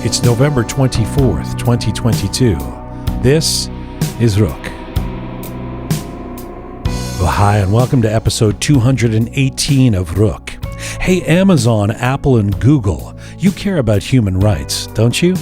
It's November 24th, 2022. This is Roqe. Well, hi, and welcome to episode 218 of Roqe. Hey, Amazon, Apple, and Google, you care about human rights, don't you?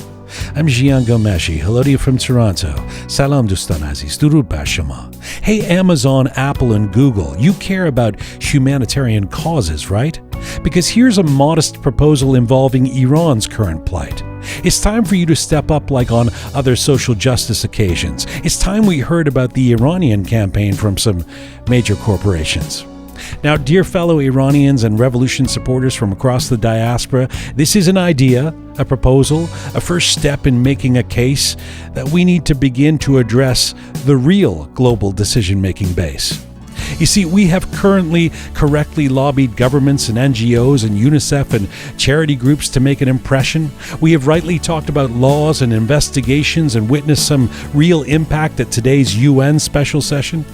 I'm Jian Ghomeshi. Hello to you from Toronto. Salam Dostan Aziz. Durud bar shoma. Hey, Amazon, Apple, and Google, you care about humanitarian causes, right? Because here's a modest proposal involving Iran's current plight. It's time for you to step up like on other social justice occasions. It's time we heard about the Iranian campaign from some major corporations. Now, dear fellow Iranians and revolution supporters from across the diaspora, this is an idea, a proposal, a first step in making a case that we need to begin to address the real global decision-making base. You see, we have currently correctly lobbied governments and NGOs and UNICEF and charity groups to make an impression. We have rightly talked about laws and investigations and witnessed some real impact at today's UN special session.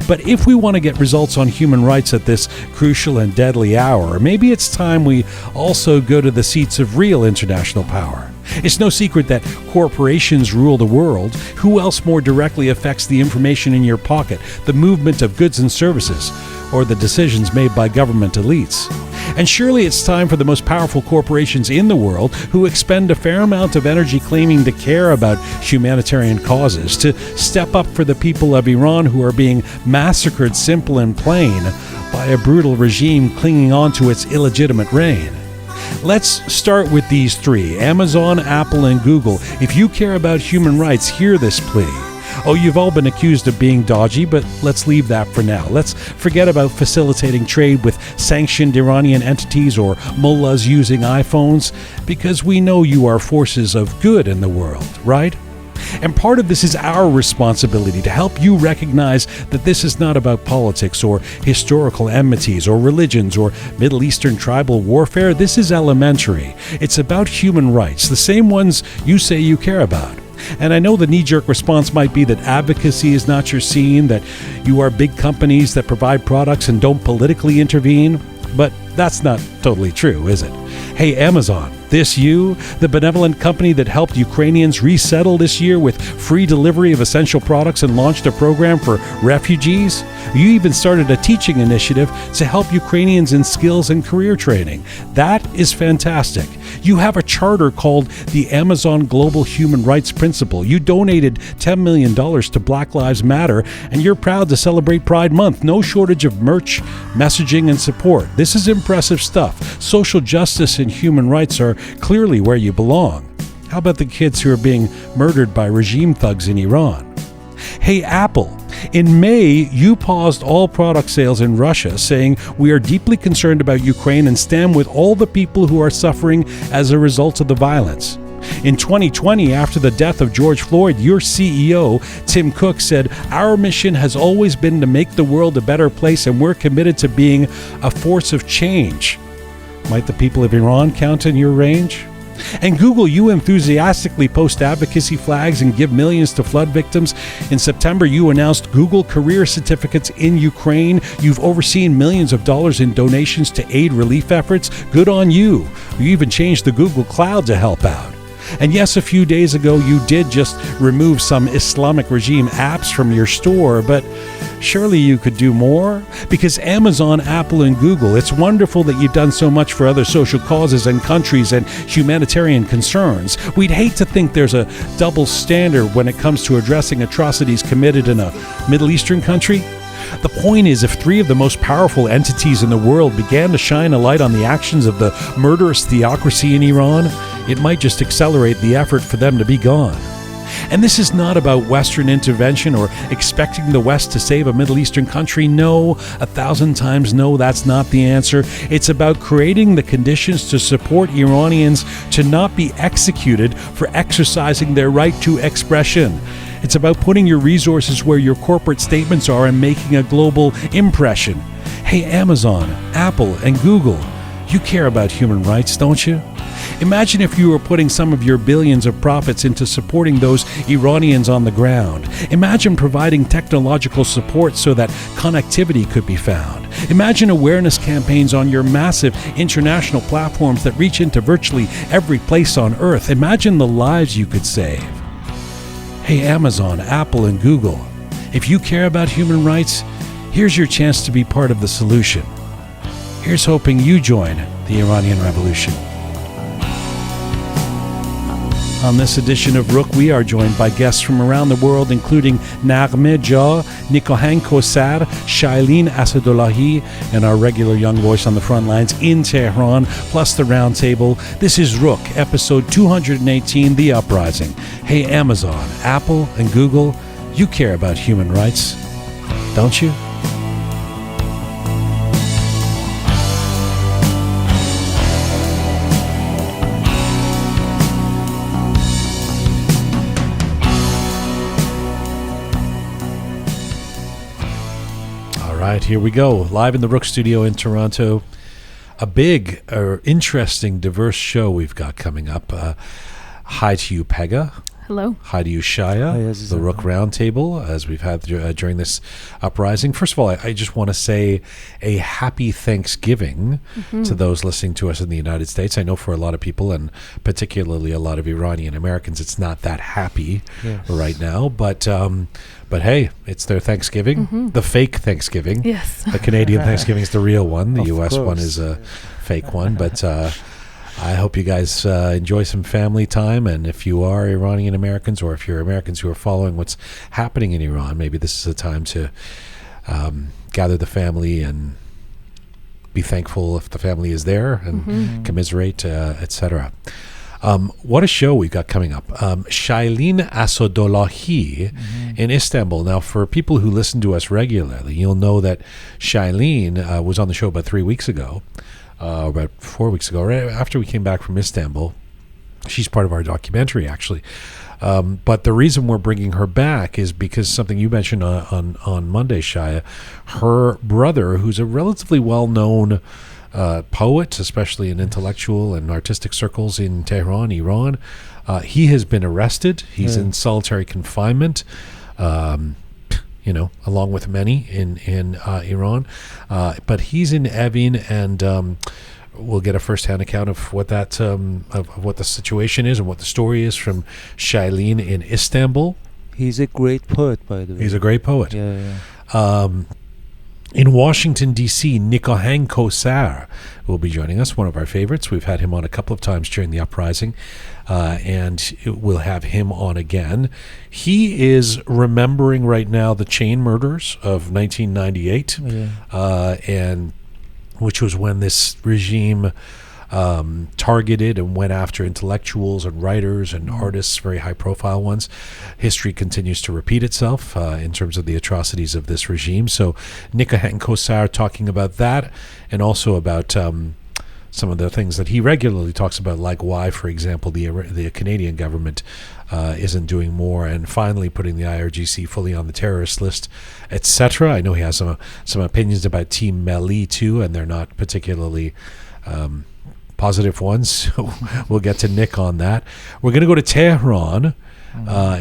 But if we want to get results on human rights at this crucial and deadly hour, maybe it's time we also go to the seats of real international power. It's no secret that corporations rule the world. Who else more directly affects the information in your pocket, the movement of goods and services, or the decisions made by government elites? And surely it's time for the most powerful corporations in the world, who expend a fair amount of energy claiming to care about humanitarian causes, to step up for the people of Iran who are being massacred simple and plain by a brutal regime clinging on to its illegitimate reign. Let's start with these three, Amazon, Apple, and Google. If you care about human rights, hear this plea. Oh, you've all been accused of being dodgy, but let's leave that for now. Let's forget about facilitating trade with sanctioned Iranian entities or mullahs using iPhones, because we know you are forces of good in the world, right? And part of this is our responsibility to help you recognize that this is not about politics or historical enmities or religions or Middle Eastern tribal warfare. This is elementary. It's about human rights, the same ones you say you care about. And I know the knee-jerk response might be that advocacy is not your scene, that you are big companies that provide products and don't politically intervene. But that's not totally true, is it? Hey, Amazon, this you, the benevolent company that helped Ukrainians resettle this year with free delivery of essential products and launched a program for refugees? You even started a teaching initiative to help Ukrainians in skills and career training. That is fantastic. You have a charter called the Amazon Global Human Rights Principle. You donated $10 million to Black Lives Matter, and you're proud to celebrate Pride Month. No shortage of merch, messaging, and support. This is impressive stuff. Social justice and human rights are clearly where you belong. How about the kids who are being murdered by regime thugs in Iran? Hey, Apple, in May, you paused all product sales in Russia, saying, "We are deeply concerned about Ukraine and stand with all the people who are suffering as a result of the violence." In 2020, after the death of George Floyd, your CEO, Tim Cook, said, "Our mission has always been to make the world a better place, and we're committed to being a force of change." Might the people of Iran count in your range? And Google, you enthusiastically post advocacy flags and give millions to flood victims. In September, you announced Google Career Certificates in Ukraine. You've overseen millions of dollars in donations to aid relief efforts. Good on you. You even changed the Google Cloud to help out. And yes, a few days ago, you did just remove some Islamic regime apps from your store, but surely you could do more? Because Amazon, Apple, and Google, it's wonderful that you've done so much for other social causes and countries and humanitarian concerns. We'd hate to think there's a double standard when it comes to addressing atrocities committed in a Middle Eastern country. The point is, if three of the most powerful entities in the world began to shine a light on the actions of the murderous theocracy in Iran, it might just accelerate the effort for them to be gone. And this is not about Western intervention or expecting the West to save a Middle Eastern country. No, 1,000 times no, that's not the answer. It's about creating the conditions to support Iranians to not be executed for exercising their right to expression. It's about putting your resources where your corporate statements are and making a global impression. Hey, Amazon, Apple, and Google, you care about human rights, don't you? Imagine if you were putting some of your billions of profits into supporting those Iranians on the ground. Imagine providing technological support so that connectivity could be found. Imagine awareness campaigns on your massive international platforms that reach into virtually every place on Earth. Imagine the lives you could save. Hey, Amazon, Apple, and Google, if you care about human rights, here's your chance to be part of the solution. Here's hoping you join the Iranian Revolution. On this edition of Roqe, we are joined by guests from around the world, including Naghmeh, Nikahang, Kowsar, Shailin, Asadollahi, and our regular young voice on the front lines in Tehran, plus the roundtable. This is Roqe, episode 218, The Uprising. Hey, Amazon, Apple, and Google, you care about human rights, don't you? All right, here we go. Live in the Roqe studio in Toronto. A big, interesting, diverse show we've got coming up. Hi to you, Pega. Hello. Hi to you, Shaya. Hi, the Roqe Roundtable, as we've had during this uprising. First of all, I just want to say a happy Thanksgiving to those listening to us in the United States. I know for a lot of people, and particularly a lot of Iranian Americans, it's not that happy right now. But hey, it's their Thanksgiving, the fake Thanksgiving. Yes. The Canadian Thanksgiving is the real one. The U.S. course. one is a fake one. But I hope you guys enjoy some family time, and if you are Iranian Americans, or if you're Americans who are following what's happening in Iran, maybe this is a time to gather the family and be thankful if the family is there, and commiserate, etc. What a show we've got coming up. Shailin Asadollahi in Istanbul. Now, for people who listen to us regularly, you'll know that Shailin was on the show about 3 weeks ago. About 4 weeks ago, right after we came back from Istanbul. She's part of our documentary, actually. But the reason we're bringing her back is because something you mentioned on Monday, Shaya. Her brother, who's a relatively well-known poet, especially in intellectual and artistic circles in Tehran, Iran, he has been arrested. He's in solitary confinement. Along with many in Iran. But he's in Evin, and we'll get a first-hand account of what that of what the situation is and what the story is from Shailin in Istanbul. He's a great poet, by the way. He's a great poet. Yeah. In Washington, D.C., Nikahang Kowsar will be joining us, one of our favorites. We've had him on a couple of times during the uprising, and we'll have him on again. He is remembering right now the chain murders of 1998, and which was when this regime targeted and went after intellectuals and writers and artists, very high-profile ones. History continues to repeat itself in terms of the atrocities of this regime. So Nikahang Kowsar talking about that, and also about some of the things that he regularly talks about, like why, for example, the Canadian government isn't doing more, and finally putting the IRGC fully on the terrorist list, etc. I know he has some opinions about Team Melli too, and they're not particularly positive ones. So we'll get to Nick on that. We're going to go to Tehran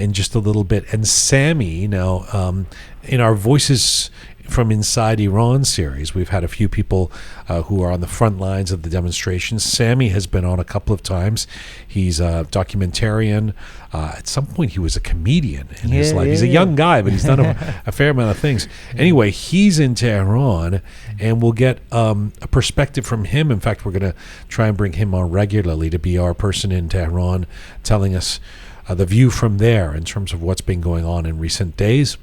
in just a little bit. And Sami, now in our Voices from Inside Iran series, we've had a few people who are on the front lines of the demonstrations. Sami has been on a couple of times. He's a documentarian. At some point, he was a comedian in his life. He's a young guy, but he's done a fair amount of things. Anyway, he's in Tehran, and we'll get a perspective from him. In fact, we're going to try and bring him on regularly to be our person in Tehran, telling us the view from there in terms of what's been going on in recent days.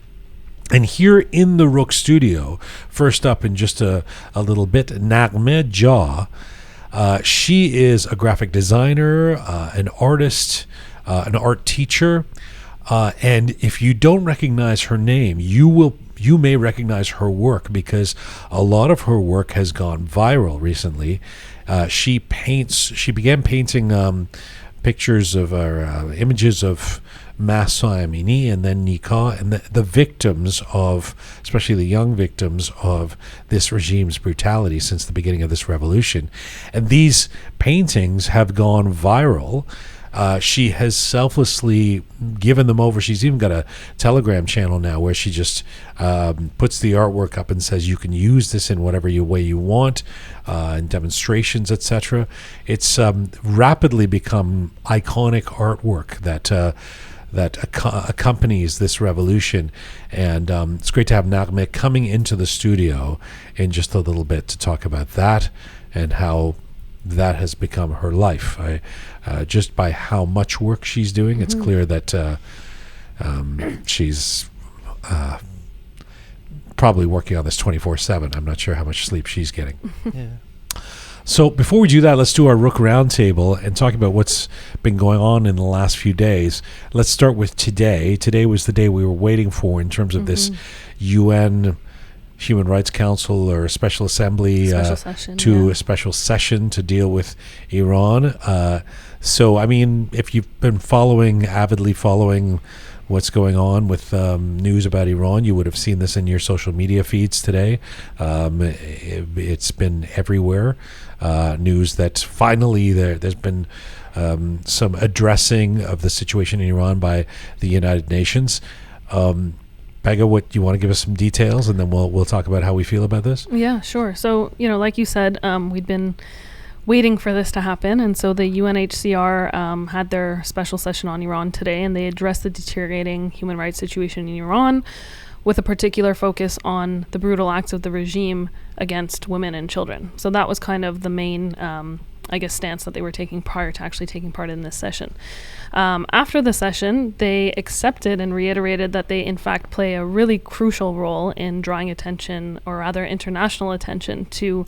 And here in the Roqe studio, first up in just a little bit, Naghmeh. She is a graphic designer, an artist, an art teacher, and if you don't recognize her name, you may recognize her work, because a lot of her work has gone viral recently. She began painting pictures of images of Mahsa Amini and then Nikah, and the victims of, especially the young victims of this regime's brutality since the beginning of this revolution. And these paintings have gone viral. She has selflessly given them over. She's even got a Telegram channel now where she just puts the artwork up and says you can use this in whatever way you want, in demonstrations, etc. It's rapidly become iconic artwork that accompanies this revolution. And it's great to have Naghmeh coming into the studio in just a little bit to talk about that and how that has become her life. Just by how much work she's doing, it's clear that she's probably working on this 24/7. I'm not sure how much sleep she's getting. Yeah. So before we do that, let's do our Roqe Roundtable and talk about what's been going on in the last few days. Let's start with today. Today was the day we were waiting for in terms of this UN Human Rights Council or Special Assembly a special session to deal with Iran. So, I mean, if you've been avidly following what's going on with news about Iran, you would have seen this in your social media feeds today. It's been everywhere. News that finally there's been some addressing of the situation in Iran by the United Nations. Pega, what you want to give us some details, and then we'll talk about how we feel about this? Yeah, sure. So, like you said, we'd been waiting for this to happen, and so the UNHCR had their special session on Iran today, and they addressed the deteriorating human rights situation in Iran with a particular focus on the brutal acts of the regime against women and children. So that was kind of the main stance that they were taking prior to actually taking part in this session. After the session, they accepted and reiterated that they in fact play a really crucial role in drawing attention, or rather international attention, to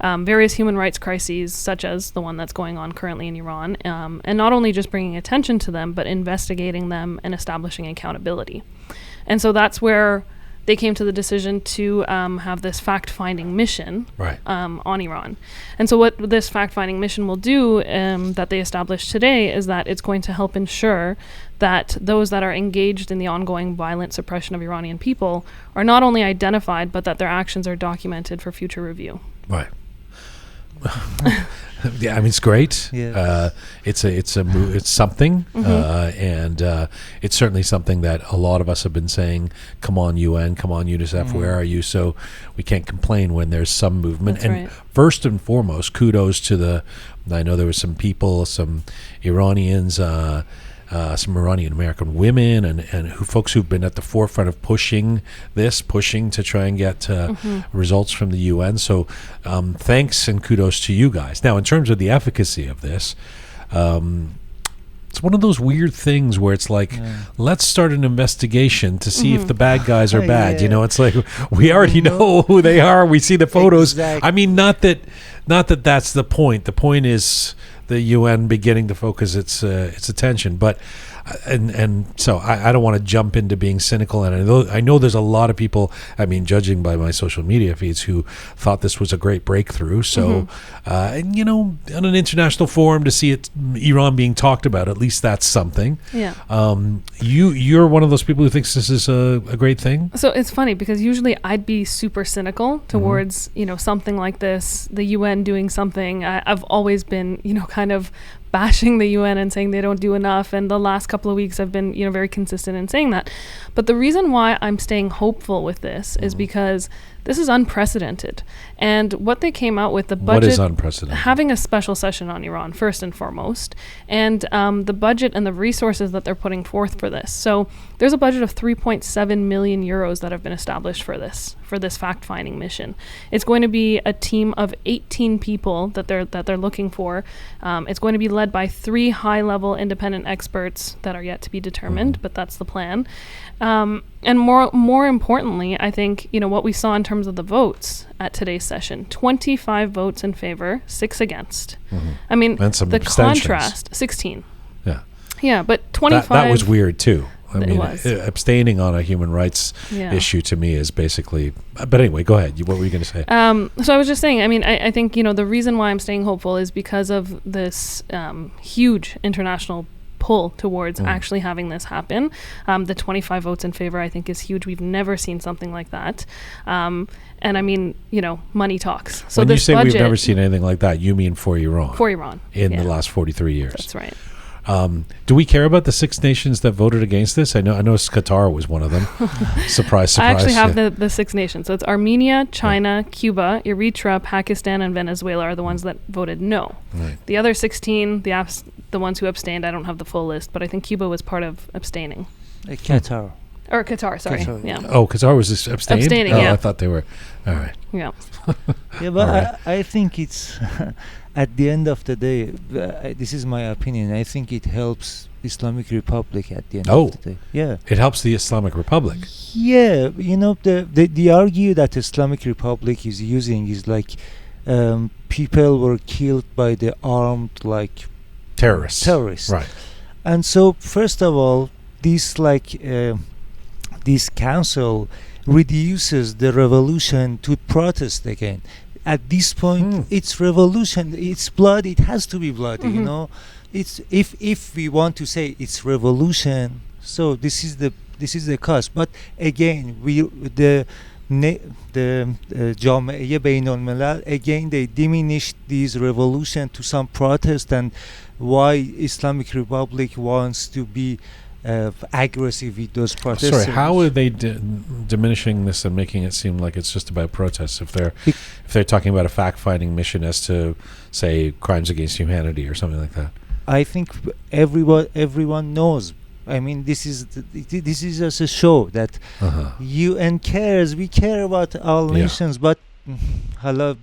various human rights crises, such as the one that's going on currently in Iran, and not only just bringing attention to them, but investigating them and establishing accountability. And so that's where they came to the decision to have this fact-finding mission on Iran. And so what this fact-finding mission will do, that they established today, is that it's going to help ensure that those that are engaged in the ongoing violent suppression of Iranian people are not only identified, but that their actions are documented for future review. Right. Yeah, I mean, it's great. Yeah. It's something, and it's certainly something that a lot of us have been saying. Come on, UN, come on, UNICEF, where are you? So we can't complain when there's some movement. That's and right. First and foremost, kudos to I know there was some people, some Iranians, some Iranian American women, and folks who've been at the forefront of pushing to try and get results from the UN. So thanks and kudos to you guys. Now, in terms of the efficacy of this, it's one of those weird things where it's like, let's start an investigation to see if the bad guys are bad. Yeah. You know, it's like we already know who they are. We see the photos. Exactly. I mean, not that that's the point. The point is the UN beginning to focus its attention, but and so I don't want to jump into being cynical, and I know there's a lot of people, I mean, judging by my social media feeds, who thought this was a great breakthrough. So and on an international forum to see Iran being talked about, at least that's something. Yeah. You're one of those people who thinks this is a great thing. So it's funny because usually I'd be super cynical towards something like this, the UN doing something. I've always been kind of bashing the UN and saying they don't do enough, and the last couple of weeks I've been very consistent in saying that. But the reason why I'm staying hopeful with this is because this is unprecedented. And what they came out with, the budget... What is unprecedented? Having a special session on Iran, first and foremost, and the budget and the resources that they're putting forth for this. So there's a budget of 3.7 million euros that have been established for this fact-finding mission. It's going to be a team of 18 people that they're looking for. It's going to be led by 3 high-level independent experts that are yet to be determined, but that's the plan. And more importantly, I think, what we saw in terms of the votes at today's session, 25 votes in favor, 6 against. I mean, and some the abstentions. Contrast, 16. Yeah. Yeah, but 25... That was weird, too. I It mean, was. Abstaining on a human rights issue to me is basically... But anyway, go ahead. What were you going to say? So I was just saying, I mean, I think, the reason why I'm staying hopeful is because of this huge international pull towards actually having this happen. The 25 votes in favor, I think, is huge. We've never seen something like that. And I mean, money talks. So when you say we've budget, never seen anything like that, you mean for Iran? For Iran. In the last 43 years. That's right. Do we care about the 6 nations that voted against this? I know Qatar was one of them. Surprise, surprise. I actually have the 6 nations. So it's Armenia, China, Cuba, Eritrea, Pakistan, and Venezuela are the ones that voted no. Right. The other 16, the ones who abstained, I don't have the full list, but I think Cuba was part of abstaining. Qatar. Or Qatar, sorry. Qatar. Yeah. Oh, Qatar was just abstained? Abstaining, oh, yeah. I thought they were. All right. Yeah. Yeah, but Alright. I think it's at the end of the day, this is my opinion. I think it helps Islamic Republic at the end of the day. Yeah. It helps the Islamic Republic. Yeah, the argue that Islamic Republic is using is like people were killed by the armed Terrorists. Right. And so first of all, this this council reduces the revolution to protest again. At this point, it's revolution. It's blood. It has to be bloody. It's if we want to say it's revolution. So this is the cause. But again, the Jamee Bain al-Milal, again they diminished these revolution to some protest, and why Islamic Republic wants to be aggressive with those protests. Sorry, how are they diminishing this and making it seem like it's just about protests if they're talking about a fact-finding mission as to, say, crimes against humanity or something like that? I think everyone knows. I mean, this is just a show that UN cares. We care about all nations, but hala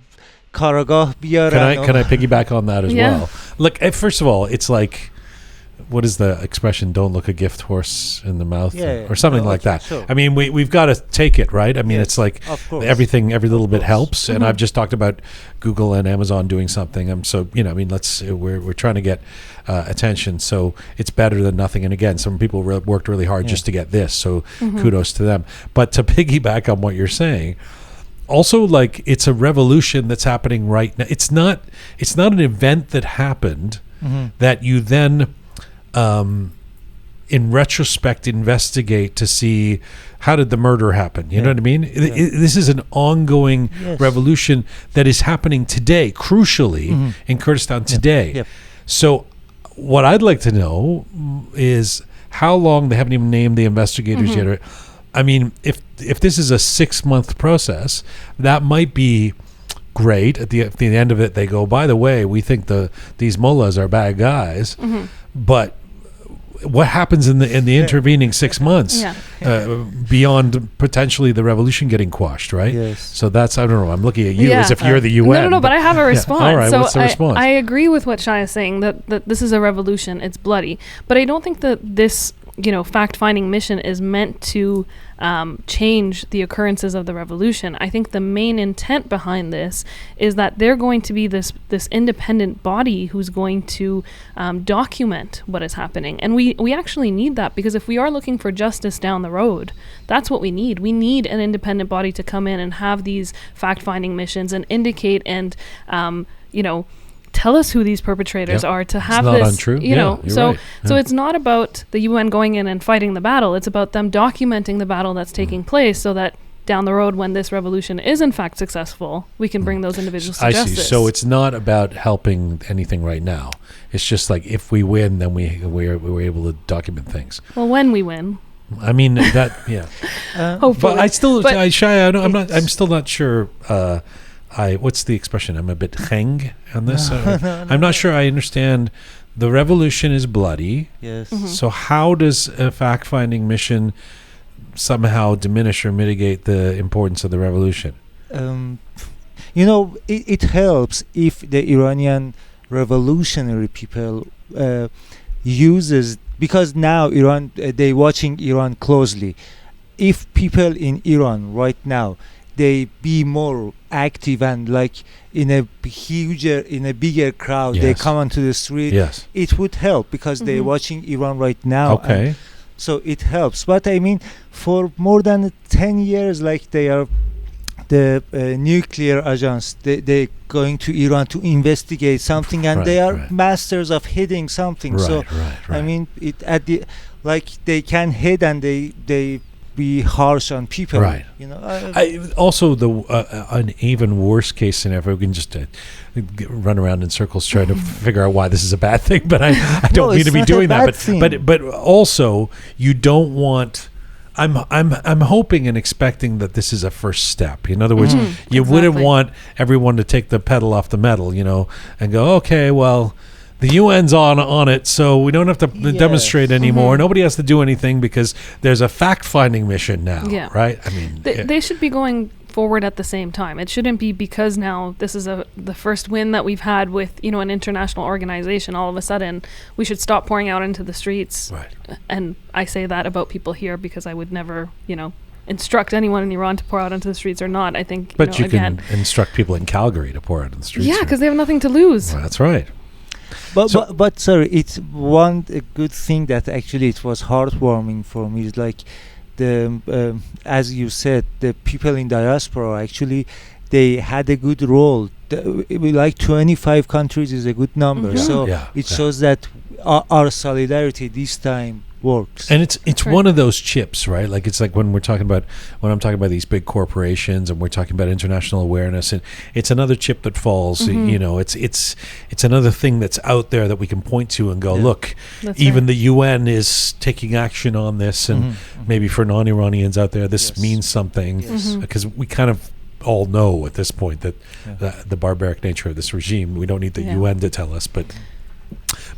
karagah biyaran. Can I piggyback on that as well? Look, first of all, it's like, what is the expression? Don't look a gift horse in the mouth, or something like that. Sure. I mean, we've got to take it, right? I mean, it's like every little bit helps. And I've just talked about Google and Amazon doing something. So I mean, we're trying to get attention. So it's better than nothing. And again, some people worked really hard just to get this. So kudos to them. But to piggyback on what you're saying, also, like, it's a revolution that's happening right now. It's not an event that happened that you then in retrospect investigate to see how did the murder happen. You know what I mean? This is an ongoing revolution that is happening today, crucially in Kurdistan today. So what I'd like to know is how long. They haven't even named the investigators yet. I mean, if this is a 6-month process, that might be great. At the end of it, they go, by the way, we think these mullahs are bad guys, but what happens in the intervening 6 months beyond potentially the revolution getting quashed, right? Yes. So that's, I don't know, I'm looking at you as if you're the UN. No, but I have a response. All right, so what's the response? I agree with what Shai is saying, that this is a revolution, it's bloody. But I don't think that this fact-finding mission is meant to change the occurrences of the revolution. I think the main intent behind this is that they're going to be this independent body who's going to document what is happening. And we actually need that, because if we are looking for justice down the road, that's what we need. We need an independent body to come in and have these fact-finding missions and indicate and, tell us who these perpetrators are, to have it's not this, untrue. So it's not about the UN going in and fighting the battle. It's about them documenting the battle that's taking place, so that down the road, when this revolution is in fact successful, we can bring those individuals to justice. I see. So it's not about helping anything right now. It's just like, if we win, then we're able to document things. Well, when we win. I mean, that, Hopefully. But I'm still not sure. What's the expression? I'm a bit heng on this. I'm not sure I understand. The revolution is bloody. Yes. So how does a fact-finding mission somehow diminish or mitigate the importance of the revolution? It helps if the Iranian revolutionary people uses, because now Iran, they watching Iran closely. If people in Iran right now, they be more active and like in a bigger crowd, they come onto the street. Yes. It would help, because they're watching Iran right now. Okay. So it helps. But I mean, for more than 10 years, like they the nuclear agents, they going to Iran to investigate something, and they are masters of hiding something. I mean, it at the they can hide and they be harsh on people. Right. You know. Also, an even worse case scenario. We can just run around in circles trying to figure out why this is a bad thing, but I don't mean to be doing that. But also, you don't want. I'm hoping and expecting that this is a first step. In other words, you wouldn't want everyone to take the pedal off the metal, and go, okay, well, the UN's on it, so we don't have to demonstrate anymore. Nobody has to do anything because there's a fact-finding mission now, right? I mean, they should be going forward at the same time. It shouldn't be because now this is the first win that we've had with an international organization. All of a sudden, we should stop pouring out into the streets. Right. And I say that about people here because I would never, instruct anyone in Iran to pour out into the streets or not. I think, but you can instruct people in Calgary to pour out in the streets. Yeah, because they have nothing to lose. Well, that's right. But sorry, it's one good thing that actually it was heartwarming for me is like the as you said, the people in diaspora actually they had a good role. Like 25 countries is a good number, so it shows that our solidarity this time works. And it's one of those chips, right? Like it's like when I'm talking about these big corporations and we're talking about international awareness, and it's another chip that falls. It's another thing that's out there that we can point to and go, look, even the UN is taking action on this, and maybe for non-Iranians out there, this means something, because we kind of all know at this point that the barbaric nature of this regime. We don't need the UN to tell us, but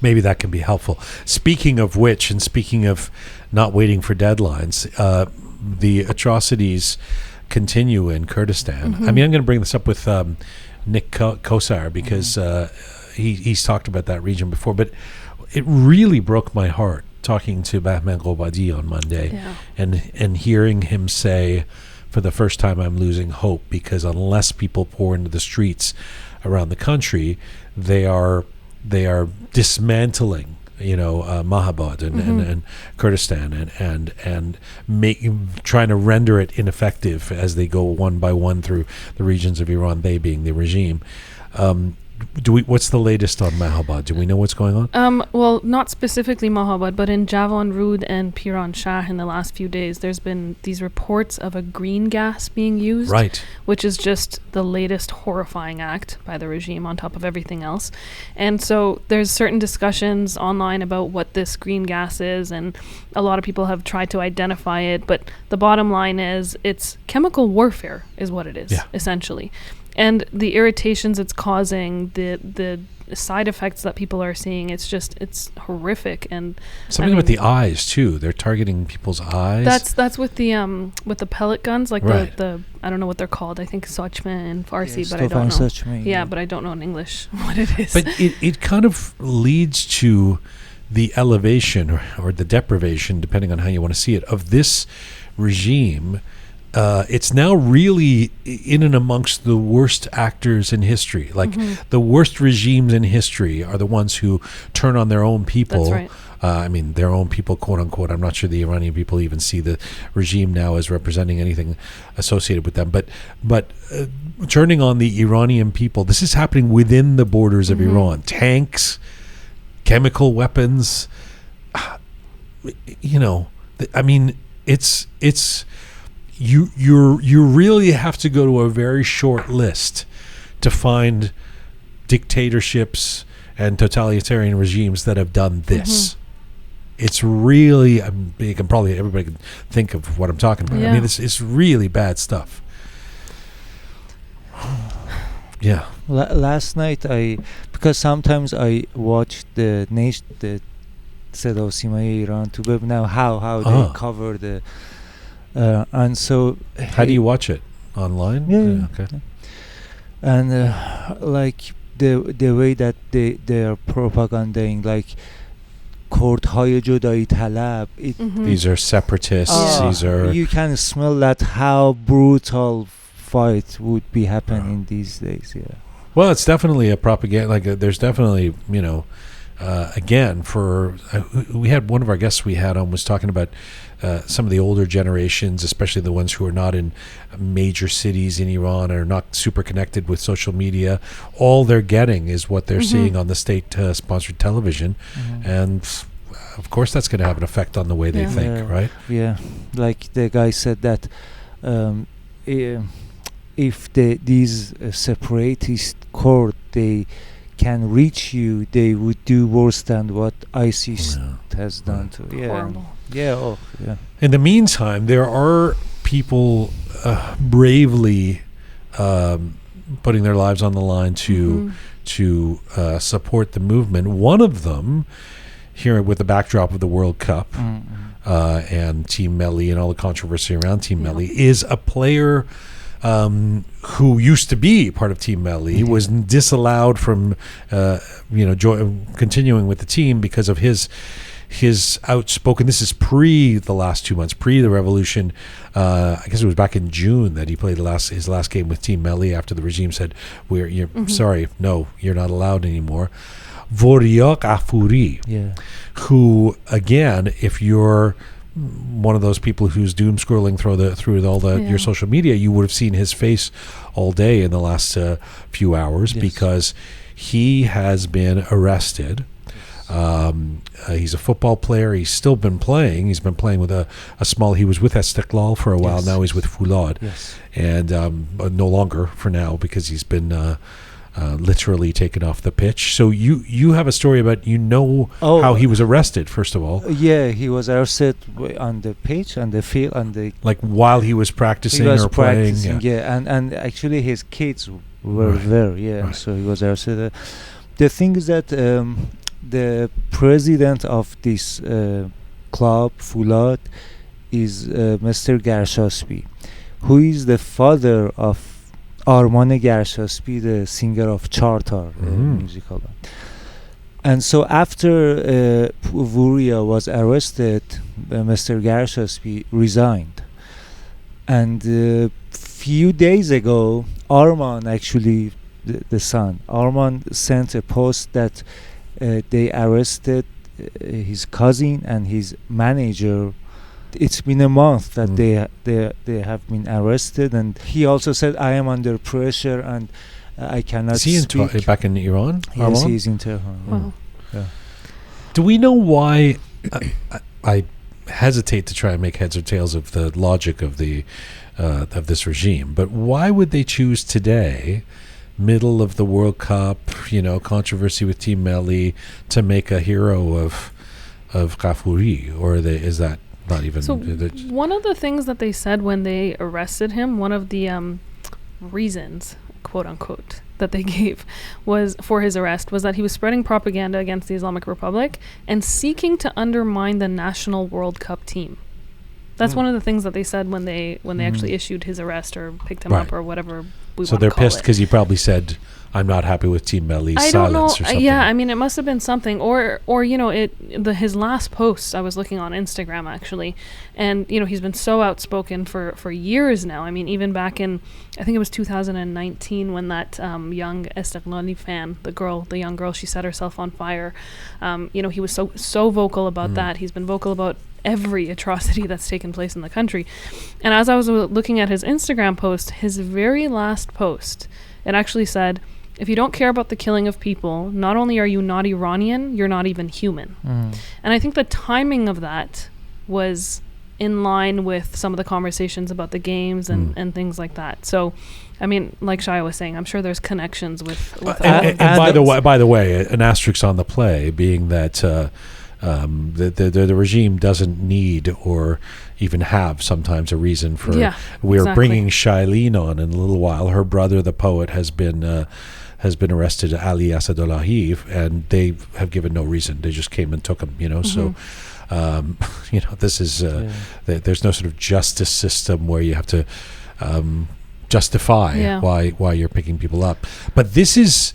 maybe that can be helpful. Speaking of which, and speaking of not waiting for deadlines, the atrocities continue in Kurdistan. I mean, I'm going to bring this up with Nick Kowsar because he's talked about that region before, but it really broke my heart talking to Bahman Gobadi on Monday and hearing him say, for the first time, I'm losing hope because unless people pour into the streets around the country, they are dismantling, Mahabad and Kurdistan and trying to render it ineffective as they go one by one through the regions of Iran, they being the regime. What's the latest on Mahabad? Do we know what's going on? Well, not specifically Mahabad, but in Javan Rud and Piran Shah in the last few days, there's been these reports of a green gas being used, right? Which is just the latest horrifying act by the regime on top of everything else. And so there's certain discussions online about what this green gas is, and a lot of people have tried to identify it, but the bottom line is it's chemical warfare is what it is, essentially. And the irritations it's causing, the side effects that people are seeing, it's horrific. And something with the eyes too. They're targeting people's eyes. That's with the pellet guns, like the I don't know what they're called. I think Sochme in Farsi, but I don't know. Sochme, but I don't know in English what it is. But it kind of leads to the elevation or the deprivation, depending on how you want to see it, of this regime. It's now really in and amongst the worst actors in history. Like the worst regimes in history are the ones who turn on their own people. That's right. Their own people, quote unquote. I'm not sure the Iranian people even see the regime now as representing anything associated with them. But turning on the Iranian people, this is happening within the borders of Iran. Tanks, chemical weapons. It's. You really have to go to a very short list to find dictatorships and regimes that have done this. It's really everybody can think of what I'm talking about. I mean, it's really bad stuff. Yeah. Last night because sometimes I watch the Seda Simai Iran to know how they cover the. And so, how do you watch it online? Okay. And like the way that they are propaganding, like Kurdهای جدایی طلب. These are separatists. These are. You can smell that how brutal fight would be happening these days. Yeah. Well, it's definitely a propaganda. Like there's definitely again, we had one of our guests we had on was talking about some of the older generations, especially the ones who are not in major cities in Iran and are not super connected with social media. All they're getting is what they're seeing on the state-sponsored television, and of course that's going to have an effect on the way they think, right? Yeah, like the guy said that if these separatist Kurd they can reach you, they would do worse than what ISIS has done to. Horrible. In the meantime, there are people bravely putting their lives on the line to support the movement. One of them, here with the backdrop of the World Cup and Team Melli and all the controversy around Team Melli, is a player who used to be part of Team Melli, was disallowed from continuing with the team because of his outspoken. This is pre the last 2 months, pre the revolution. I guess it was back in June that he played his last game with Team Melli after the regime said, sorry, no, you're not allowed anymore. Voria Ghafouri, who, again, if you're one of those people who's doom scrolling through all your social media, you would have seen his face all day in the last few hours because he has been arrested. He's a football player. He's still been playing. He's been playing with a small. He was with Istiqlal for a while. Now he's with Foulad, and no longer for now because he's been literally taken off the pitch. So you have a story about how he was arrested. First of all, he was arrested on the pitch, on the field, on the while he was practicing playing. Yeah, and actually his kids were there. So he was arrested. The thing is that the president of this club, Foulad, is Mr. Garshaspi, who is the father of Arman Garshaspi, the singer of Chartar, musical band. And so after Voria was arrested, Mr. Garshaspi resigned. And few days ago, Arman, actually the son, Arman sent a post that they arrested his cousin and his manager. It's been a month that they have been arrested, and he also said, "I am under pressure and I cannot speak." Is he back in Iran? Yes, he's in Tehran. Wow. Yeah. Do we know why? I hesitate to try and make heads or tails of the logic of this regime, but why would they choose today, middle of the World Cup, controversy with Team Melli, to make a hero of Ghafouri, or is that not even? So one of the things that they said when they arrested him, one of the reasons, quote unquote, that they gave was for his arrest was that he was spreading propaganda against the Islamic Republic and seeking to undermine the national World Cup team. That's one of the things that they said when they actually issued his arrest or picked him up or whatever. So they're pissed because he probably said, "I'm not happy with Team Melli's silence." I don't know. Or something. Yeah, I mean, it must have been something, or his last posts. I was looking on Instagram actually, and he's been so outspoken for years now. I mean, even back in, I think it was 2019 when that young Asadollahi fan, the young girl, she set herself on fire. He was so vocal about that. He's been vocal about every atrocity that's taken place in the country. And as I was looking at his Instagram post, his very last post, it actually said, "If you don't care about the killing of people, not only are you not Iranian, you're not even human." And I think the timing of that was in line with some of the conversations about the games and things like that. So, I mean, like Shai was saying, I'm sure there's connections with and by the way, an asterisk on the play being that the regime doesn't need or even have sometimes a reason for. We're bringing Shailin on in a little while. Her brother, the poet, has been arrested, Ali Asadollahi, and they have given no reason. They just came and took him. So this is there's no sort of justice system where you have to justify why you're picking people up. But this is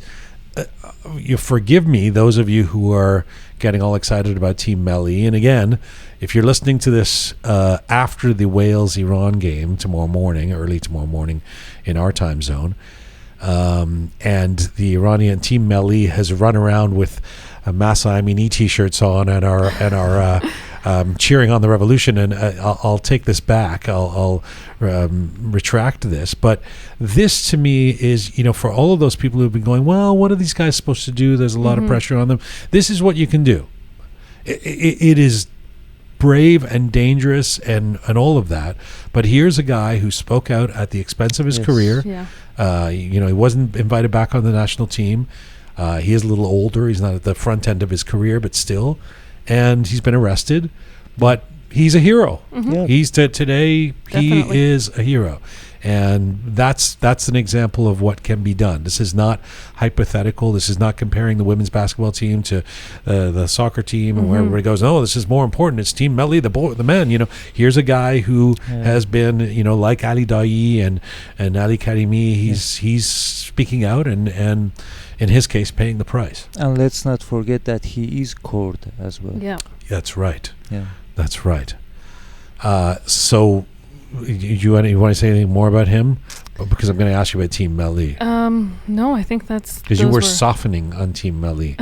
you forgive me, those of you who are getting all excited about Team Melli. And again, if you're listening to this after the Wales-Iran game early tomorrow morning in our time zone, and the Iranian Team Melli has run around with Masa Amini t-shirts on and our cheering on the revolution, and I'll take this back. I'll retract this. But this to me is, for all of those people who've been going, well, what are these guys supposed to do? There's a lot of pressure on them. This is what you can do. It is brave and dangerous and all of that. But here's a guy who spoke out at the expense of his career. Yeah. He wasn't invited back on the national team. He is a little older. He's not at the front end of his career, but still. And he's been arrested, but he's a hero. Yeah. He's today. Definitely. He is a hero, and that's an example of what can be done. This is not hypothetical. This is not comparing the women's basketball team to the soccer team, and where everybody goes, "Oh, this is more important. It's Team Melli, the men." Here's a guy who has been, like Ali Daei and Ali Karimi. He's speaking out and in his case, paying the price. And let's not forget that he is Kurd as well. Yeah. That's right. Yeah. That's right. So, you want to say anything more about him? Because I'm going to ask you about Team Melli. No, I think that's... Because you were softening on Team Melli,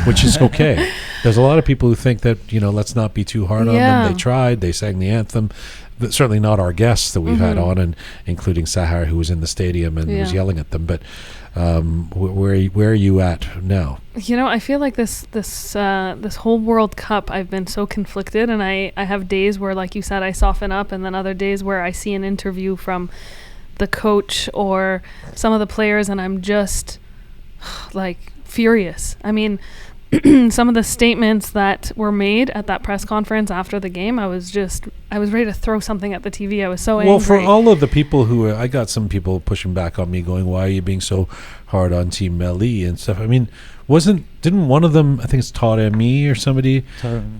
which is okay. There's a lot of people who think that, let's not be too hard on them. They tried. They sang the anthem. But certainly not our guests that we've had on, and including Sahar, who was in the stadium and was yelling at them. But where are you at now? I feel like this whole World Cup, I've been so conflicted, and I have days where, like you said, I soften up, and then other days where I see an interview from the coach or some of the players, and I'm just like furious. I mean, some of the statements that were made at that press conference after the game, I was ready to throw something at the TV. I was so angry. Well, for all of the people who, I got some people pushing back on me going, why are you being so hard on Team Melli and stuff? I mean, didn't one of them, I think it's Taremi or somebody,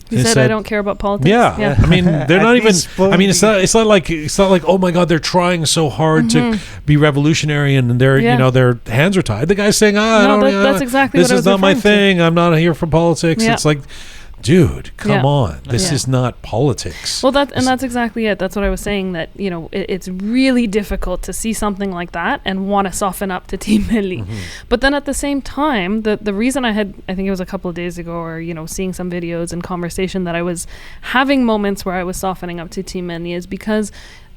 he said I don't care about politics. Yeah. I mean, they're not even, I mean, it's not like, oh my God, they're trying so hard to be revolutionary and they're, their hands are tied. The guy's saying, that's exactly this what I is was not my referring thing. to. I'm not here for politics. Yeah. It's like, dude, come on. This is not politics. Well, that's exactly it. That's what I was saying, that, it's really difficult to see something like that and want to soften up to Team Melli. But then at the same time, the reason I think it was a couple of days ago, or, seeing some videos and conversation, that I was having moments where I was softening up to Team Melli is because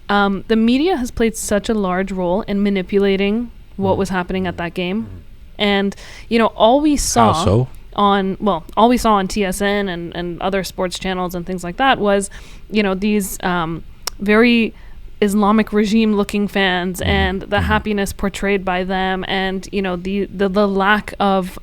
the media has played such a large role in manipulating what was happening at that game. And, all we saw... How so? All we saw on TSN and other sports channels and things like that was, these very Islamic regime looking fans and the happiness portrayed by them, and the lack of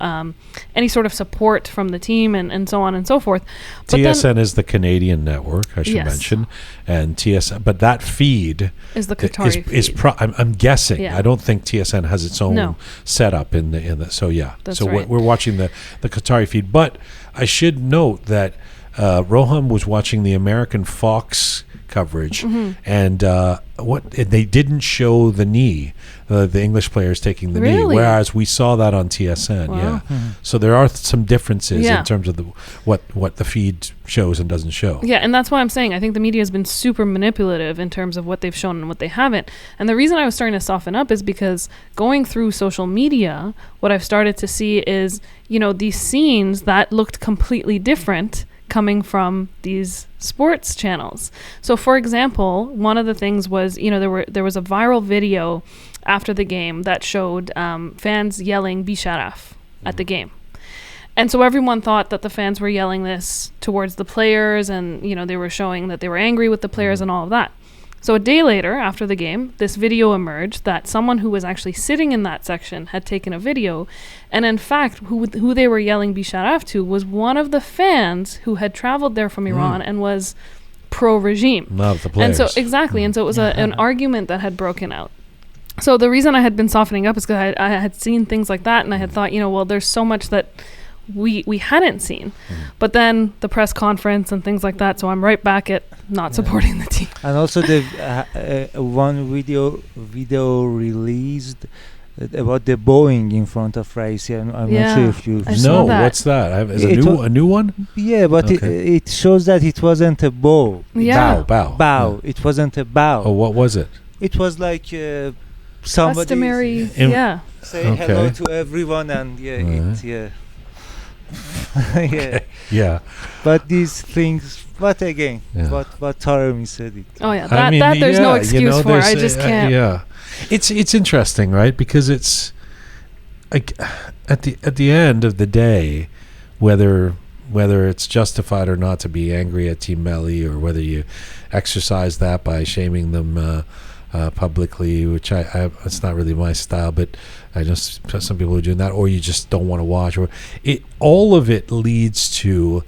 any sort of support from the team and so on and so forth. But TSN is the Canadian network, I should mention, and TSN, but that feed is the Qatari feed. I'm guessing. I don't think TSN has its own setup in the. So That's so right. we're watching the Qatari feed, but I should note that Roham was watching the American Fox coverage, and they didn't show the knee, the English players taking the knee, whereas we saw that on TSN. Wow. So there are some differences in terms of what the feed shows and doesn't show. And that's why I'm saying I think the media has been super manipulative in terms of what they've shown and what they haven't. And the reason I was starting to soften up is because going through social media, what I've started to see is, these scenes that looked completely different coming from these sports channels. So, for example, one of the things was, there was a viral video after the game that showed fans yelling Bisharaf at the game. And so everyone thought that the fans were yelling this towards the players, and, they were showing that they were angry with the players and all of that. So a day later, after the game, this video emerged that someone who was actually sitting in that section had taken a video, and in fact, who they were yelling Bisharaf to was one of the fans who had traveled there from Iran and was pro-regime. Not the players. And so, exactly, and so it was an argument that had broken out. So the reason I had been softening up is because I had seen things like that, and I had thought, there's so much that we hadn't seen. But then the press conference and things like that, so I'm right back at not supporting the team. And also the one video released about the Boeing in front of Raisi. I'm not sure if you saw that. What's that? Is a new one? Yeah, but it shows that it wasn't a bow. Bow. It wasn't a bow. Oh, what was it? It was like somebody customary. say hello to everyone, and Yeah. Yeah. But these things, but again, Yeah. what Taremi said it. Oh yeah, that there's no excuse for. I there's just can't. Yeah, it's interesting, right? Because it's like at the end of the day, whether it's justified or not to be angry at Team Melli, or whether you exercise that by shaming them publicly, which I it's not really my style, but I know some people are doing that, or you just don't want to watch, or all of it leads to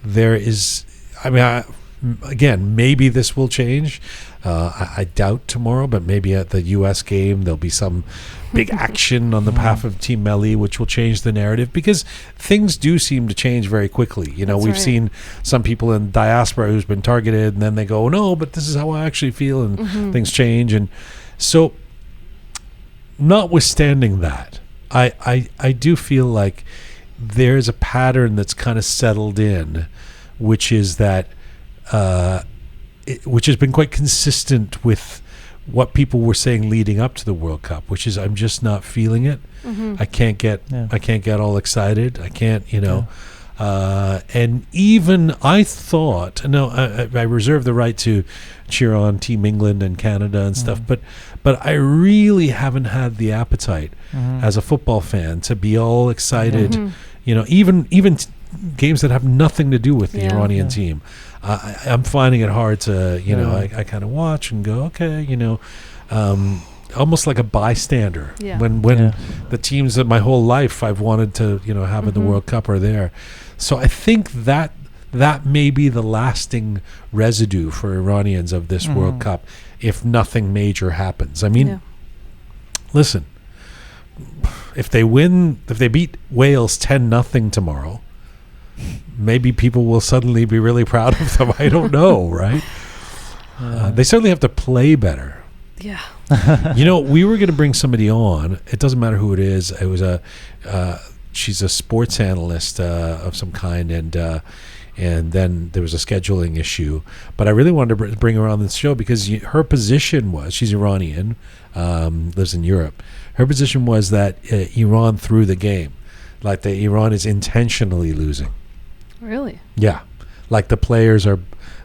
there is. I mean, again, maybe this will change. I doubt tomorrow, but maybe at the U.S. game there'll be some big action on the behalf of Team Melli, which will change the narrative, because things do seem to change very quickly. You know, That's we've right. seen some people in diaspora who's been targeted, and then they go, "No, but this is how I actually feel," and things change. And so, notwithstanding that, I do feel like there's a pattern that's kind of settled in, which is that which has been quite consistent with what people were saying leading up to the World Cup, which is I'm just not feeling it. I can't get all excited. I can't, and even I thought, I reserve the right to cheer on Team England and Canada and stuff, but I really haven't had the appetite as a football fan to be all excited. Even games that have nothing to do with the Iranian team. I'm finding it hard to, I kind of watch and go, okay, almost like a bystander when the teams that my whole life I've wanted to, have in the World Cup are there. So I think that may be the lasting residue for Iranians of this World Cup if nothing major happens. I mean, listen, if they beat Wales 10-0 tomorrow, maybe people will suddenly be really proud of them. I don't know, right? They certainly have to play better. Yeah. We were going to bring somebody on. It doesn't matter who it is. It was she's a sports analyst of some kind, and then there was a scheduling issue. But I really wanted to bring her on this show because her position was, she's Iranian, lives in Europe. Her position was that Iran threw the game, like Iran is intentionally losing. Really? Yeah, like the players are.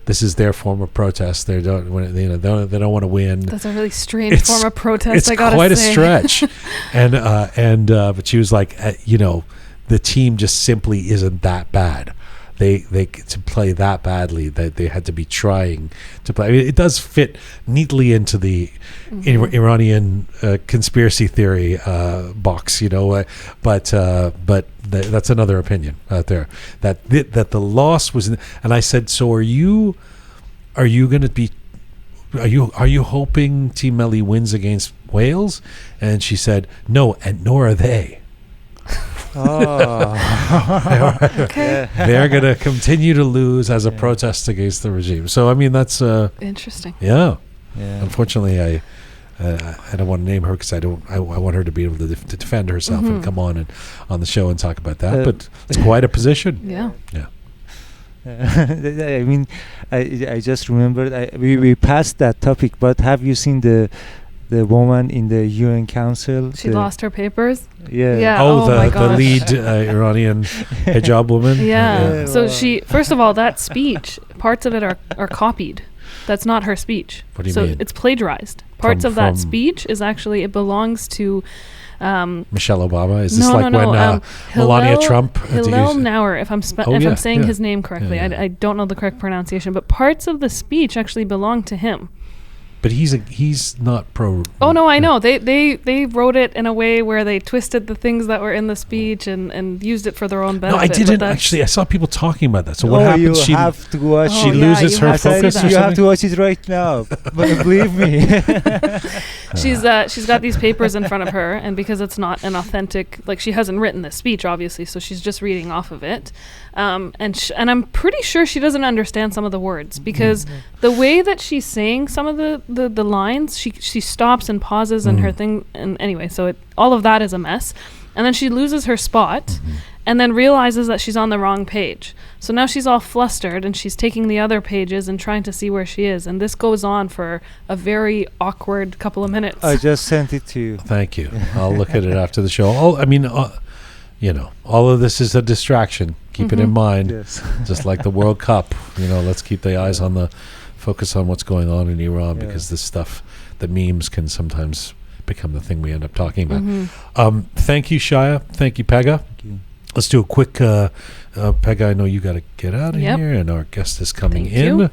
This is their form of protest. They don't want to win. That's a really strange form of protest. It's I gotta quite say. a stretch, but she was like, the team just simply isn't that bad. They to play that badly that they had to be trying to play. I mean, it does fit neatly into the Iranian conspiracy theory box, but that's another opinion out there. That the loss was, and I said, so are you going to be? Are you hoping Team Melli wins against Wales? And she said, no, and nor are they. Okay. They're going to continue to lose as a protest against the regime. So I mean, that's interesting. Yeah. Unfortunately, I don't want to name her because I want her to be able to defend herself and come on the show and talk about that. But it's quite a position. Yeah. I mean, I just remembered we passed that topic, but have you seen the woman in the UN Council? She lost her papers? Yeah. Oh my the gosh. lead Iranian hijab woman? Yeah. So she, first of all, that speech, parts of it are copied. That's not her speech. What do you mean? So it's plagiarized. Parts of that speech is actually, it belongs to... Michelle Obama? Is this when Melania Trump... Hillel Nauer, if I'm saying his name correctly. Yeah. I don't know the correct pronunciation, but parts of the speech actually belong to him. But he's not pro... Oh, no, I know. They wrote it in a way where they twisted the things that were in the speech and used it for their own benefit. No, I didn't actually. I saw people talking about that. So what happens? You have to watch. She loses her focus. You have to watch it right now. But believe me. She's got these papers in front of her, and because it's not an authentic, like, she hasn't written the speech, obviously, so she's just reading off of it. And I'm pretty sure she doesn't understand some of the words, because the way that she's saying some of the lines, she stops and pauses in her thing, and anyway, so all of that is a mess. And then she loses her spot and then realizes that she's on the wrong page. So now she's all flustered and she's taking the other pages and trying to see where she is, and this goes on for a very awkward couple of minutes. I just sent it to you. Thank you. I'll look at it after the show. all of this is a distraction. Keep it in mind. Yes. Just like the World Cup, let's keep the eyes on the focus on what's going on in Iran, because this stuff, the memes can sometimes become the thing we end up talking about. Thank you, Shaya. Thank you, Pega. Thank you. Let's do a quick, Pega, I know you got to get out of here, and our guest is coming Thank in. you.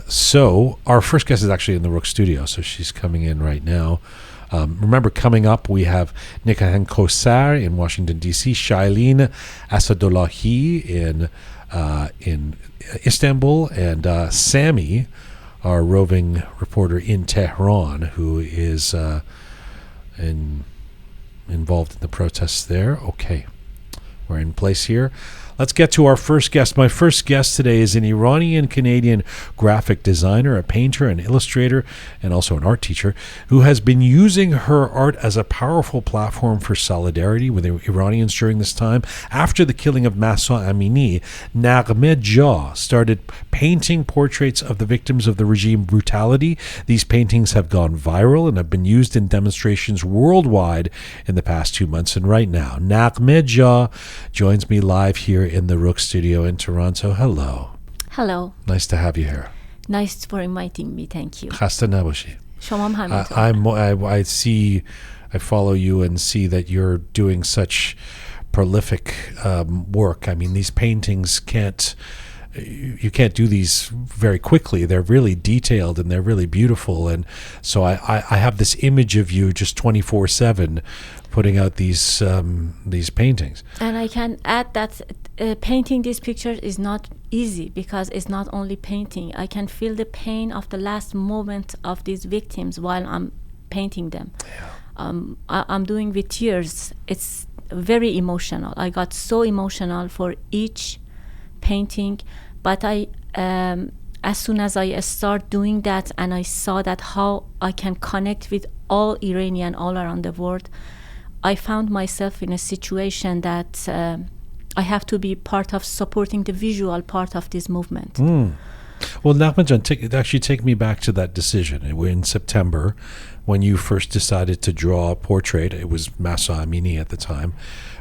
So our first guest is actually in the Roqe studio, so she's coming in right now. Remember, coming up, we have Nikahang Kowsar in Washington, D.C., Shailin Asadollahi in Istanbul, and Sami, our roving reporter in Tehran, who is involved in the protests there. Okay, we're in place here. Let's get to our first guest. My first guest today is an Iranian-Canadian graphic designer, a painter, an illustrator, and also an art teacher who has been using her art as a powerful platform for solidarity with the Iranians during this time. After the killing of Mahsa Amini, Naghmeh started painting portraits of the victims of the regime brutality. These paintings have gone viral and have been used in demonstrations worldwide in the past 2 months. And right now, Naghmeh joins me live here in the Roqe studio in Toronto. Hello. Hello. Nice to have you here. Nice for inviting me. Thank you. خسته نباشی. شما هم همینطور. I follow you and see that you're doing such prolific work. I mean, these paintings you can't do these very quickly. They're really detailed and they're really beautiful. And so I have this image of you just 24/7 putting out these paintings. And I can add that painting these pictures is not easy, because it's not only painting. I can feel the pain of the last moment of these victims while I'm painting them. Yeah. I'm doing with tears. It's very emotional. I got so emotional for each painting, but as soon as I start doing that and I saw that how I can connect with all Iranian all around the world, I found myself in a situation that I have to be part of supporting the visual part of this movement. Well, Naghmeh, actually take me back to that decision. In September, when you first decided to draw a portrait, it was Mahsa Amini at the time,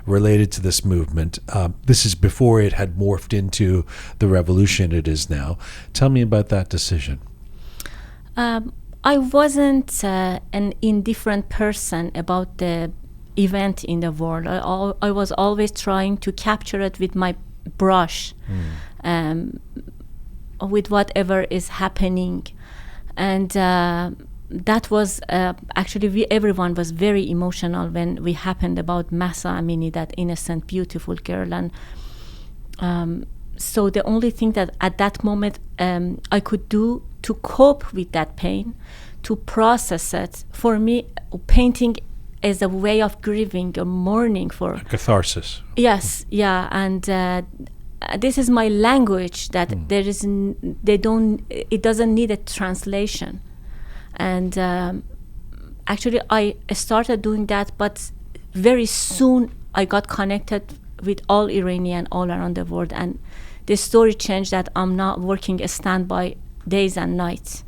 related to this movement. This is before it had morphed into the revolution it is now. Tell me about that decision. I wasn't an indifferent person about the event in the world. I was always trying to capture it with my brush, with whatever is happening. And that was actually everyone was very emotional when we happened about Mahsa Amini, that innocent, beautiful girl. And so the only thing that at that moment I could do to cope with that pain, to process it, for me, painting is a way of grieving or mourning for a catharsis. Yes, yeah, and this is my language that it doesn't need a translation. And actually I started doing that, but very soon I got connected with all Iranian all around the world, and the story changed that I'm not working a standby days and nights.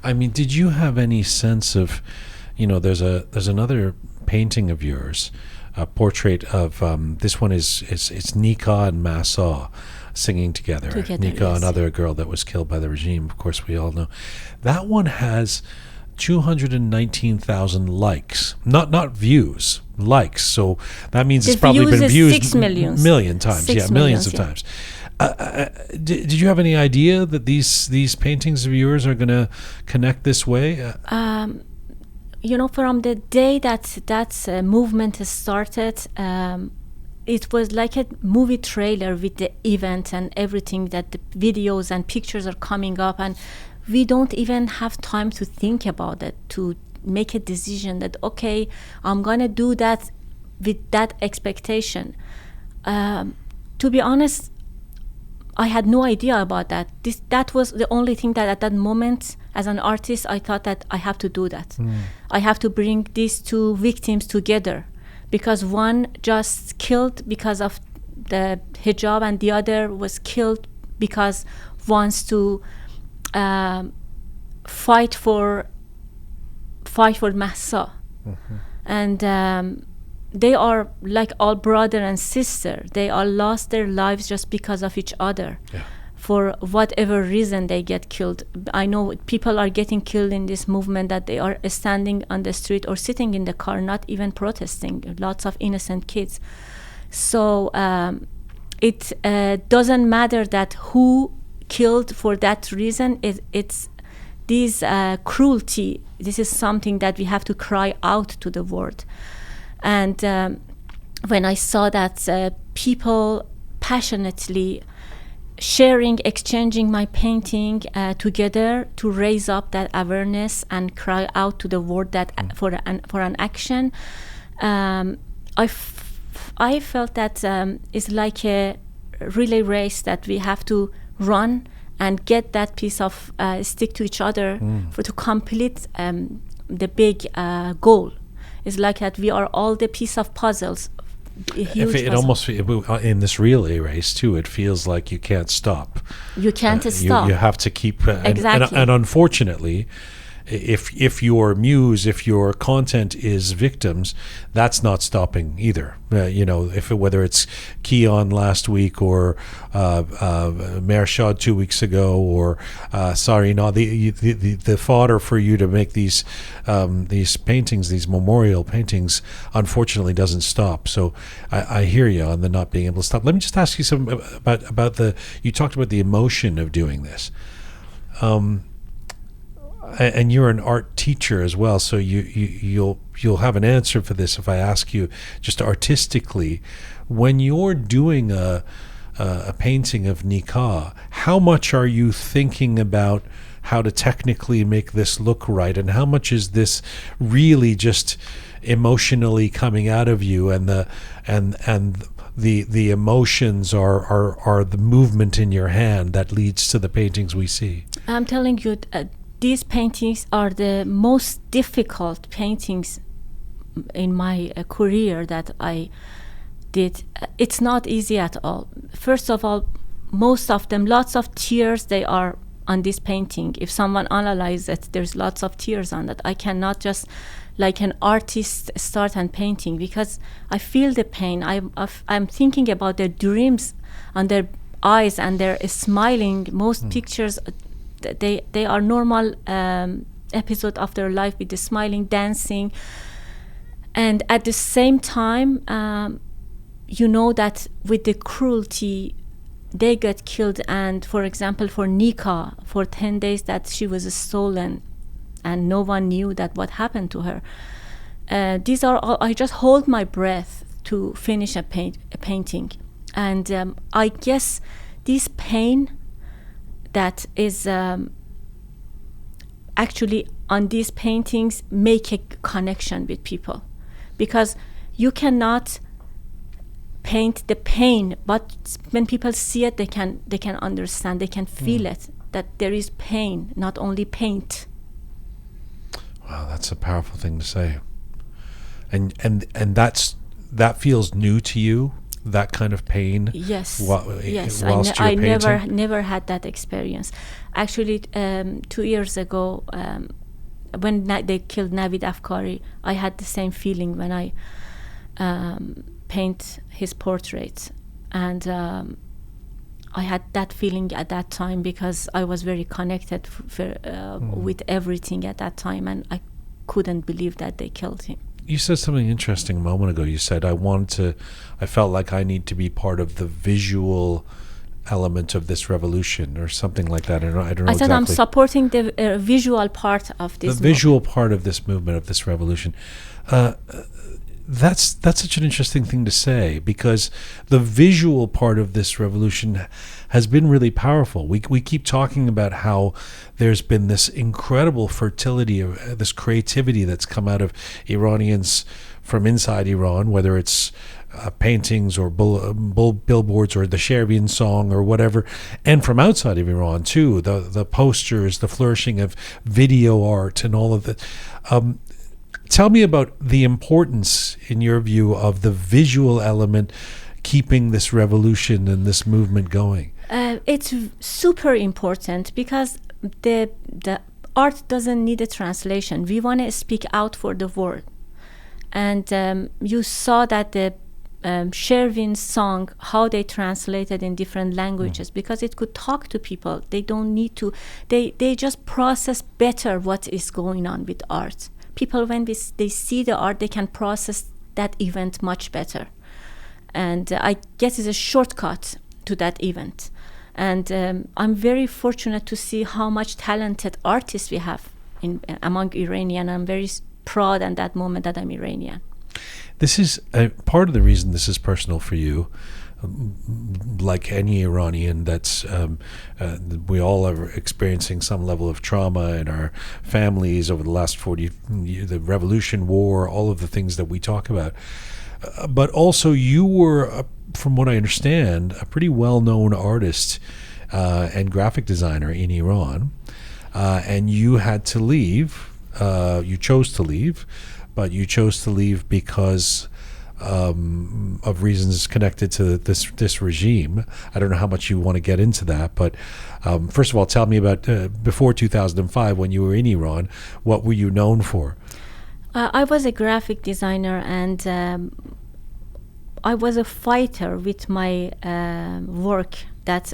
I mean, did you have any sense of, there's another painting of yours, a portrait of this one it's Nikah and Mahsa singing together. Nikah, yes. Another girl that was killed by the regime, of course we all know. That one has 219,000 likes, not views, likes. So that means it's probably been viewed 6 million times. Millions of times. Did you have any idea that these paintings of yours are going to connect this way? From the day that movement started, it was like a movie trailer with the event and everything, that the videos and pictures are coming up, and we don't even have time to think about it, to make a decision that, okay, I'm going to do that with that expectation. To be honest, I had no idea about that. That was the only thing that at that moment, as an artist, I thought that I have to do that. I have to bring these two victims together, because one just killed because of the hijab and the other was killed because wants to fight for Mahsa. And they are like all brother and sister. They all lost their lives just because of each other. Yeah. For whatever reason they get killed. I know people are getting killed in this movement that they are standing on the street or sitting in the car, not even protesting. Lots of innocent kids. So it doesn't matter that who killed for that reason. It's this cruelty. This is something that we have to cry out to the world. And when I saw that people passionately sharing, exchanging my painting together to raise up that awareness and cry out to the world that for an action, I felt that it's like a relay race that we have to run and get that piece of stick to each other to complete the big goal. It's like that we are all the piece of puzzles. It almost, in this relay race too, it feels like you can't stop. You can't stop. You have to keep exactly. And unfortunately, if your muse, if your content is victims, that's not stopping either. Whether it's Keon last week or Mershad 2 weeks ago, or the fodder for you to make these paintings, these memorial paintings, unfortunately doesn't stop. So I hear you on the not being able to stop. Let me just ask you something about you talked about the emotion of doing this. And you're an art teacher as well, so you'll have an answer for this if I ask you just artistically, when you're doing a painting of Nikah, how much are you thinking about how to technically make this look right, and how much is this really just emotionally coming out of you, and the emotions are the movement in your hand that leads to the paintings we see? I'm telling you, these paintings are the most difficult paintings in my career that I did. It's not easy at all. First of all, most of them, lots of tears, they are on this painting. If someone analyzes it, there's lots of tears on it. I cannot just, like an artist, start and painting, because I feel the pain. I'm thinking about their dreams on their eyes, and they're smiling. Most pictures, they are normal episode of their life with the smiling, dancing, and at the same time, that with the cruelty, they get killed. And for example, for Nikah, for 10 days that she was stolen, and no one knew that what happened to her. These are all, I just hold my breath to finish a painting, and I guess this pain that is actually on these paintings make a connection with people, because you cannot paint the pain, but when people see it, they can understand, they can feel it, that there is pain, not only paint. Wow, that's a powerful thing to say, and that feels new to you, that kind of pain. Yes. Yes. I never had that experience. Actually, 2 years ago, when they killed Navid Afkari, I had the same feeling when I paint his portrait, and I had that feeling at that time because I was very connected with everything at that time, and I couldn't believe that they killed him. You said something interesting a moment ago. You said, I felt like I need to be part of the visual element of this revolution, or something like that. I don't know I exactly. said I'm supporting the visual part of this The visual part of this movement, of this revolution. That's such an interesting thing to say, because the visual part of this revolution has been really powerful. We keep talking about how there's been this incredible fertility, this creativity that's come out of Iranians from inside Iran, whether it's paintings or billboards or the Sherbian song or whatever, and from outside of Iran too, the posters, the flourishing of video art and all of that. Tell me about the importance, in your view, of the visual element keeping this revolution and this movement going. It's super important, because the art doesn't need a translation. We want to speak out for the world. And you saw that the Sherwin's song, how they translated in different languages, because it could talk to people. They don't need to, they just process better what is going on with art. People, when they see the art, they can process that event much better. And I guess it's a shortcut to that event. And I'm very fortunate to see how much talented artists we have among Iranian. I'm very proud at that moment that I'm Iranian. This is part of the reason this is personal for you. Like any Iranian, that's we all are experiencing some level of trauma in our families over the last 40 years, the revolution, war, all of the things that we talk about. But also you were, from what I understand, a pretty well-known artist and graphic designer in Iran, and you had to leave. You chose to leave, but you chose to leave because of reasons connected to this regime. I don't know how much you want to get into that, but first of all, tell me about before 2005 when you were in Iran. What were you known for? I was a graphic designer, and I was a fighter with my work. That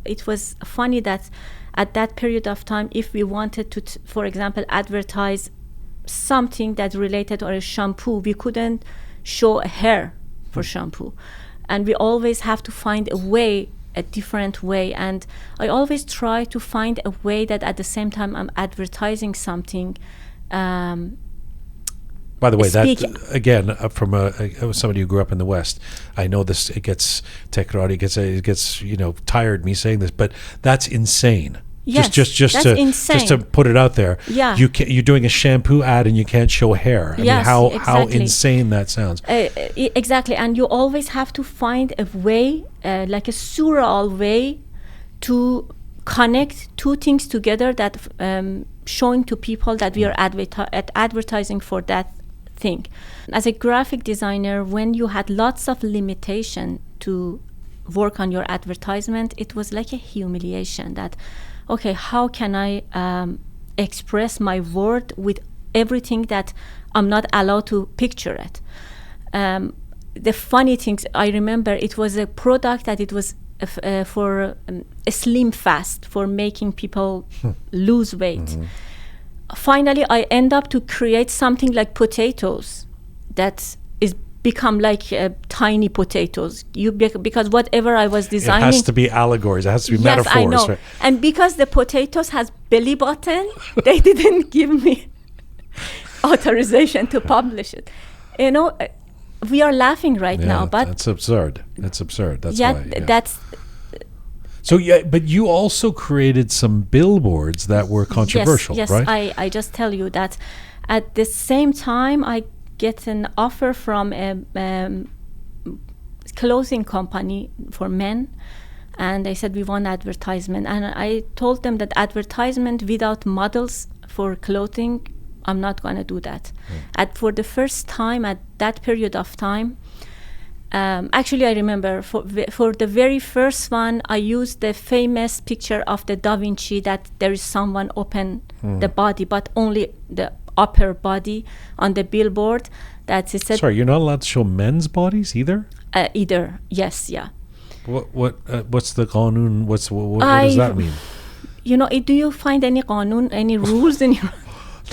it was funny that at that period of time, if we wanted to, for example, advertise something that related to a shampoo, we couldn't show a hair for shampoo, and we always have to find a different way. And I always try to find a way that at the same time I'm advertising something. By the way, that again, from somebody who grew up in the West, I know this. It gets tekrari, it gets tired me saying this, but that's insane. Yes, just to put it out there. Yeah, you're doing a shampoo ad and you can't show hair. I mean, how insane that sounds. Exactly, and you always have to find a way, like a surreal way, to connect two things together that showing to people that we are advertising for that thing. As a graphic designer, when you had lots of limitation to work on your advertisement, it was like a humiliation that, okay, how can I express my word with everything that I'm not allowed to picture it? The funny things, I remember it was a product that it was for a slim fast, for making people lose weight. Mm-hmm. Finally, I end up to create something like potatoes that is become like tiny potatoes. Because whatever I was designing, it has to be allegories. It has to be yes, metaphors. I know. Right? And because the potatoes has belly button, they didn't give me authorization to publish it. We are laughing right now, but that's absurd. That's absurd. That's why. Yeah. That's. So but you also created some billboards that were controversial, yes, right? I just tell you that at the same time I get an offer from a clothing company for men, and they said we want advertisement, and I told them that advertisement without models for clothing, I'm not going to do that. For the first time at that period of time, actually I remember for the very first one, I used the famous picture of the Da Vinci that there is someone open the body, but only the upper body on the billboard. That is. Sorry, you're not allowed to show men's bodies either? Either, yes, yeah. What's the qanun? What does that mean? Do you find any qanun, any rules in your...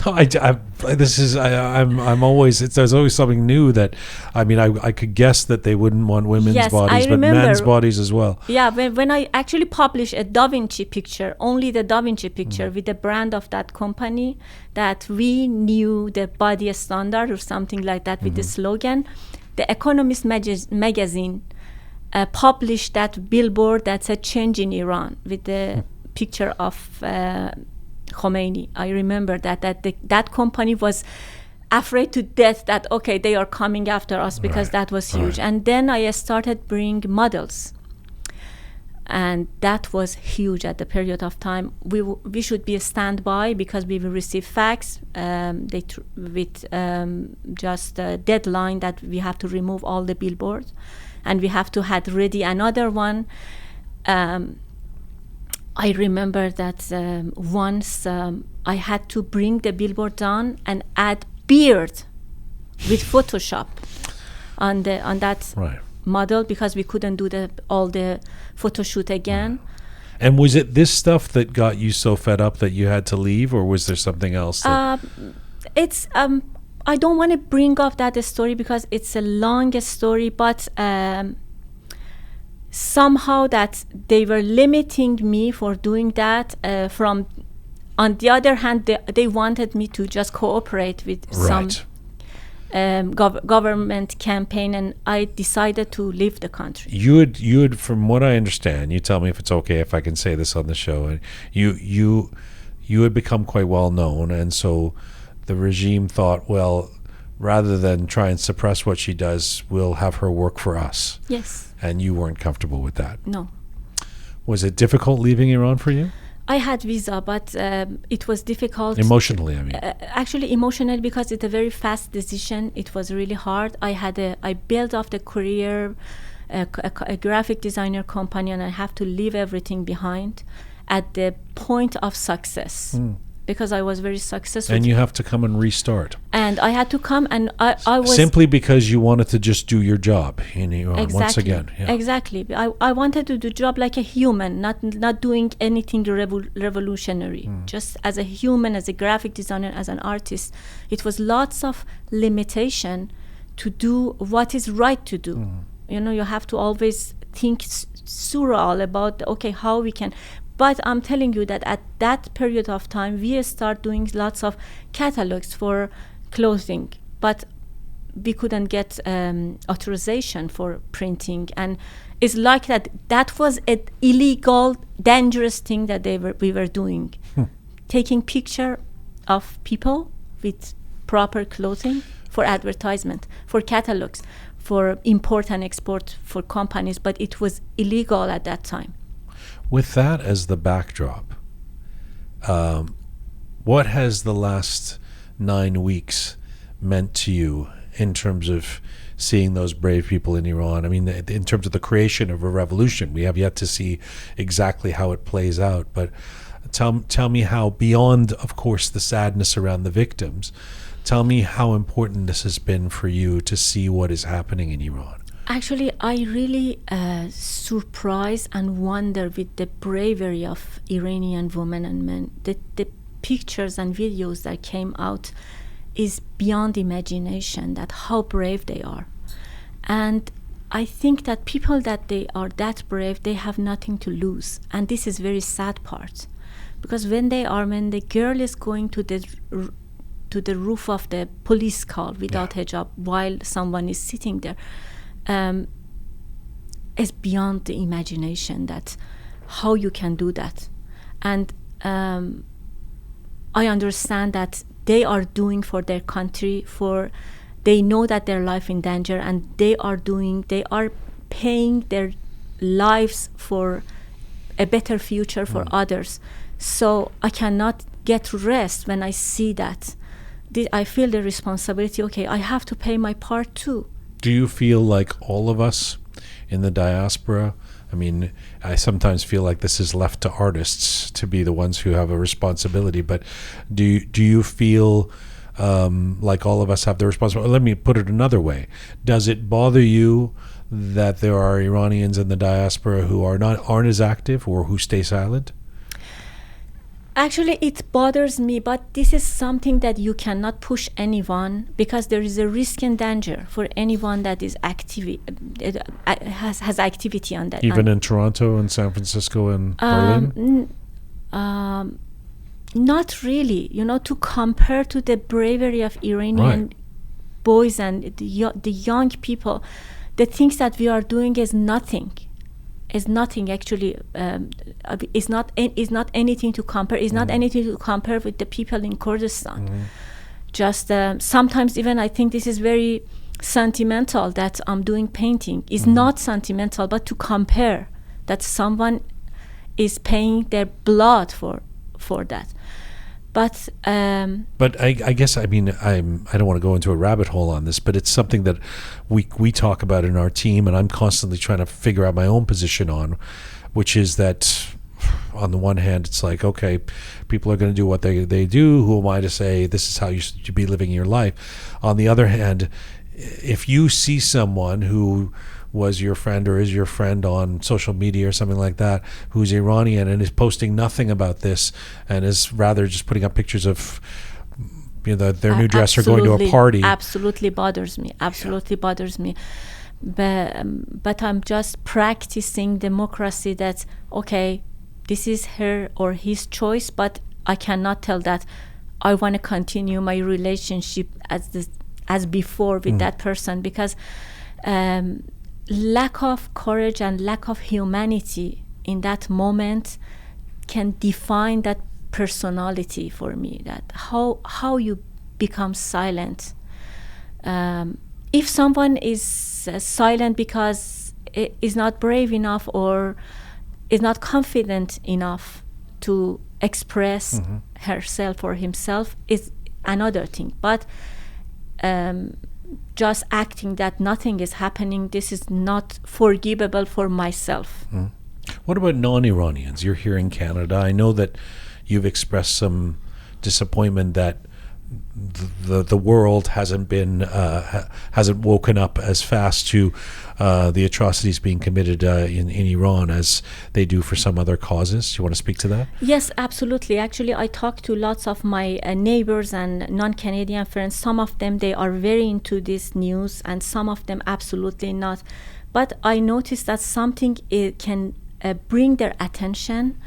No, I'm always, there's always something new that, I mean, I could guess that they wouldn't want women's bodies, but men's bodies as well. Yeah, when I actually published a Da Vinci picture, only the Da Vinci picture with the brand of that company, that we knew the body standard or something like that with the slogan, the Economist magazine published that billboard that said change in Iran with the picture of Khomeini. I remember that company was afraid to death that they are coming after us because that was huge. And then I started bring models, and that was huge at the period of time. We should be a standby because we will receive fax with just a deadline that we have to remove all the billboards, and we have to have ready another one. I remember that once I had to bring the billboard down and add beard with Photoshop on that Right. model, because we couldn't do all the photo shoot again. And was it this stuff that got you so fed up that you had to leave, or was there something else? It's I don't want to bring up that story because it's a long story, but somehow that they were limiting me for doing that. On the other hand, they wanted me to just cooperate with some government campaign, and I decided to leave the country. You had, from what I understand, you tell me if it's okay if I can say this on the show, and you had become quite well known, and so the regime thought, well, rather than try and suppress what she does, we'll have her work for us. Yes. And you weren't comfortable with that. No. Was it difficult leaving Iran for you? I had visa, but it was difficult. Emotionally, I mean. Actually, emotional, because it's a very fast decision. It was really hard. I built off the career, a graphic designer company, and I have to leave everything behind at the point of success. Because I was very successful. And you have to come and restart. And I had to come, and I was... Simply because you wanted to just do your job in Iran, exactly, once again. Yeah. Exactly. I wanted to do job like a human, not doing anything revolutionary. Just as a human, as a graphic designer, as an artist. It was lots of limitation to do what is right to do. You know, you have to always think surreal about, okay, how we can... But I'm telling you that at that period of time, we start doing lots of catalogs for clothing, but we couldn't get authorization for printing. And it's like that was an illegal, dangerous thing that we were doing. Taking picture of people with proper clothing for advertisement, for catalogs, for import and export for companies, but it was illegal at that time. With that as the backdrop, what has the last 9 weeks meant to you in terms of seeing those brave people in Iran? I mean, in terms of the creation of a revolution, we have yet to see exactly how it plays out. But tell me how, beyond, of course, the sadness around the victims, tell me how important this has been for you to see what is happening in Iran. Actually, I really surprised and wonder with the bravery of Iranian women and men. The pictures and videos that came out is beyond imagination, that how brave they are. And I think that people that they are that brave, they have nothing to lose. And this is very sad part. Because when the girl is going to the roof of the police car without hijab while someone is sitting there, is beyond the imagination that how you can do that. And I understand that they are doing for their country, they know that their life in danger, and they are paying their lives for a better future for others. So I cannot get rest when I see that. I feel the responsibility, okay, I have to pay my part too. Do you feel like all of us in the diaspora, I mean, I sometimes feel like this is left to artists to be the ones who have a responsibility, but do you feel like all of us have the responsibility? Let me put it another way. Does it bother you that there are Iranians in the diaspora who aren't as active or who stay silent? Actually, it bothers me, but this is something that you cannot push anyone, because there is a risk and danger for anyone that is has activity on that. Even in Toronto and San Francisco and Berlin? Not really. You know, to compare to the bravery of Iranian boys and the young people, the things that we are doing is nothing. Is nothing actually. Is not anything to compare. Is not anything to compare with the people in Kurdistan. Just sometimes even I think this is very sentimental that I'm doing painting. It's not sentimental, but to compare that someone is paying their blood for that. But I guess, I mean, I don't want to go into a rabbit hole on this, but it's something that we talk about in our team, and I'm constantly trying to figure out my own position on, which is that on the one hand, it's like, okay, people are going to do what they do. Who am I to say this is how you should be living your life? On the other hand, if you see someone who was your friend or is your friend on social media or something like that, who's Iranian and is posting nothing about this and is rather just putting up pictures of their new dress or going to a party. Absolutely bothers me. Bothers me. But I'm just practicing democracy. That okay, this is her or his choice, but I cannot tell that I want to continue my relationship as before with that person, because lack of courage and lack of humanity in that moment can define that personality for me. That how you become silent. If someone is silent because is not brave enough or is not confident enough to express herself or himself, is another thing. But just acting that nothing is happening, this is not forgivable for myself. What about non-Iranians? You're here in Canada. I know that you've expressed some disappointment that the world hasn't woken up as fast to the atrocities being committed in Iran as they do for some other causes. Do you want to speak to that? Yes, absolutely. Actually, I talked to lots of my neighbors and non-Canadian friends. Some of them, they are very into this news, and some of them absolutely not. But I noticed that something can bring their attention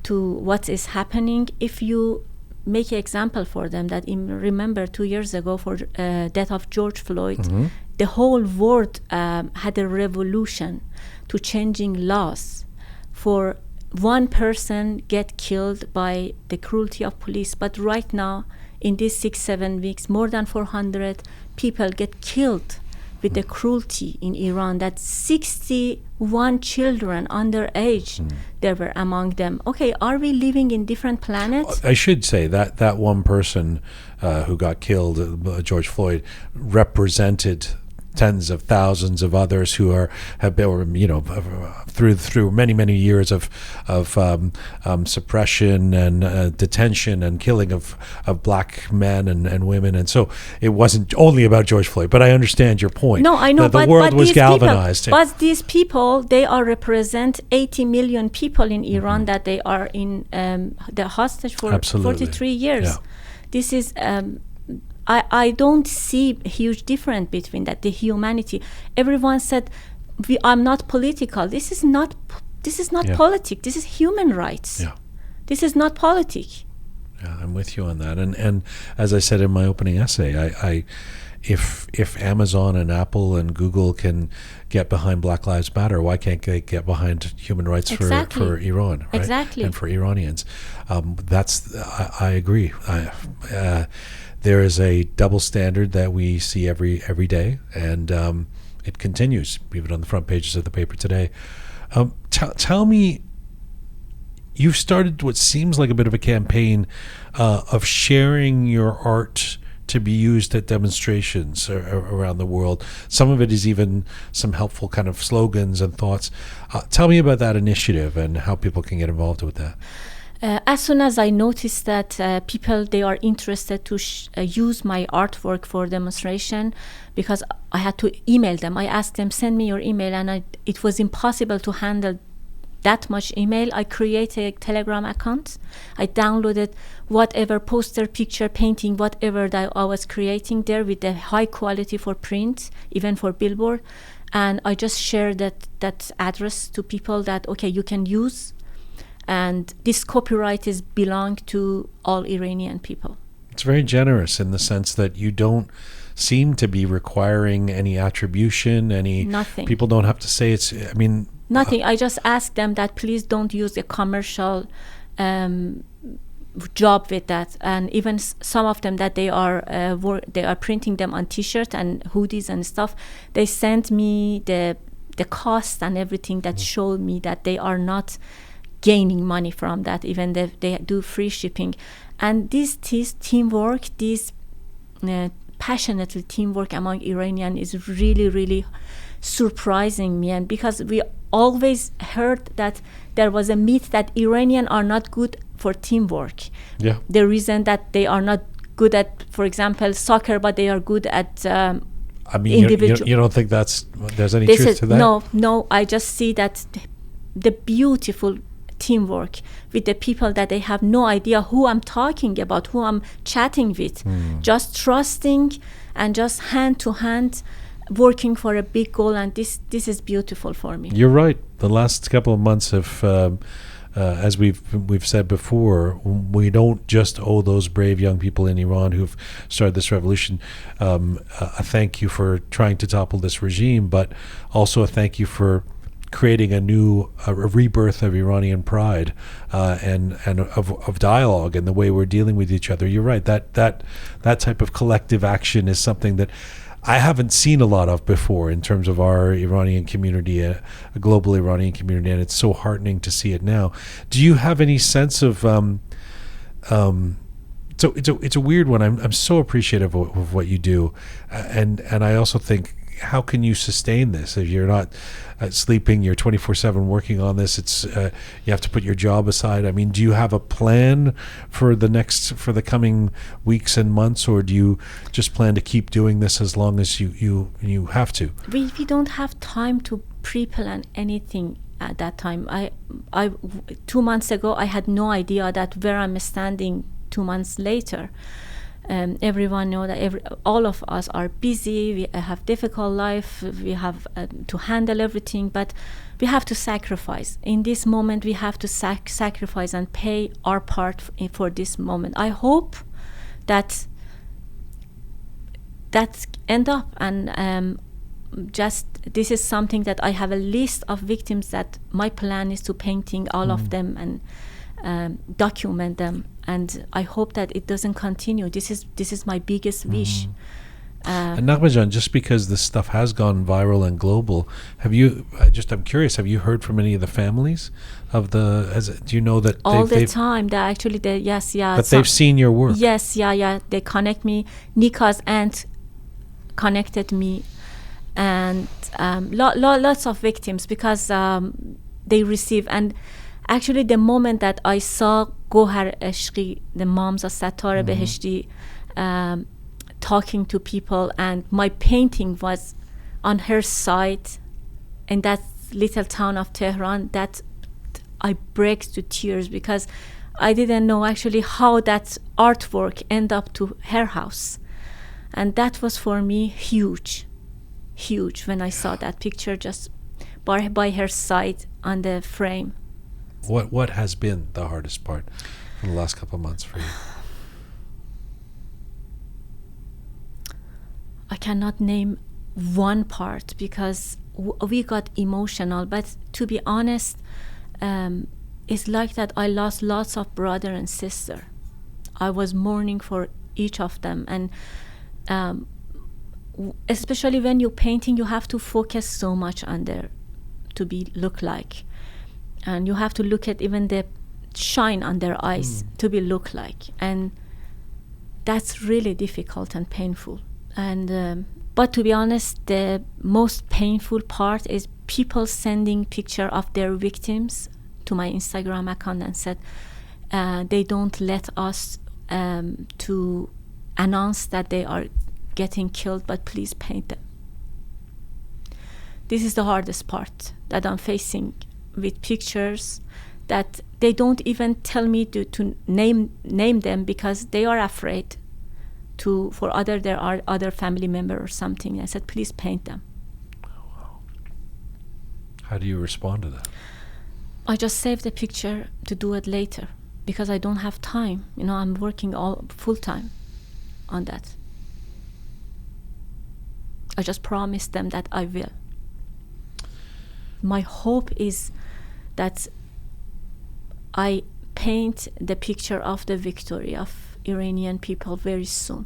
to what is happening if you make an example for them. That remember 2 years ago for death of George Floyd, the whole world had a revolution to changing laws for one person get killed by the cruelty of police. But right now, in these 6-7 weeks, more than 400 people get killed with the cruelty in Iran. That 61 children underage, there were among them. Okay, are we living in different planets? I should say that one person who got killed, George Floyd, represented tens of thousands of others who have been, through many years of suppression and detention and killing of black men and women, and so it wasn't only about George Floyd. But I understand your point. No, I know. The world was galvanized. But these people, they represent 80 million people in Iran that they are in the hostage for 43 years. Yeah. This is. I don't see a huge difference between that. The humanity. Everyone said, "I'm not political." This is not politics. This is human rights. Yeah. This is not politics. Yeah, I'm with you on that. And as I said in my opening essay, if Amazon and Apple and Google can get behind Black Lives Matter, why can't they get behind human rights for Iran, right? Exactly. And for Iranians? I agree. There is a double standard that we see every day, and it continues even on the front pages of the paper today. Tell me, you've started what seems like a bit of a campaign of sharing your art to be used at demonstrations around the world. Some of it is even some helpful kind of slogans and thoughts. Tell me about that initiative and how people can get involved with that. As soon as I noticed that people, they are interested to use my artwork for demonstration, because I had to email them. I asked them, send me your email, and it was impossible to handle that much email. I created a Telegram account. I downloaded whatever poster, picture, painting, whatever that I was creating there with the high quality for print, even for billboard. And I just shared that address to people that, okay, you can use. And this copyright belong to all Iranian people. It's very generous in the sense that you don't seem to be requiring any attribution, nothing. People don't have to say Nothing. I just ask them that please don't use a commercial job with that. And even some of them that they are printing them on T-shirt and hoodies and stuff. They send me the cost and everything that showed me that they are not gaining money from that, even they do free shipping. And this teamwork, this passionate teamwork among Iranian is really, really surprising me. And because we always heard that there was a myth that Iranians are not good for teamwork. Yeah. The reason that they are not good at, for example, soccer, but they are good at I mean, you don't think there's any truth to that? No. I just see that the beautiful teamwork with the people that they have no idea who I'm talking about, who I'm chatting with, just trusting and just hand to hand working for a big goal, and this is beautiful for me. You're right. The last couple of months have, as we've said before, we don't just owe those brave young people in Iran who've started this revolution a thank you for trying to topple this regime, but also a thank you for creating a rebirth of Iranian pride and of dialogue and the way we're dealing with each other. You're right. That type of collective action is something that I haven't seen a lot of before in terms of our Iranian community, a global Iranian community, and it's so heartening to see it now. Do you have any sense of so it's a weird one. I'm so appreciative of what you do, and I also think, how can you sustain this if you're not sleeping? You're 24/7 working on this. It's you have to put your job aside. I mean, do you have a plan for the coming weeks and months, or do you just plan to keep doing this as long as you have to? We don't have time to pre-plan anything at that time. I 2 months ago I had no idea that where I'm standing 2 months later. Everyone know that all of us are busy. We have difficult life. We have to handle everything, but we have to sacrifice. In this moment, we have to sacrifice and pay our part for this moment. I hope that end up, and just this is something that I have a list of victims that my plan is to painting all of them and document them, and I hope that it doesn't continue. This is my biggest wish. And Naghmeh, just because this stuff has gone viral and global, I'm curious, have you heard from any of the families of do you know that all the time that actually but they've seen your work? Yes, they connect me. Nikah's aunt connected me, and lots of victims, because they receive. And actually, the moment that I saw Gohar Eshqi, the moms of Sattar Beheshti, talking to people, and my painting was on her side in that little town of Tehran, that I break to tears, because I didn't know actually how that artwork ended up to her house. And that was for me huge when I saw that picture just by her side on the frame. What has been the hardest part in the last couple of months for you? I cannot name one part, because we got emotional, but to be honest, it's like that I lost lots of brother and sister. I was mourning for each of them, and especially when you're painting, you have to focus so much on their to be look like, and you have to look at even the shine on their eyes to be look like, and that's really difficult and painful. And but to be honest, the most painful part is people sending picture of their victims to my Instagram account and said they don't let us to announce that they are getting killed, but please paint them. This is the hardest part that I'm facing with pictures, that they don't even tell me to name them, because they are afraid there are other family member or something. I said, please paint them. How do you respond to that? I just save the picture to do it later, because I don't have time. I'm working all full time on that. I just promised them that I will. My hope is that I paint the picture of the victory of Iranian people very soon.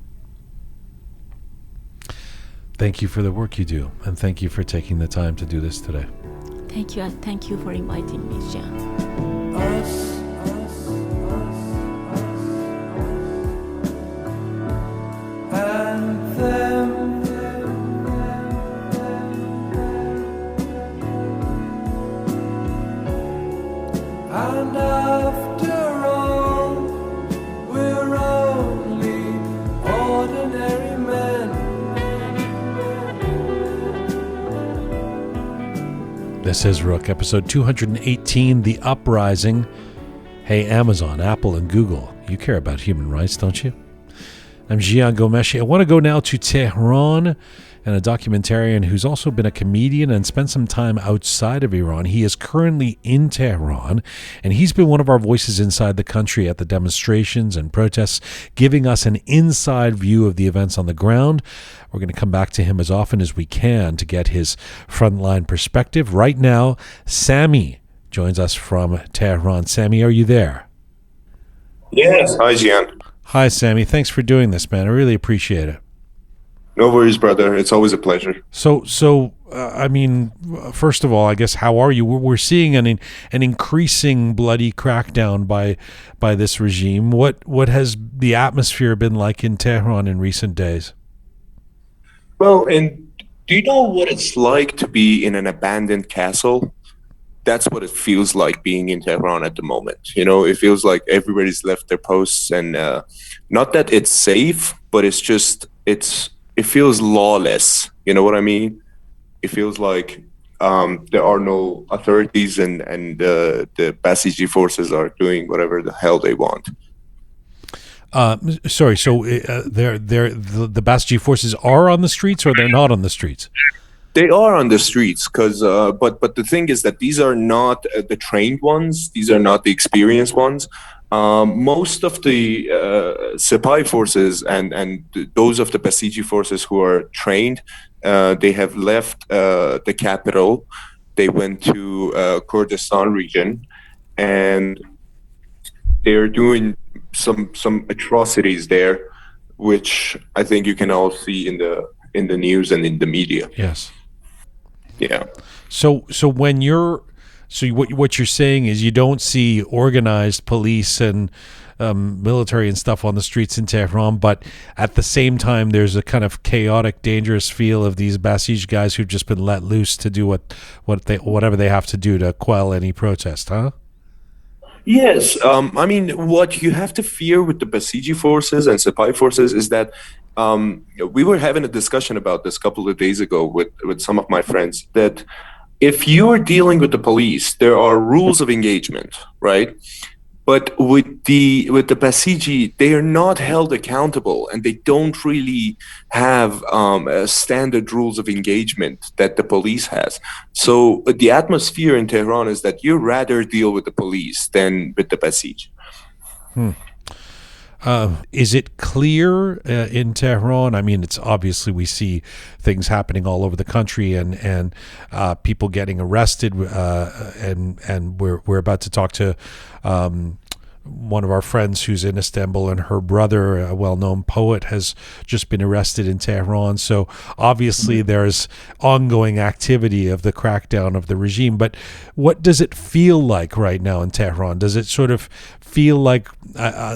Thank you for the work you do, and thank you for taking the time to do this today. Thank you, and thank you for inviting me, Jian. And them This is Roqe, episode 218, The Uprising. Hey, Amazon, Apple, and Google, you care about human rights, don't you? I'm Jian Ghomeshi. I want to go now to Tehran, and a documentarian who's also been a comedian and spent some time outside of Iran. He is currently in Tehran, and he's been one of our voices inside the country at the demonstrations and protests, giving us an inside view of the events on the ground. We're going to come back to him as often as we can to get his frontline perspective. Right now, Sami joins us from Tehran. Sami, are you there? Yes. Hi, Jian. Hi, Sami. Thanks for doing this, man. I really appreciate it. No worries, brother. It's always a pleasure. So, I mean, first of all, I guess, how are you? We're seeing an increasing bloody crackdown by this regime. What has the atmosphere been like in Tehran in recent days? Well, and do you know what it's like to be in an abandoned castle? That's what it feels like being in Tehran at the moment. You know, it feels like everybody's left their posts, and not that it's safe, but it feels lawless. You know what I mean? It feels like there are no authorities, and the Basiji forces are doing whatever the hell they want. Sorry. So the Basiji forces are on the streets, or they're not on the streets? They are on the streets, because but the thing is that these are not the trained ones. These are not the experienced ones. Most of the Sepai forces and those of the Basiji forces who are trained, they have left the capital. They went to Kurdistan region, and they're doing some atrocities there, which I think you can all see in the news and in the media. Yes. Yeah. So what you're saying is you don't see organized police and military and stuff on the streets in Tehran, but at the same time there's a kind of chaotic, dangerous feel of these Basij guys who've just been let loose to do whatever they have to do to quell any protest, huh? Yes. I mean, what you have to fear with the Basiji forces and Sepai forces is that we were having a discussion about this a couple of days ago with some of my friends, that if you are dealing with the police, there are rules of engagement, right? But with the Basiji, they are not held accountable, and they don't really have standard rules of engagement that the police has. So the atmosphere in Tehran is that you rather deal with the police than with the Basiji. Is it clear in Tehran? I mean, it's obviously we see things happening all over the country, and people getting arrested, and we're about to talk to one of our friends who's in Istanbul, and her brother, a well-known poet, has just been arrested in Tehran. So obviously there's ongoing activity of the crackdown of the regime. But what does it feel like right now in Tehran? Does it sort of feel like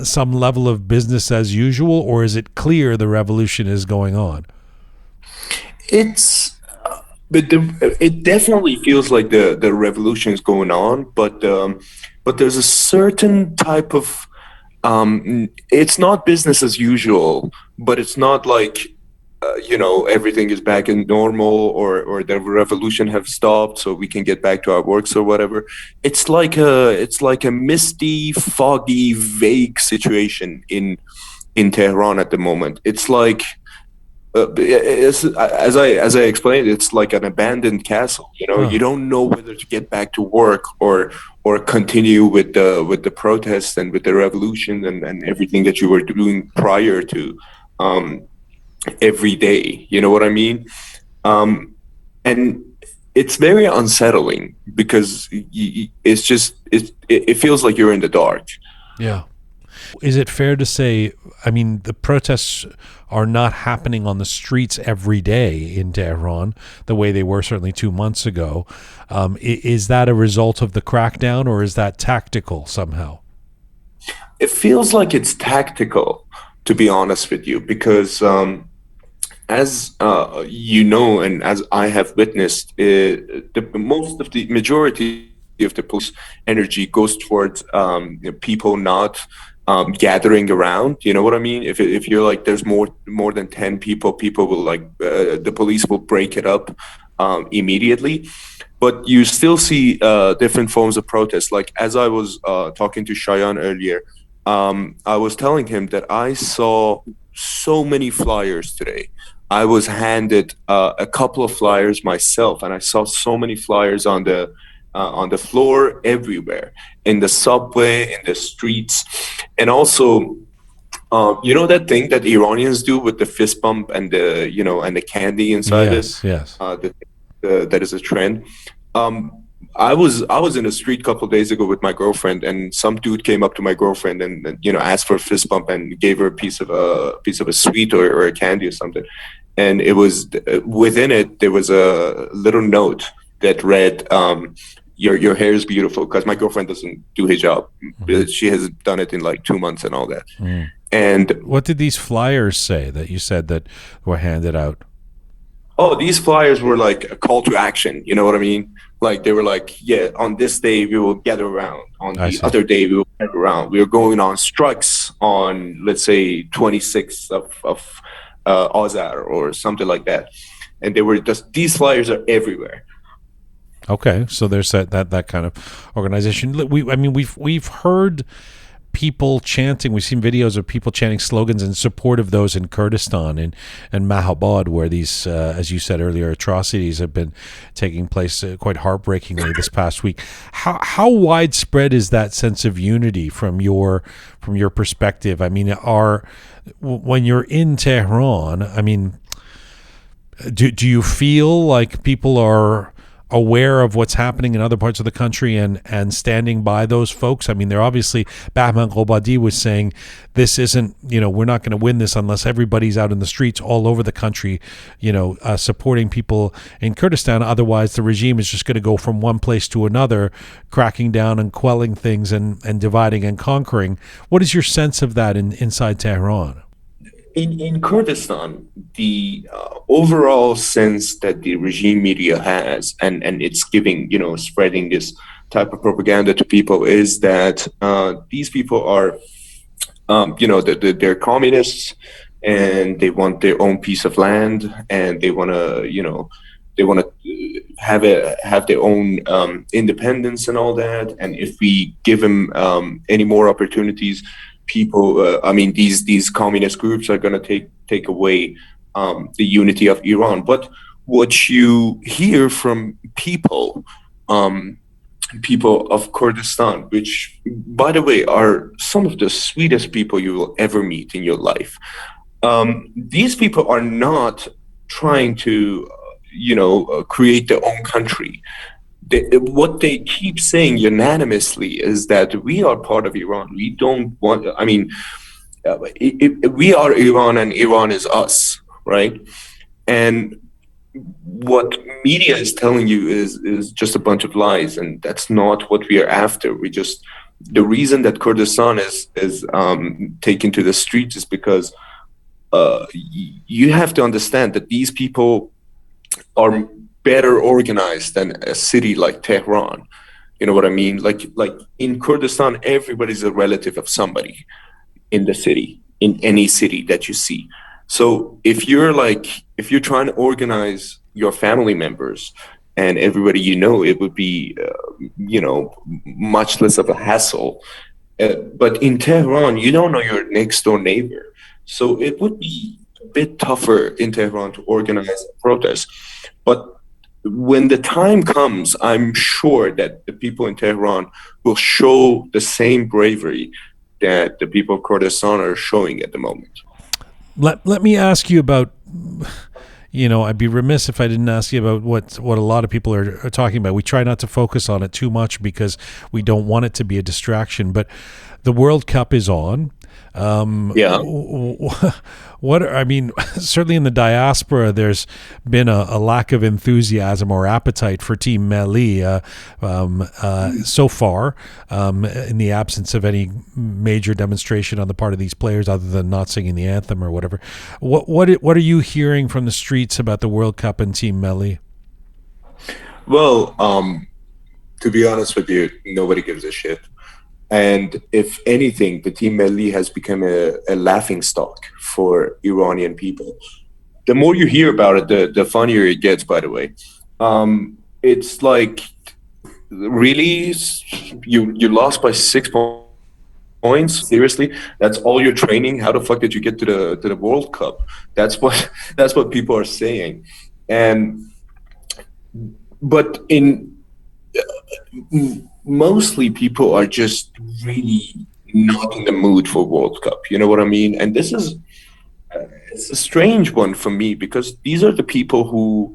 some level of business as usual, or is it clear the revolution is going on? It definitely feels like the revolution is going on, but there's a certain type of it's not business as usual, but it's not like everything is back in normal, or the revolution have stopped so we can get back to our works or whatever. It's like a misty, foggy, vague situation in Tehran at the moment. It's like as I explained, it's like an abandoned castle. You don't know whether to get back to work or continue with the protests and with the revolution and everything that you were doing prior to every day. You know what I mean? And it's very unsettling, because it feels like you're in the dark. Yeah. Is it fair to say, I mean, the protests are not happening on the streets every day in Tehran the way they were certainly 2 months ago. Is that a result of the crackdown, or is that tactical somehow? It feels like it's tactical, to be honest with you, because as and as I have witnessed, the majority of the police energy goes towards people not gathering around. You know what I mean? If you're like, there's more than 10 people will like the police will break it up immediately. but you still see different forms of protest. Like as I was talking to Shayan earlier, I was telling him that I saw so many flyers today. I was handed a couple of flyers myself, and I saw so many flyers on the floor everywhere, in the subway, in the streets, and also, you know that thing that Iranians do with the fist bump and the candy inside it. Yes. That is a trend. I was in the street a couple of days ago with my girlfriend, and some dude came up to my girlfriend and asked for a fist bump and gave her a piece of a sweet or a candy or something. And it was within it there was a little note that read, "Your hair is beautiful," because my girlfriend doesn't do hijab. She has done it in like 2 months and all that. And what did these flyers say that you said that were handed out? Oh, these flyers were like a call to action. You know what I mean? Like they were like, yeah, on this day we will gather around. On the other day we will gather around. We are going on strikes on, let's say, 26th of Azar or something like that. And they were just, these flyers are everywhere. Okay, so there's that kind of organization. We've heard people chanting. We've seen videos of people chanting slogans in support of those in Kurdistan and Mahabad, where these, as you said earlier, atrocities have been taking place quite heartbreakingly this past week. How widespread is that sense of unity from your perspective? I mean, when you're in Tehran, I mean, do you feel like people are aware of what's happening in other parts of the country and standing by those folks? I mean, they're obviously, Bahman Ghobadi was saying, this isn't, we're not going to win this unless everybody's out in the streets all over the country, supporting people in Kurdistan. Otherwise, the regime is just going to go from one place to another, cracking down and quelling things and dividing and conquering. What is your sense of that inside Tehran? In Kurdistan, the overall sense that the regime media has, and it's giving, spreading this type of propaganda to people, is that these people are, they're communists, and they want their own piece of land, and they want to, have their own independence and all that. And if we give them any more opportunities, people, these communist groups are going to take away the unity of Iran. But what you hear from people of Kurdistan, which, by the way, are some of the sweetest people you will ever meet in your life, these people are not trying to, create their own country. What they keep saying unanimously is that we are part of Iran. We don't want, we are Iran and Iran is us, right? And what media is telling you is just a bunch of lies, and that's not what we are after. The reason that Kurdistan is taken to the streets is because you have to understand that these people are better organized than a city like Tehran. You know what I mean? Like in Kurdistan, everybody's a relative of somebody in the city, in any city that you see. So if you're trying to organize your family members and everybody, it would be, much less of a hassle. But in Tehran, you don't know your next door neighbor. So it would be a bit tougher in Tehran to organize a protest. But when the time comes, I'm sure that the people in Tehran will show the same bravery that the people of Kurdistan are showing at the moment. Let me ask you about, I'd be remiss if I didn't ask you about what a lot of people are talking about. We try not to focus on it too much because we don't want it to be a distraction, but the World Cup is on. Certainly in the diaspora, there's been a lack of enthusiasm or appetite for Team Melli so far, in the absence of any major demonstration on the part of these players, other than not singing the anthem or whatever. What are you hearing from the streets about the World Cup and Team Melli? Well, to be honest with you, nobody gives a shit. And if anything, the Team Melli has become a laughing stock for Iranian people. The more you hear about it, the funnier it gets, by the way. it's like, really, you lost by 6 points? Seriously, that's all your training? How the fuck did you get to the World Cup? That's what that's what people are saying. And but in mostly people are just really not in the mood for World Cup. You know what I mean? And this is it's a strange one for me, because these are the people who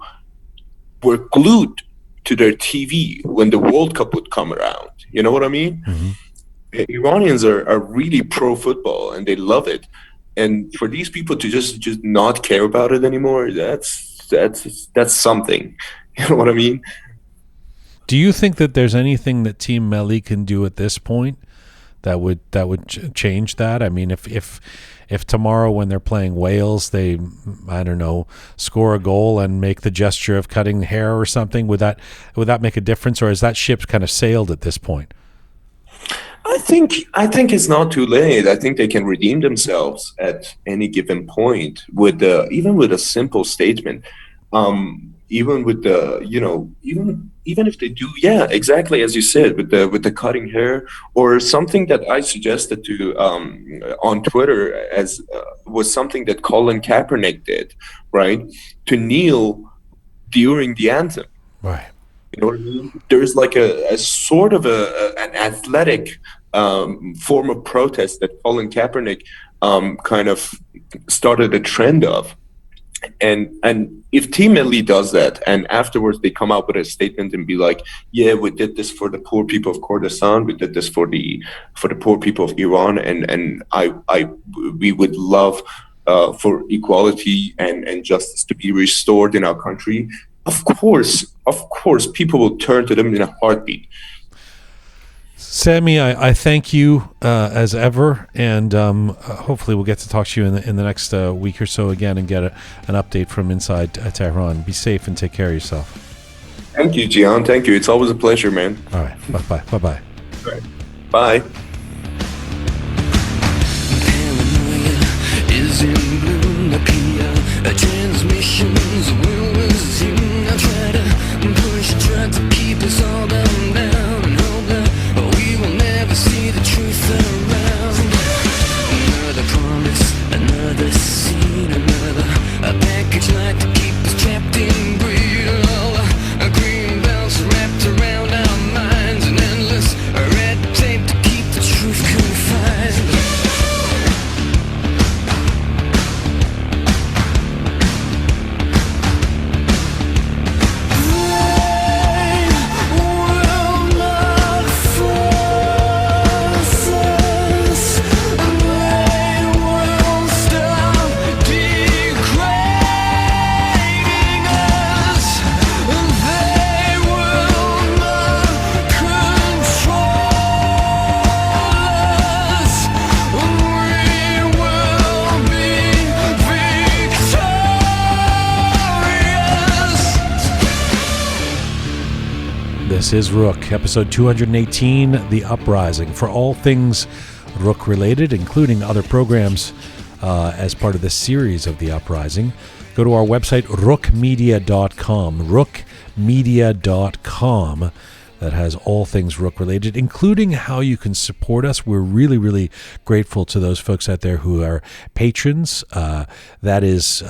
were glued to their TV when the World Cup would come around. You know what I mean? Mm-hmm. Iranians are really pro football and they love it. And for these people to just not care about it anymore, that's something. You know what I mean? Do you think that there's anything that Team Melli can do at this point that would change that? I mean, if tomorrow when they're playing Wales, they, I don't know, score a goal and make the gesture of cutting hair or something, would that make a difference, or is that ship kind of sailed at this point? I think it's not too late. I think they can redeem themselves at any given point with even with a simple statement. Even with the, even if they do, yeah, exactly as you said, with the cutting hair, or something that I suggested to on Twitter as was something that Colin Kaepernick did, right? To kneel during the anthem. Right. You know what I mean? There's like a sort of an athletic form of protest that Colin Kaepernick kind of started a trend of. And if Team Melli does that, and afterwards they come out with a statement and be like, yeah, we did this for the poor people of Kurdistan, we did this for the poor people of Iran, and we would love for equality and justice to be restored in our country. Of course, people will turn to them in a heartbeat. Sami, I thank you as ever, and hopefully we'll get to talk to you in the next week or so again and get an update from inside Tehran. Be safe and take care of yourself. Thank you, Jian. Thank you. It's always a pleasure, man. All right. Bye-bye. Bye-bye. All right. Bye. Is in bloom, the transmissions will resume. I try to push, try to keep us all bound down and hope that we will never see the truth around. Another promise, another scene, a package like to keep us trapped in greed. All green belts wrapped around our minds, and endless red tape to keep the truth confined. This is Roqe, episode 218, The Uprising. For all things Roqe related, including other programs as part of this series of The Uprising, go to our website, roqemedia.com, roqemedia.com. That has all things Roqe related, including how you can support us. We're really, really grateful to those folks out there who are patrons. That is,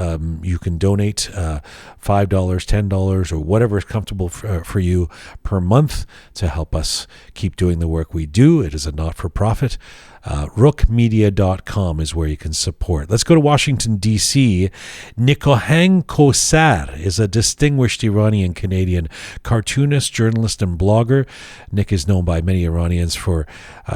you can donate $5, $10, or whatever is comfortable for you per month to help us keep doing the work we do. It is a not-for-profit. roqemedia.com is where you can support. Let's go to Washington, D.C. Nikahang Kowsar is a distinguished Iranian-Canadian cartoonist, journalist, and blogger. Nick is known by many Iranians for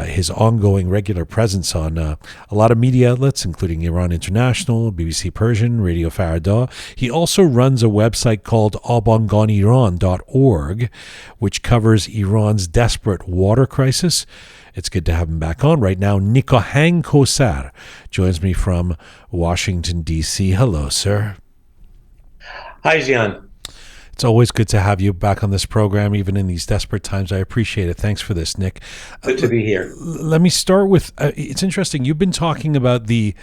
his ongoing regular presence on a lot of media outlets, including Iran International, BBC Persian, Radio Farda. He also runs a website called abanganiran.org, which covers Iran's desperate water crisis. It's good to have him back on right now. Nikahang Kowsar joins me from Washington, D.C. Hello, sir. Hi, Jian. It's always good to have you back on this program, even in these desperate times. I appreciate it. Thanks for this, Nick. Good to be here. Let me start with, it's interesting. You've been talking about the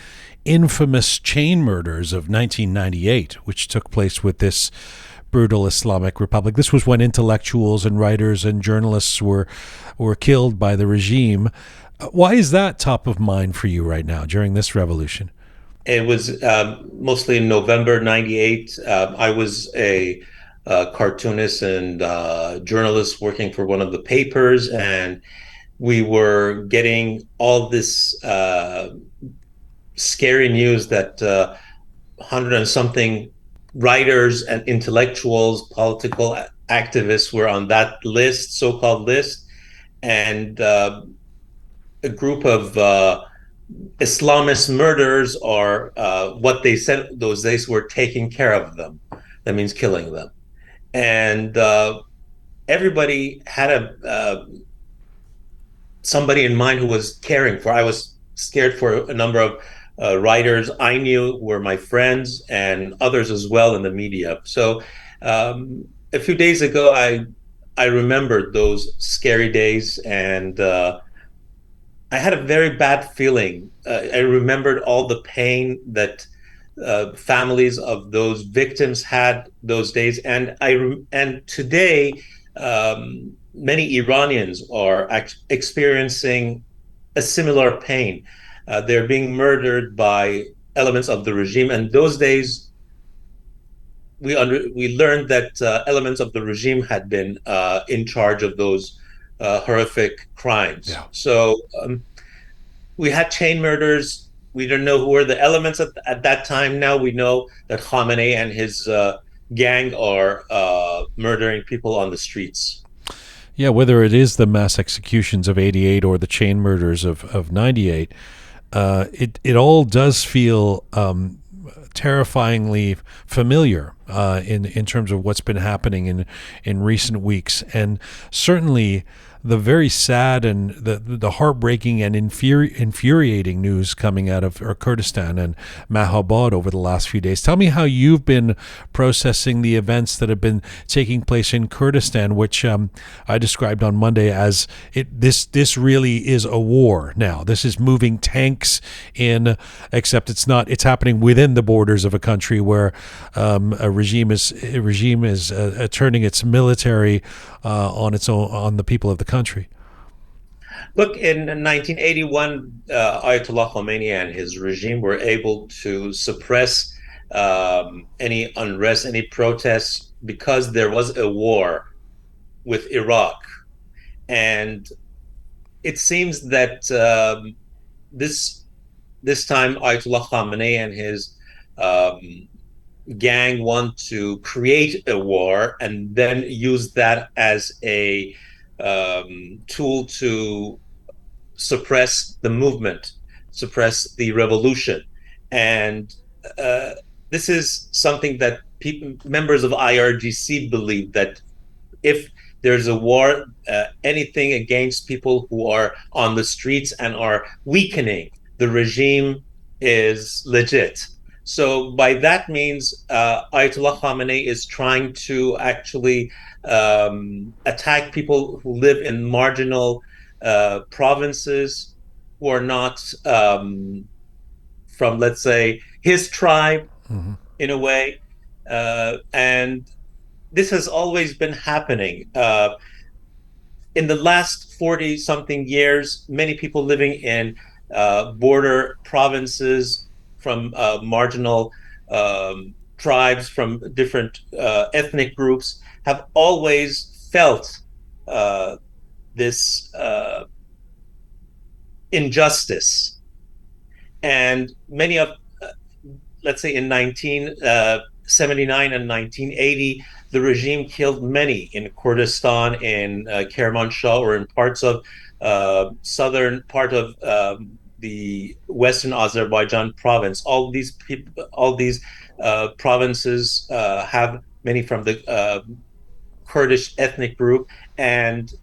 infamous chain murders of 1998, which took place with this brutal Islamic Republic. This was when intellectuals and writers and journalists were killed by the regime. Why is that top of mind for you right now during this revolution? It was mostly in November '98. I was a cartoonist and journalist working for one of the papers, and we were getting all this scary news that 100 and something writers and intellectuals, political activists were on that list, so-called list, and a group of Islamist murderers, or what they said those days, were taking care of them. That means killing them. And everybody had somebody in mind who was caring for. I was scared for a number of writers I knew were my friends, and others as well in the media. So a few days ago, I remembered those scary days, and I had a very bad feeling. I remembered all the pain that families of those victims had those days, and today many Iranians are experiencing a similar pain. They're being murdered by elements of the regime, and those days we learned that elements of the regime had been in charge of those horrific crimes. Yeah. So we had chain murders. We didn't know who were the elements at that time. Now we know that Khamenei and his gang are murdering people on the streets. Yeah, whether it is the mass executions of '88 or the chain murders of '98, it all does feel terrifyingly familiar in terms of what's been happening in recent weeks, and certainly the very sad and the heartbreaking and infuriating news coming out of Kurdistan and Mahabad over the last few days. Tell me how you've been processing the events that have been taking place in Kurdistan, which I described on Monday as this really is a war now. This is moving tanks in, except it's happening within the borders of a country where a regime is turning its military on the people of the country. Look, in 1981, Ayatollah Khomeini and his regime were able to suppress any unrest, any protests, because there was a war with Iraq. And it seems that this time Ayatollah Khamenei and his gang want to create a war and then use that as a tool to suppress the movement, suppress the revolution. And this is something that members of IRGC believe, that if there's a war, anything against people who are on the streets and are weakening the regime is legit. So by that means, Ayatollah Khamenei is trying to actually attack people who live in marginal provinces, who are not from, let's say, his tribe, in a way. And this has always been happening. In the last 40-something years, many people living in border provinces from marginal tribes, from different ethnic groups, have always felt this injustice. And many of, let's say in 1979 and 1980, the regime killed many in Kurdistan, in Kermanshah, or in parts of southern part of the Western Azerbaijan province. All these provinces have many from the Kurdish ethnic group, and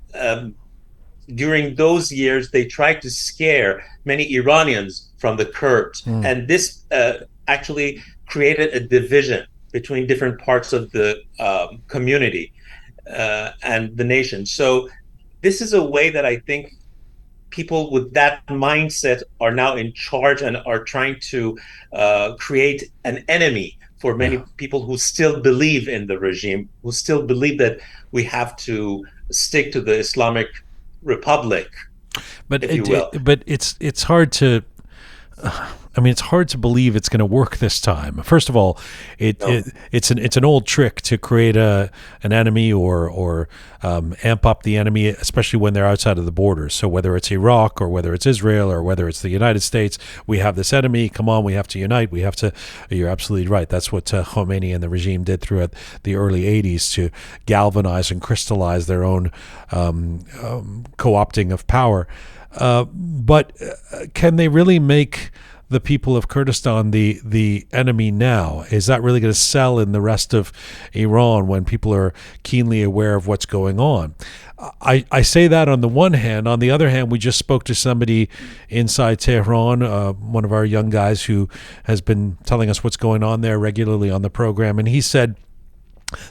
during those years they tried to scare many Iranians from the Kurds, and this actually created a division between different parts of the community and the nation. So this is a way that I think people with that mindset are now in charge and are trying to create an enemy for many people who still believe in the regime, who still believe that we have to stick to the Islamic Republic, But if you will. it's hard to. I mean, it's hard to believe it's going to work this time. First of all, it's an old trick to create an enemy or amp up the enemy, especially when they're outside of the borders. So whether it's Iraq or whether it's Israel or whether it's the United States, we have this enemy. Come on, we have to unite. We have to. You're absolutely right. That's what Khomeini and the regime did throughout the early '80s to galvanize and crystallize their own co-opting of power. But can they really make the people of Kurdistan the enemy now? Is that really going to sell in the rest of Iran when people are keenly aware of what's going on? I say that on the one hand. On the other hand, we just spoke to somebody inside Tehran, one of our young guys who has been telling us what's going on there regularly on the program, and he said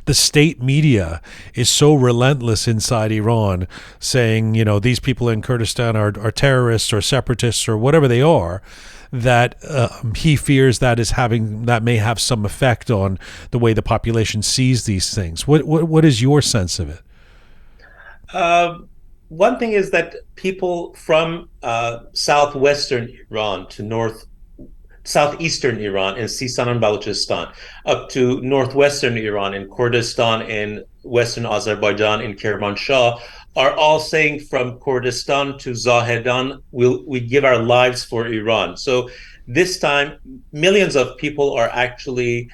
the state media is so relentless inside Iran, saying, you know, these people in Kurdistan are terrorists or separatists or whatever they are, that he fears that may have some effect on the way the population sees these things. What is your sense of it? One thing is that people from southwestern Iran to southeastern Iran in Sistan and Balochistan, up to northwestern Iran in Kurdistan, in western Azerbaijan, in Kermanshah, are all saying from Kurdistan to Zahedan, we give our lives for Iran. So this time, millions of people are actually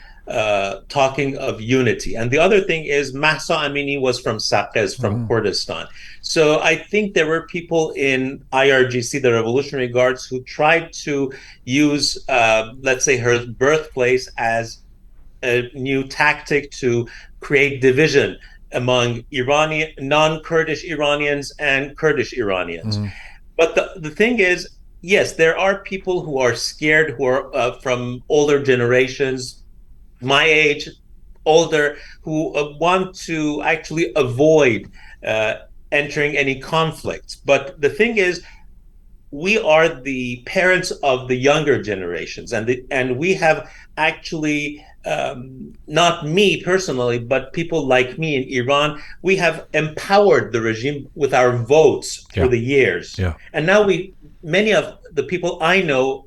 talking of unity. And the other thing is Mahsa Amini was from Saqqez, from Kurdistan. So I think there were people in IRGC, the Revolutionary Guards, who tried to use, let's say, her birthplace as a new tactic to create division among Iranian, non-Kurdish Iranians and Kurdish Iranians. But the thing is, yes, there are people who are scared, who are from older generations, my age, older, who want to actually avoid entering any conflicts. But the thing is, we are the parents of the younger generations, and we have actually, not me personally, but people like me in Iran, we have empowered the regime with our votes through the years. And now many of the people I know,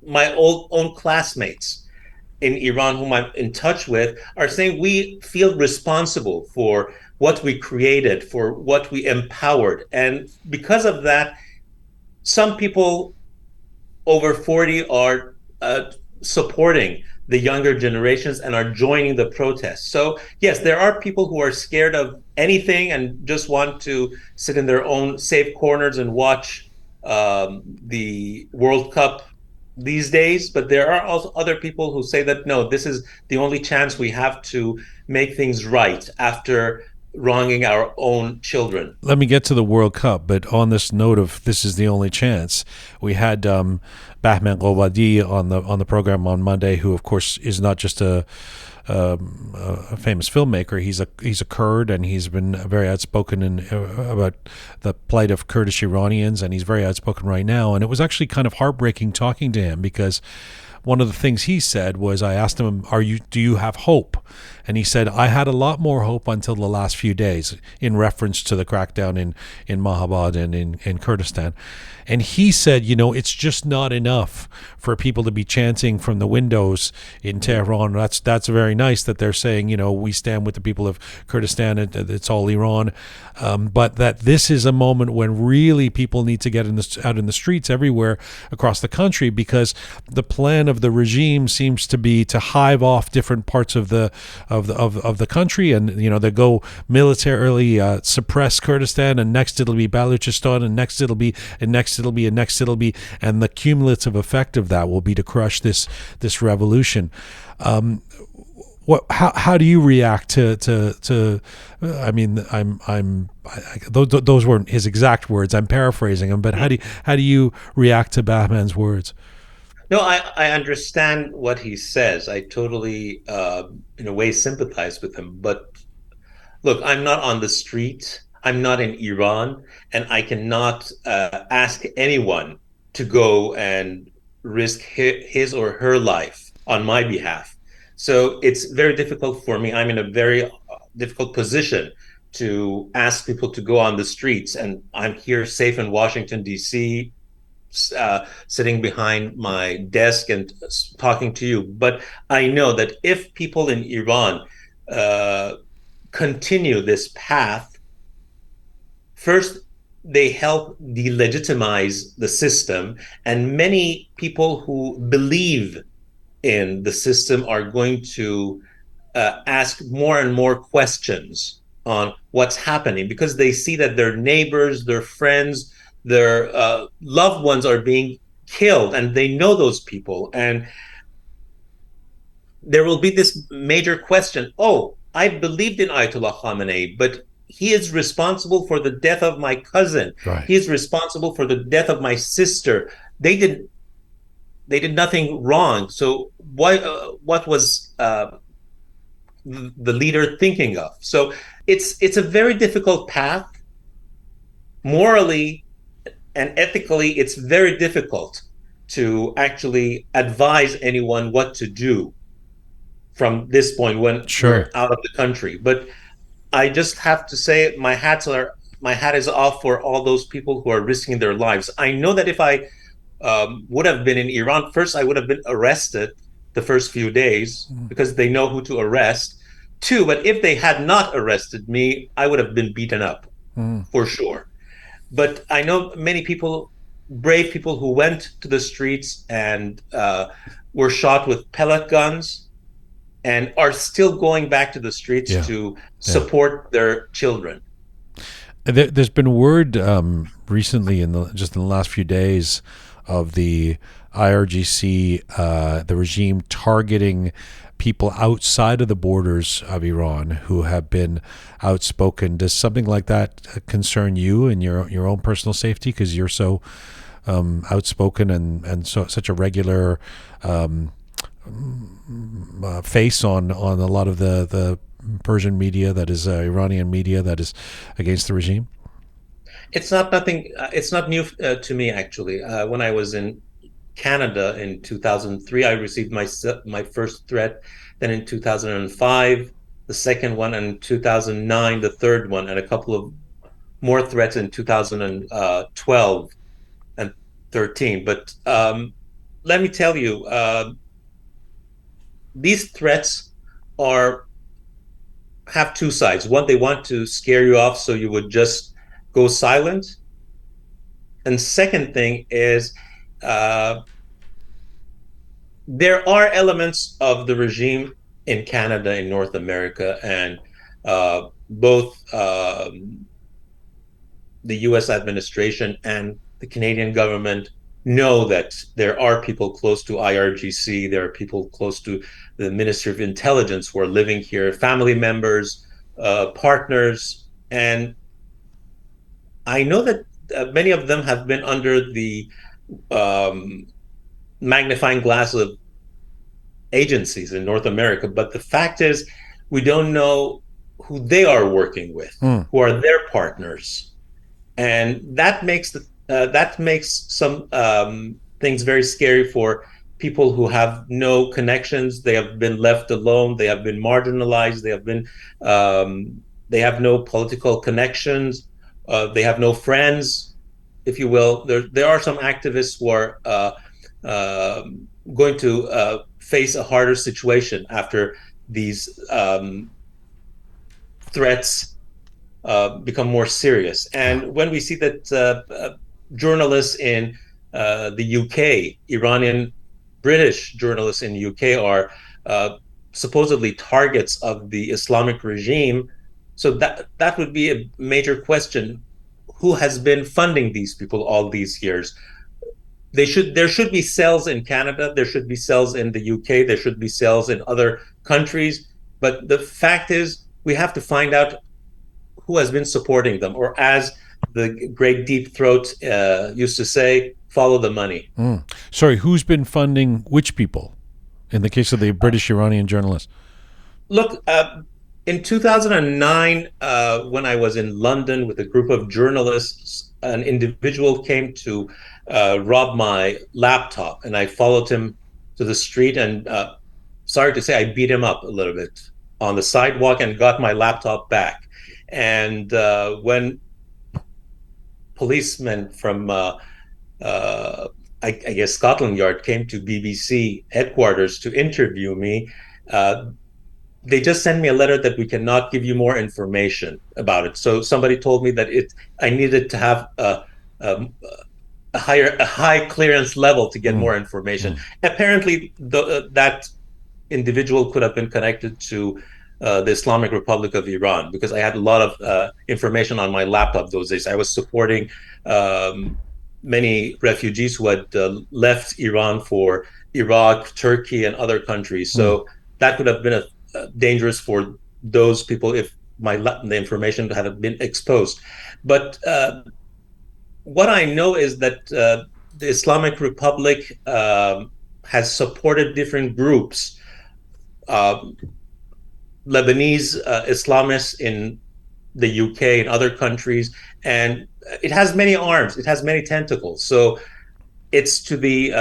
my own classmates in Iran, whom I'm in touch with, are saying we feel responsible for what we created, for what we empowered. And because of that, some people over 40 are supporting the younger generations and are joining the protests. So yes, there are people who are scared of anything and just want to sit in their own safe corners and watch the World Cup these days. But there are also other people who say that, no, this is the only chance we have to make things right after wronging our own children. Let me get to the World Cup, but on this note of this is the only chance, we had Bahman Gobadi on the program on Monday, who of course is not just a famous filmmaker. He's a Kurd, and he's been very outspoken about the plight of Kurdish Iranians, and he's very outspoken right now. And it was actually kind of heartbreaking talking to him, because one of the things he said was, I asked him, do you have hope? And he said, I had a lot more hope until the last few days, in reference to the crackdown in Mahabad and in Kurdistan. And he said, it's just not enough for people to be chanting from the windows in Tehran. That's very nice that they're saying, we stand with the people of Kurdistan, it's all Iran. But that this is a moment when really people need to get out in the streets everywhere across the country, because the plan of the regime seems to be to hive off different parts of the country, and they go militarily suppress Kurdistan, and next it'll be Balochistan, and next it'll be, and the cumulative effect of that will be to crush this revolution. How do you react to I mean, those weren't his exact words, I'm paraphrasing him, but how do you react to Bahman's words? No, I understand what he says. I totally, in a way, sympathize with him. But look, I'm not on the street. I'm not in Iran, and I cannot ask anyone to go and risk his or her life on my behalf. So it's very difficult for me. I'm in a very difficult position to ask people to go on the streets, and I'm here safe in Washington, D.C., sitting behind my desk and talking to you. But I know that if people in Iran continue this path, first, they help delegitimize the system, and many people who believe in the system are going to ask more and more questions on what's happening, because they see that their neighbors, their friends, their loved ones are being killed, and they know those people. And there will be this major question: oh, I believed in Ayatollah Khamenei, but he is responsible for the death of my cousin. Right. He is responsible for the death of my sister. They did nothing wrong. So what was the leader thinking of? So it's a very difficult path. Morally and ethically, it's very difficult to actually advise anyone what to do from this point when we're out of the country. But I just have to say my hat is off for all those people who are risking their lives. I know that if I would have been in Iran, first, I would have been arrested the first few days because they know who to arrest. Two, but if they had not arrested me, I would have been beaten up for sure. But I know many people, brave people, who went to the streets and were shot with pellet guns and are still going back to the streets to support their children. There's been word recently, in the last few days, of the IRGC, the regime targeting people outside of the borders of Iran who have been outspoken. Does something like that concern you and your own personal safety, because you're so outspoken and so such a regular face on a lot of the Persian media, that is Iranian media, that is against the regime? It's not new to me, actually. When I was in Canada in 2003, I received my first threat. Then in 2005, the second one, and in 2009, the third one, and a couple of more threats in 2012 and 13. But let me tell you, these threats have two sides. One, they want to scare you off so you would just go silent. And second thing is, there are elements of the regime in Canada, in North America, and both the U.S. administration and the Canadian government know that there are people close to IRGC, there are people close to the Ministry of Intelligence who are living here, family members, partners, and I know that many of them have been under the magnifying glass of agencies in North America. But the fact is, we don't know who they are working with, who are their partners, and that makes some things very scary for people who have no connections. They have been left alone. They have been marginalized. They have no political connections. They have no friends, if you will. There are some activists who are going to face a harder situation after these threats become more serious. And when we see that journalists in the UK, Iranian British journalists in the UK, are supposedly targets of the Islamic regime, so that would be a major question. Who has been funding these people all these years? There should be cells in Canada, there should be cells in the UK, there should be cells in other countries. But the fact is, we have to find out who has been supporting them, or as the great Deep Throat used to say, follow the money. Sorry, who's been funding which people in the case of the British Iranian journalists? Look, In 2009, when I was in London with a group of journalists, an individual came to rob my laptop, and I followed him to the street. And sorry to say, I beat him up a little bit on the sidewalk and got my laptop back. And when policemen from I guess Scotland Yard came to BBC headquarters to interview me, uh, they just sent me a letter that we cannot give you more information about it. So somebody told me that I needed to have a, a high clearance level to get more information. Apparently, that individual could have been connected to the Islamic Republic of Iran, because I had a lot of information on my laptop those days. I was supporting many refugees who had left Iran for Iraq, Turkey, and other countries. So that could have been dangerous for those people if the information had been exposed. But what I know is that the Islamic Republic has supported different groups, Lebanese Islamists in the UK and other countries, and it has many arms, it has many tentacles. So it's to the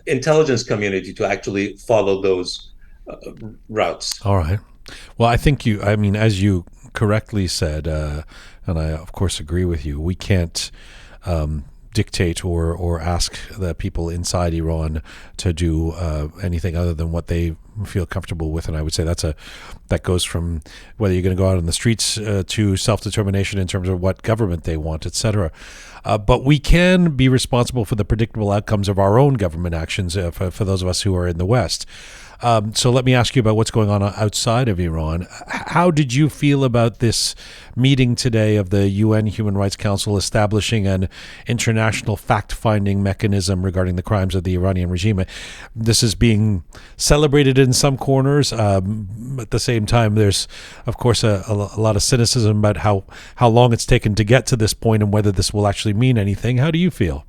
intelligence community to actually follow those routes. All right. Well, I think I mean, as you correctly said, and I, of course, agree with you, we can't dictate or ask the people inside Iran to do anything other than what they feel comfortable with. And I would say that goes from whether you're going to go out on the streets to self-determination in terms of what government they want, etc. But we can be responsible for the predictable outcomes of our own government actions for those of us who are in the West. So let me ask you about what's going on outside of Iran. How did you feel about this meeting today of the UN Human Rights Council establishing an international fact-finding mechanism regarding the crimes of the Iranian regime? This is being celebrated in some corners. At the same time, there's, of course, a lot of cynicism about how long it's taken to get to this point and whether this will actually mean anything. How do you feel?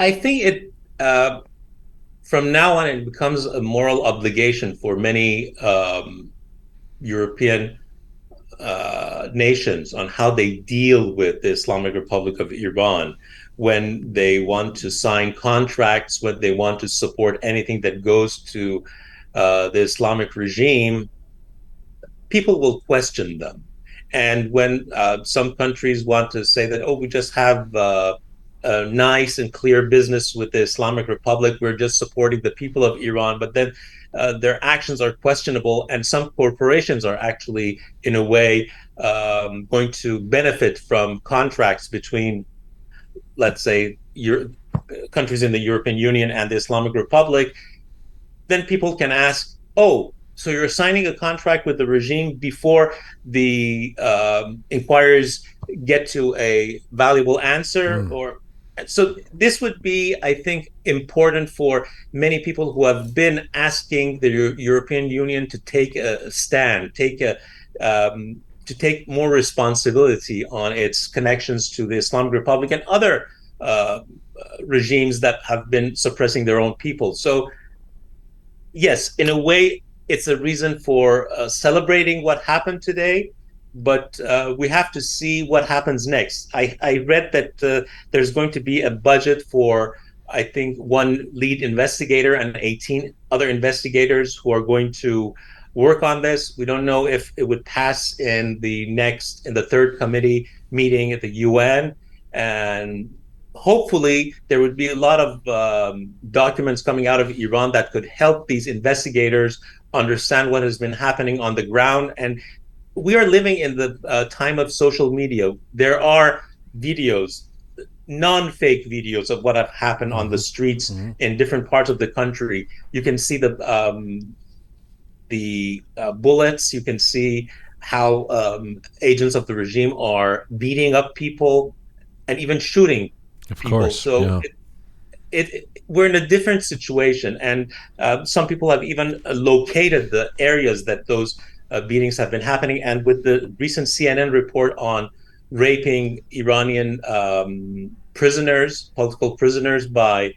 I think from now on, it becomes a moral obligation for many European nations on how they deal with the Islamic Republic of Iran when they want to sign contracts, when they want to support anything that goes to the Islamic regime. People will question them. And when some countries want to say that, we just have a nice and clear business with the Islamic Republic, we're just supporting the people of Iran, but then their actions are questionable, and some corporations are actually, in a way, going to benefit from contracts between, let's say, countries in the European Union and the Islamic Republic. Then people can ask, so you're signing a contract with the regime before the inquiries get to a valuable answer? So this would be, I think, important for many people who have been asking the European Union to take a stand, to take more responsibility on its connections to the Islamic Republic and other regimes that have been suppressing their own people. So yes, in a way, it's a reason for celebrating what happened today, but we have to see what happens next. I read that there's going to be a budget for, I think, one lead investigator and 18 other investigators who are going to work on this. We don't know if it would pass in the third committee meeting at the UN, and hopefully there would be a lot of documents coming out of Iran that could help these investigators understand what has been happening on the ground. And we are living in the time of social media. There are videos, non-fake videos of what have happened on the streets in different parts of the country. You can see the bullets. You can see how agents of the regime are beating up people and even shooting people. Course, so yeah. We're in a different situation, and some people have even located the areas that those beatings have been happening. And with the recent CNN report on raping Iranian political prisoners by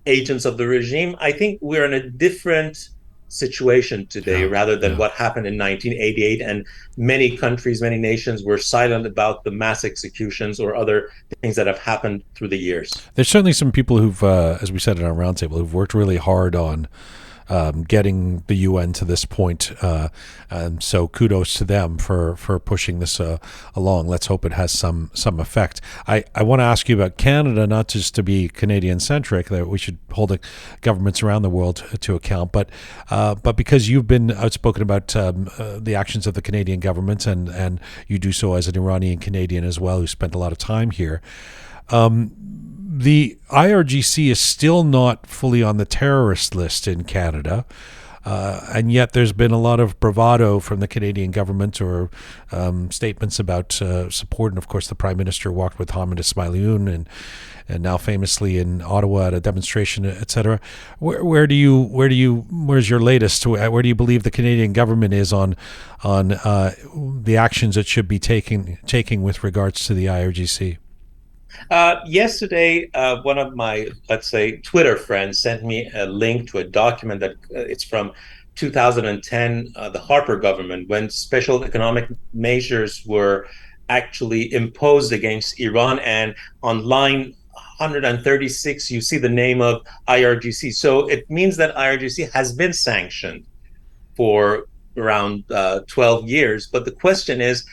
agents of the regime, I think we're in a different situation today rather than what happened in 1988. And many countries, many nations were silent about the mass executions or other things that have happened through the years. There's certainly some people who've, as we said in our roundtable, who've worked really hard on getting the UN to this point. And so kudos to them for pushing this along. Let's hope it has some effect. I want to ask you about Canada, not just to be Canadian-centric, that we should hold the governments around the world to account, but because you've been outspoken about the actions of the Canadian government, and you do so as an Iranian Canadian as well, who spent a lot of time here. The IRGC is still not fully on the terrorist list in Canada, and yet there's been a lot of bravado from the Canadian government, or statements about support. And of course, the Prime Minister walked with Hamid Ismailioun, and now famously in Ottawa at a demonstration, etc. Where's your latest? Where do you believe the Canadian government is on the actions it should be taking with regards to the IRGC? Yesterday, one of my, let's say, Twitter friends sent me a link to a document that it's from 2010, the Harper government, when special economic measures were actually imposed against Iran. And on line 136, you see the name of IRGC. So it means that IRGC has been sanctioned for around 12 years. But the question is,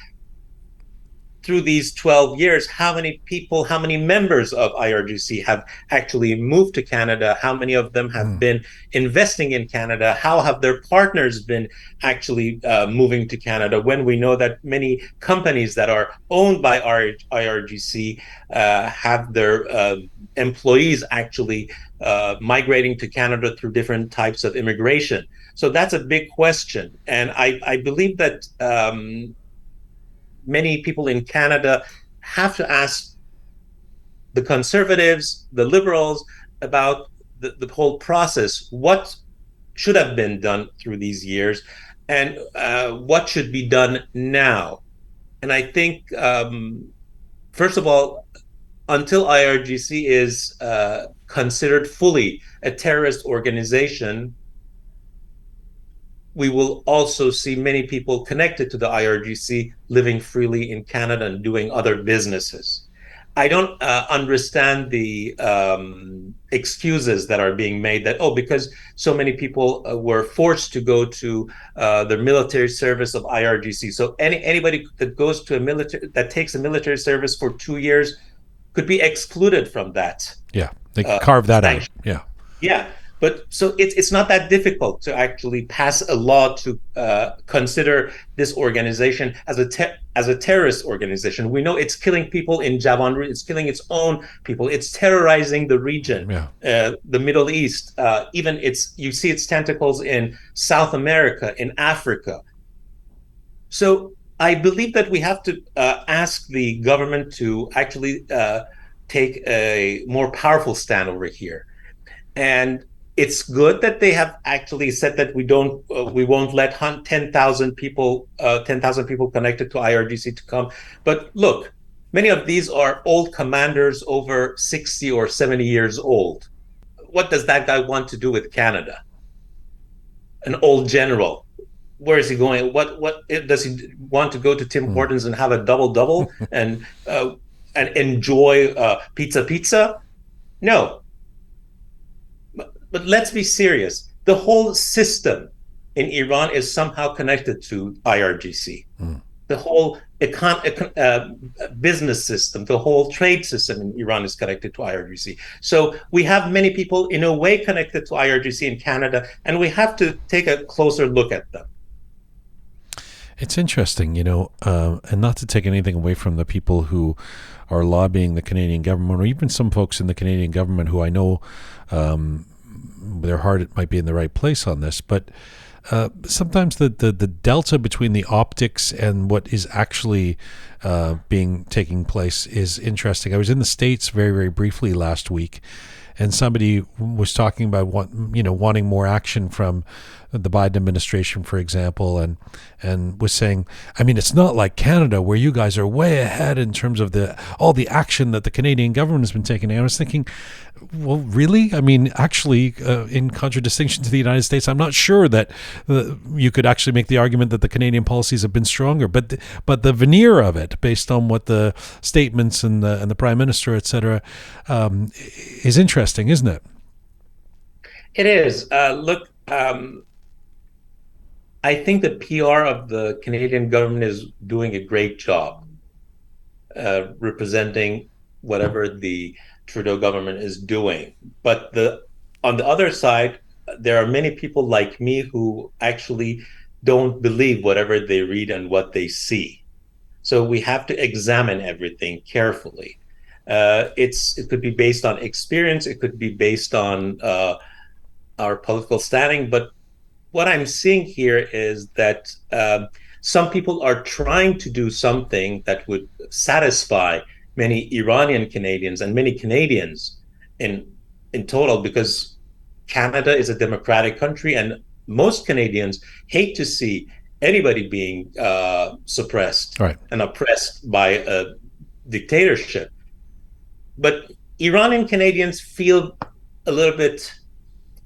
through these 12 years, how many people, how many members of IRGC have actually moved to Canada? How many of them have been investing in Canada? How have their partners been actually moving to Canada, when we know that many companies that are owned by IRGC have their employees actually migrating to Canada through different types of immigration? So that's a big question. And I believe that many people in Canada have to ask the Conservatives, the Liberals, about the whole process. What should have been done through these years, and what should be done now? And I think, first of all, until IRGC is considered fully a terrorist organization, we will also see many people connected to the IRGC living freely in Canada and doing other businesses. I don't understand the excuses that are being made that, because so many people were forced to go to the military service of IRGC. So anybody that goes to that takes a military service for 2 years could be excluded from that. Yeah, they carve that out. Yeah. Yeah. But so it's not that difficult to actually pass a law to consider this organization as a terrorist organization. We know it's killing people in Javanri, it's killing its own people, it's terrorizing the region, the Middle East. Even you see its tentacles in South America, in Africa. So I believe that we have to ask the government to actually take a more powerful stand over here. And it's good that they have actually said that we won't let 10,000 people connected to IRGC to come. But look, many of these are old commanders, over 60 or 70 years old. What does that guy want to do with Canada? An old general. Where is he going? What does he want to go to Tim Hortons and have a double and enjoy pizza? No. But let's be serious. The whole system in Iran is somehow connected to IRGC. The whole business system, the whole trade system in Iran is connected to IRGC. So we have many people in a way connected to IRGC in Canada, and we have to take a closer look at them. It's interesting, and not to take anything away from the people who are lobbying the Canadian government, or even some folks in the Canadian government who I know their heart might be in the right place on this, but sometimes the delta between the optics and what is actually taking place is interesting. I was in the States very, very briefly last week, and somebody was talking about wanting more action from the Biden administration, for example, and was saying, I mean, it's not like Canada where you guys are way ahead in terms of all the action that the Canadian government has been taking. And I was thinking, well, really? I mean, actually, in contradistinction to the United States, I'm not sure that you could actually make the argument that the Canadian policies have been stronger. But the veneer of it, based on what the statements and the Prime Minister, et cetera, is interesting, isn't it? It is. Look, I think the PR of the Canadian government is doing a great job representing whatever the Trudeau government is doing. But on the other side, there are many people like me who actually don't believe whatever they read and what they see. So we have to examine everything carefully. It could be based on experience, it could be based on our political standing, but what I'm seeing here is that some people are trying to do something that would satisfy many Iranian Canadians and many Canadians in total, because Canada is a democratic country and most Canadians hate to see anybody being suppressed and oppressed by a dictatorship. But Iranian Canadians feel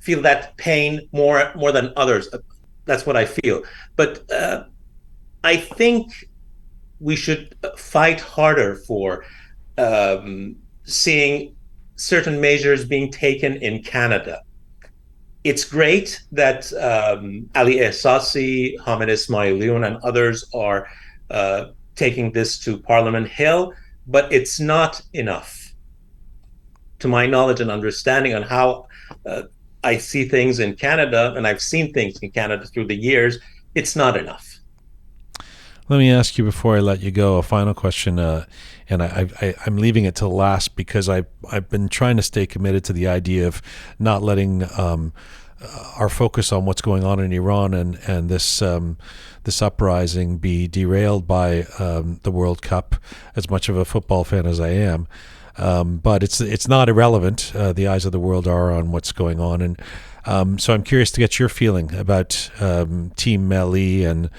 that pain more than others. That's what I feel. But I think we should fight harder for seeing certain measures being taken in Canada. It's great that Ali Ehsasi, Hamid Ismailion, and others are taking this to Parliament Hill, but it's not enough. To my knowledge and understanding on how I see things in Canada, and I've seen things in Canada through the years, it's not enough. Let me ask you before I let you go a final question, and I'm leaving it to last because I've been trying to stay committed to the idea of not letting our focus on what's going on in Iran and this uprising be derailed by the World Cup, as much of a football fan as I am. But it's not irrelevant. The eyes of the world are on what's going on, and so I'm curious to get your feeling about Team Melli and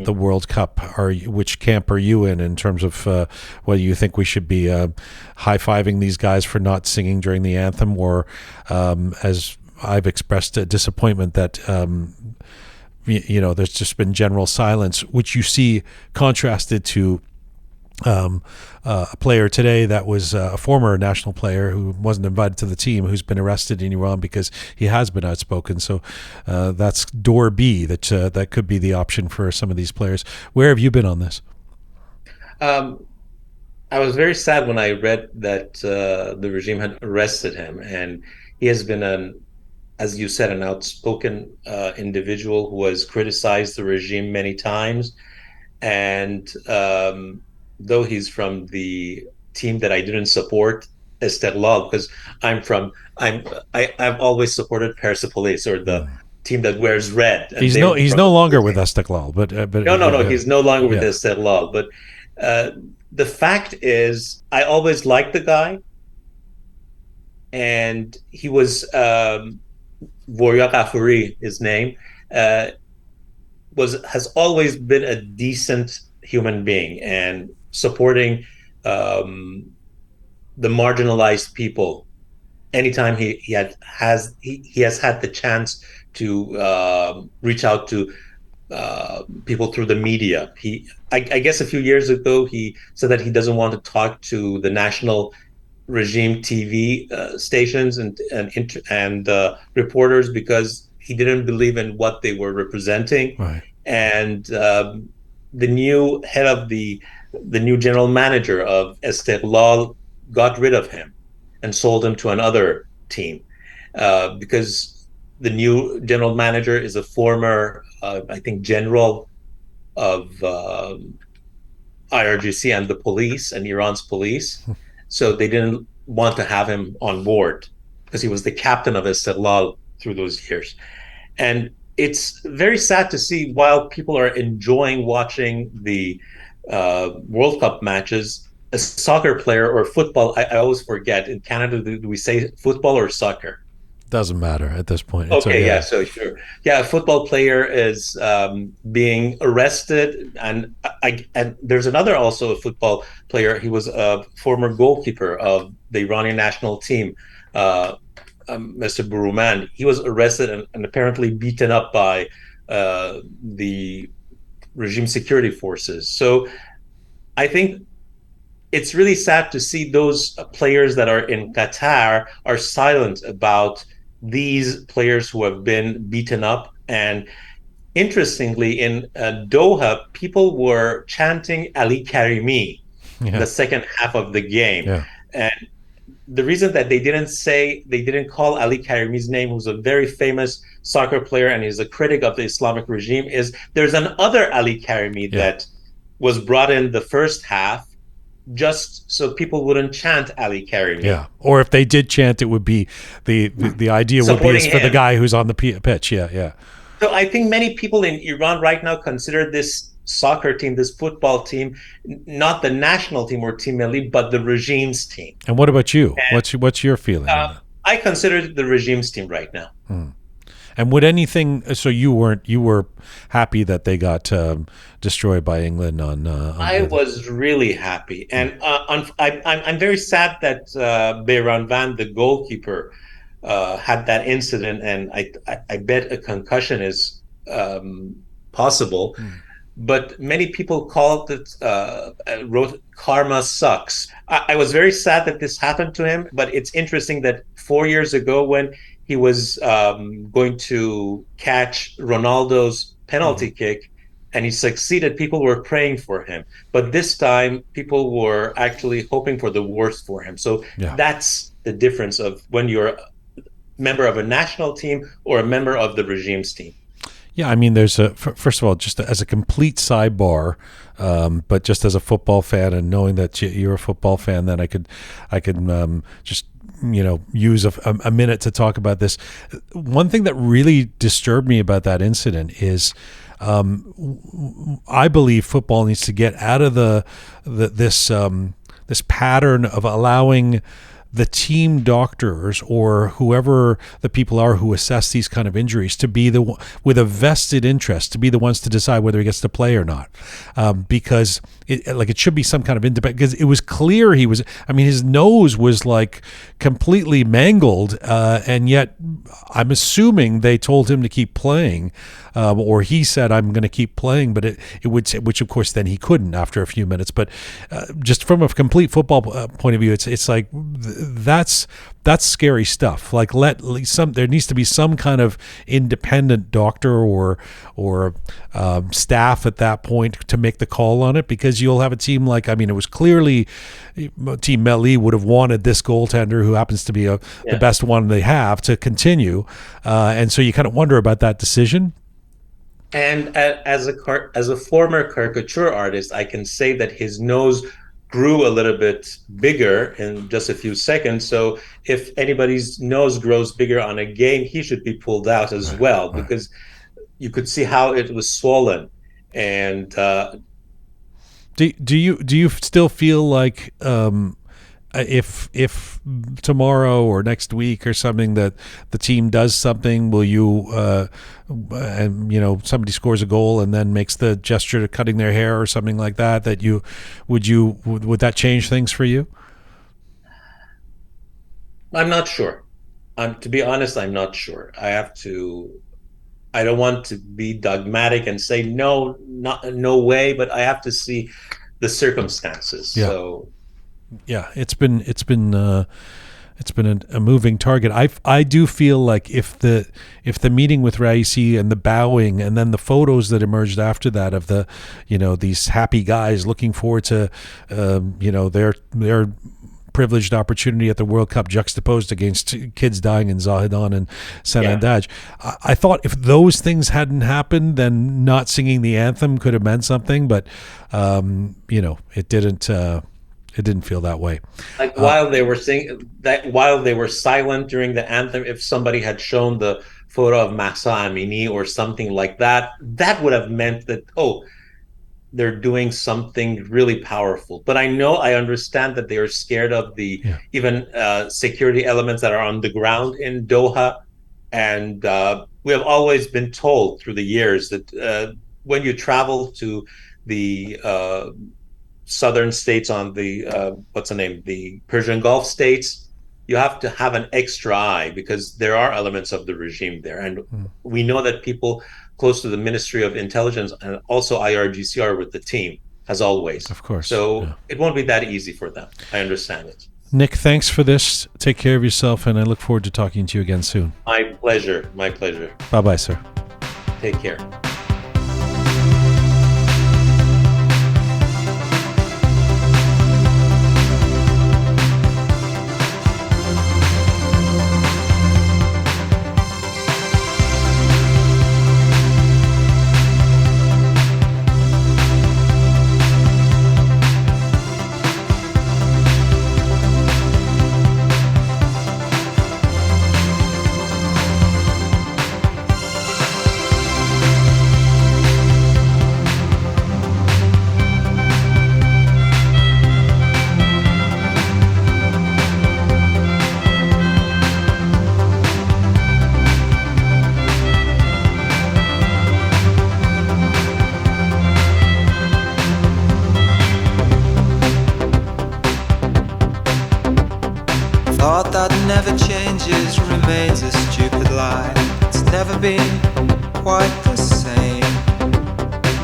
the World Cup. Which camp are you in terms of whether you think we should be high-fiving these guys for not singing during the anthem, or as I've expressed a disappointment that there's just been general silence, which you see contrasted to a player today that was a former national player who wasn't invited to the team, who's been arrested in Iran because he has been outspoken. So that's door B, that could be the option for some of these players. Where have you been on this? I was very sad when I read that the regime had arrested him, and he has been as you said, an outspoken individual who has criticized the regime many times. And though he's from the team that I didn't support, Istiqlal, because I've always supported Persepolis, or the team that wears red. He's no longer with Istiqlal, but no, he's no longer with Istiqlal. But the fact is, I always liked the guy, and he was Vorya Ghafouri, his name, has alwahas been a decent human being and supporting the marginalized people. Anytime he has had the chance to reach out to people through the media. I guess a few years ago he said that he doesn't want to talk to the national regime TV stations and reporters because he didn't believe in what they were representing. Right. And the new head of the new general manager of Istiqlal got rid of him and sold him to another team because the new general manager is a former, I think, general of IRGC and the police and Iran's police. So they didn't want to have him on board because he was the captain of Istiqlal through those years. And it's very sad to see, while people are enjoying watching the World Cup matches, a soccer player or football, I always forget. In Canada, do we say football or soccer? Doesn't matter at this point. It's Okay, yeah, so sure. Yeah, a football player is being arrested, and there's another also a football player. He was a former goalkeeper of the Iranian national team, Mr. Buruman. He was arrested and apparently beaten up by the regime security forces. So I think it's really sad to see those players that are in Qatar are silent about these players who have been beaten up. And interestingly, in Doha, people were chanting Ali Karimi the second half of the game. Yeah. And the reason that they didn't call Ali Karimi's name, who's a very famous soccer player and is a critic of the Islamic regime, is there's another Ali Karimi that was brought in the first half just so people wouldn't chant Ali Karimi. Yeah, or if they did chant, it would be the idea would be is for the guy who's on the pitch. Yeah. So I think many people in Iran right now consider this soccer team, this football team, not the national team or Team Melli, but the regime's team. And what about you? And, what's your feeling? I consider it the regime's team right now. And would anything? So you were happy that they got destroyed by England on I was really happy, and I'm very sad that Behran Van, the goalkeeper, had that incident, and I bet a concussion is possible. But many people called it, wrote karma sucks. I was very sad that this happened to him, but it's interesting that 4 years ago when he was going to catch Ronaldo's penalty kick and he succeeded, people were praying for him. But this time, people were actually hoping for the worst for him. So that's the difference of when you're a member of a national team or a member of the regime's team. Yeah, I mean, there's first of all, just as a complete sidebar, but just as a football fan and knowing that you're a football fan, then I could just use a minute to talk about this. One thing that really disturbed me about that incident is I believe football needs to get out of this pattern of allowing the team doctors or whoever the people are who assess these kind of injuries to be with a vested interest to be the ones to decide whether he gets to play or not, because it should be some kind of independent. Because it was clear his nose was like completely mangled, and yet I'm assuming they told him to keep playing, or he said I'm going to keep playing, but it would say, which of course then he couldn't after a few minutes. But just from a complete football point of view, it's like that's scary stuff. Like there needs to be some kind of independent doctor or staff at that point to make the call on it, because you'll have a team it was clearly Team Melli would have wanted this goaltender, who happens to be the best one they have, to continue, and so you kind of wonder about that decision. And as a former caricature artist, I can say that his nose grew a little bit bigger in just a few seconds. So if anybody's nose grows bigger on a game, he should be pulled out as well, because you could see how it was swollen. And do you still feel like if tomorrow or next week or something that the team does something, will you and somebody scores a goal and then makes the gesture to cutting their hair or something like that, would that change things for you? I'm not sure. To be honest, I'm not sure. I don't want to be dogmatic and say no way, but I have to see the circumstances. Yeah. So yeah, it's been a moving target. I do feel like if the meeting with Raisi and the bowing and then the photos that emerged after that of the these happy guys looking forward to their privileged opportunity at the World Cup juxtaposed against kids dying in Zahedan and Sanandaj. I thought if those things hadn't happened, then not singing the anthem could have meant something, but it didn't. It didn't feel that way. Like while they were silent during the anthem, if somebody had shown the photo of Mahsa Amini or something like that, that would have meant that, they're doing something really powerful. But I understand that they are scared of the even security elements that are on the ground in Doha. And we have always been told through the years that when you travel to the southern states on the the Persian Gulf states, you have to have an extra eye because there are elements of the regime there. And we know that people close to the Ministry of Intelligence and also IRGC are with the team, as always. Of course. So it won't be that easy for them. I understand it. Nick, thanks for this. Take care of yourself, and I look forward to talking to you again soon. My pleasure. My pleasure. Bye-bye, sir. Take care. Thought that never changes remains a stupid lie. It's never been quite the same.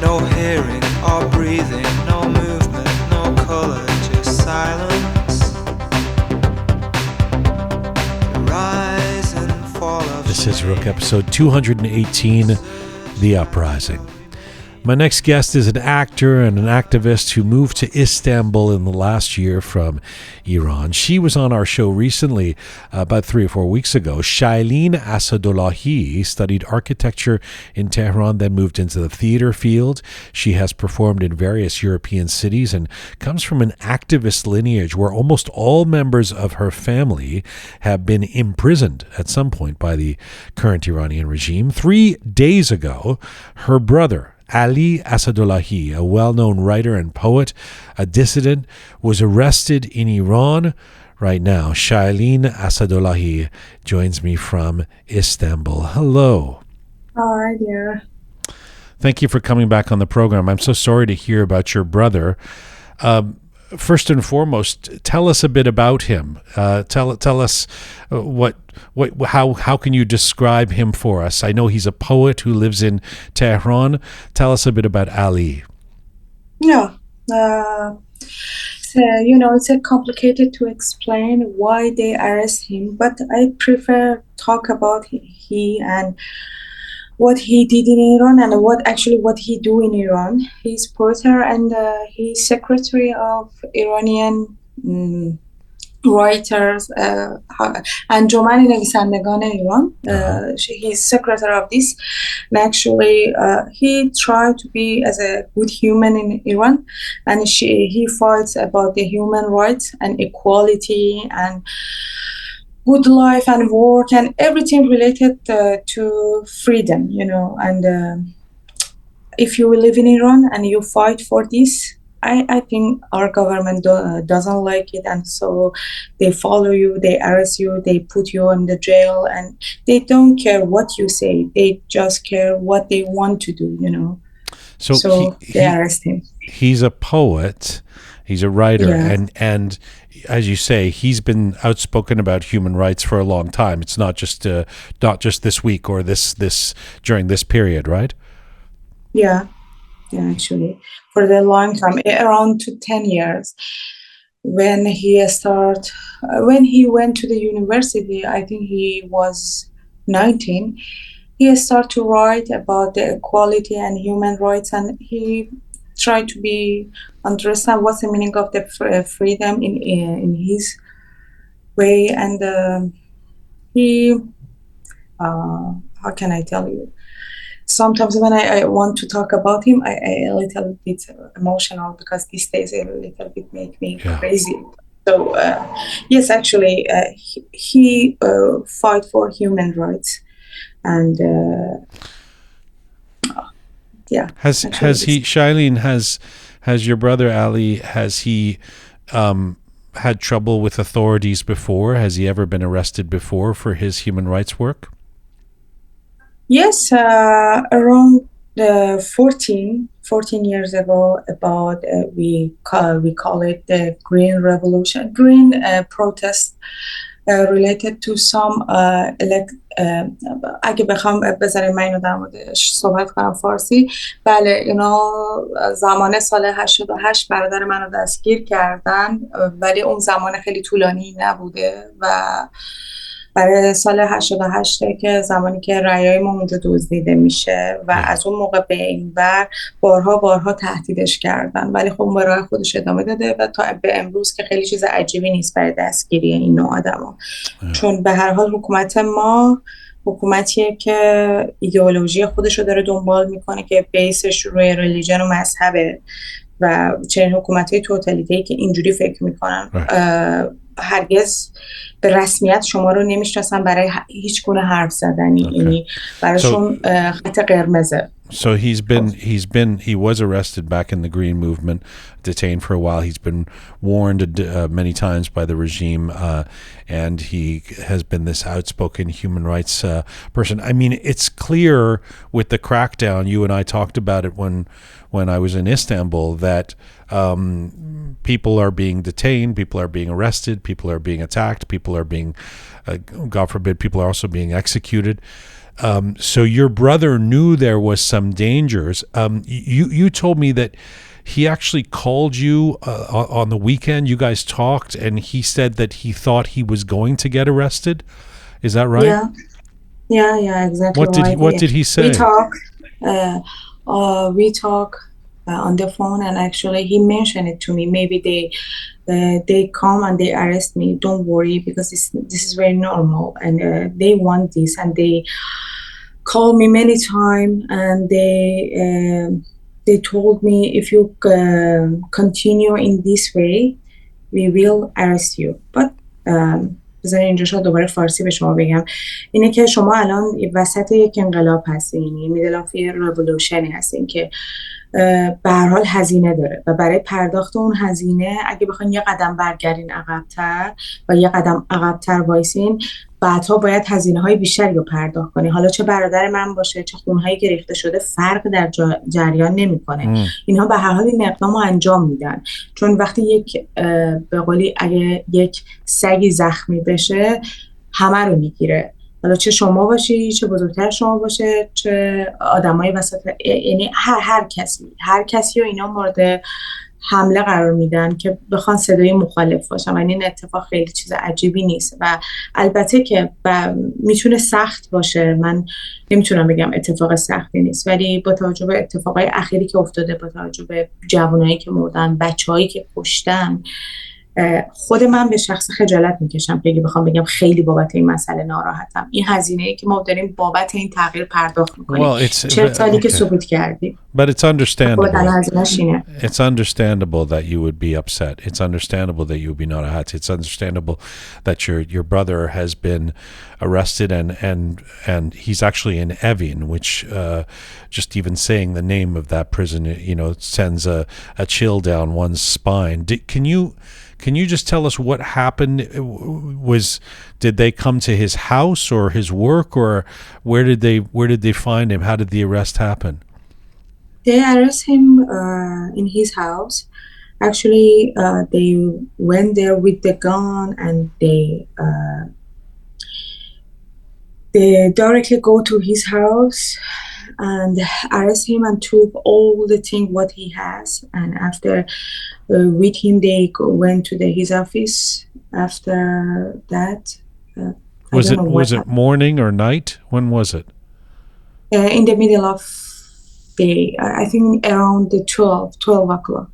No hearing or breathing, no movement, no color, just silence. The rise and fall of This is Roqe episode 218, The Uprising. My next guest is an actor and an activist who moved to Istanbul in the last year from Iran. She was on our show recently, about 3 or 4 weeks ago. Shailin Asadollahi studied architecture in Tehran, then moved into the theater field. She has performed in various European cities and comes from an activist lineage where almost all members of her family have been imprisoned at some point by the current Iranian regime. 3 days ago, her brother, Ali Asadollahi, a well-known writer and poet, a dissident, was arrested in Iran. Right now, Shailin Asadollahi joins me from Istanbul. Hello. Hi there. Thank you for coming back on the program. I'm so sorry to hear about your brother. First and foremost, tell us a bit about him. Tell us how can you describe him for us? I know he's a poet who lives in Tehran. Tell us a bit about Ali. Yeah. It's complicated to explain why they arrest him, but I prefer talk about he and what he did in Iran and what he do in Iran. He's potter and he's secretary of Iranian writers انجمن نویسندگان ایران. He's secretary of this, and actually he tried to be as a good human in Iran, and he fights about the human rights and equality and good life and work and everything related to freedom, and if you live in Iran and you fight for this, I think our government doesn't like it, and so they follow you, they arrest you, they put you in the jail, and they don't care what you say, they just care what they want to do, So they arrest him. He's a poet, he's a writer, and as you say, he's been outspoken about human rights for a long time. It's not just this week or this during this period, right? Yeah, actually, for the long time, around 10 years. When he went to the university, I think he was 19. He started to write about the equality and human rights, and he tried to understand what's the meaning of the freedom in his way. And he, how can I tell you? Sometimes when I want to talk about him, I a little bit emotional because these days a little bit make me crazy. So yes, actually, he fight for human rights, and Yeah. Has he, Shailin, has your brother Ali, has he had trouble with authorities before? Has he ever been arrested before for his human rights work? Yes, around 14 years ago, about we call it the Green Revolution, Green protest related to some اگه بخوام بذاریم من اینو در موردش صحبت کنم فارسی، بله اینا زمان سال 88 برادر منو دستگیر کردن، ولی اون زمان خیلی طولانی نبوده و برای سال 88 که زمانی که رأیای ما اونجا دزدیده میشه و از اون موقع به این ور بارها تهدیدش کردن، ولی خب به راه خودش ادامه داده و تا به امروز که خیلی چیز عجیبی نیست برای دستگیری این نوع آدما، چون به هر حال حکومت ما حکومتیه که ایدئولوژی خودش رو داره دنبال میکنه که بیسش روی ریلیجن و مذهبه و چنین حکومت‌های توتالیتری که اینجوری فکر میکنن هرگز به رسمیت شما رو نمیشناسن برای هیچ گونه حرف زدنی، یعنی براشون خط قرمزه. So he was arrested back in the Green Movement, detained for a while. He's been warned many times by the regime, and he has been this outspoken human rights person. I mean, it's clear with the crackdown. You and I talked about it when I was in Istanbul that people are being detained, people are being arrested, people are being attacked, people are being, God forbid, people are also being executed. So your brother knew there was some dangers. You told me that he actually called you on the weekend. You guys talked, and he said that he thought he was going to get arrested. Is that right? Yeah, exactly. What did he say? We talk on the phone, and actually he mentioned it to me. Maybe they come and they arrest me. Don't worry, because this is very normal, and they want this, and they called me many times, and they told me, if you continue in this way, we will arrest you. But بذار اینجا شاید دوباره فارسی به شما بگم، اینه که شما الان وسط یک انقلاب هستین، میدل آف ریولوشنی هستین که به هر حال هزینه داره و برای پرداخت اون هزینه اگه بخواین یه قدم برگردین عقب‌تر و یه قدم عقب‌تر وایسین، بعدها باید هزینه‌های بیشتری رو پرداخت کنی. حالا چه برادر من باشه، چه خونهایی که ریخته شده، فرق در جریان نمی‌کنه. اینها به هر حال این اقدام رو انجام میدن، چون وقتی یک به قولی اگه یک سگی زخمی بشه همه رو میگیره، حالا چه شما باشی، چه بزرگتر شما باشه، چه آدمای وسط، یعنی هر کسی رو اینا مورد حمله قرار میدن که بخوان صدای مخالف باشن و این اتفاق خیلی چیز عجیبی نیست و البته که میتونه سخت باشه، من نمیتونم بگم اتفاق سختی نیست، ولی با توجه به اتفاقای اخیری که افتاده، با توجه به جوانایی که مردن، بچه‌هایی که کشتن، خود من به شخص خجالت میکشم که بخوام بگم خیلی بابت این مسئله ناراحتم. این هزینه‌ای که ما داریم بابت این تغییر پرداخت میکنیم، 40 سالی که سقوط کردیم. But it's understandable. It's understandable that you would be upset. It's understandable that you would be narahat. It's understandable that your brother has been arrested and he's actually in Evin, which just even saying the name of that prison, sends a chill down one's spine. Can you just tell us what happened? Did they come to his house or his work, or where did they find him? How did the arrest happen? They arrest him in his house. Actually, they went there with the gun, and they directly go to his house and arrest him and took all the thing what he has. And after with him, they went to his office. After that, was it morning or night? When was it? In the middle of day. I think around the 12 o'clock.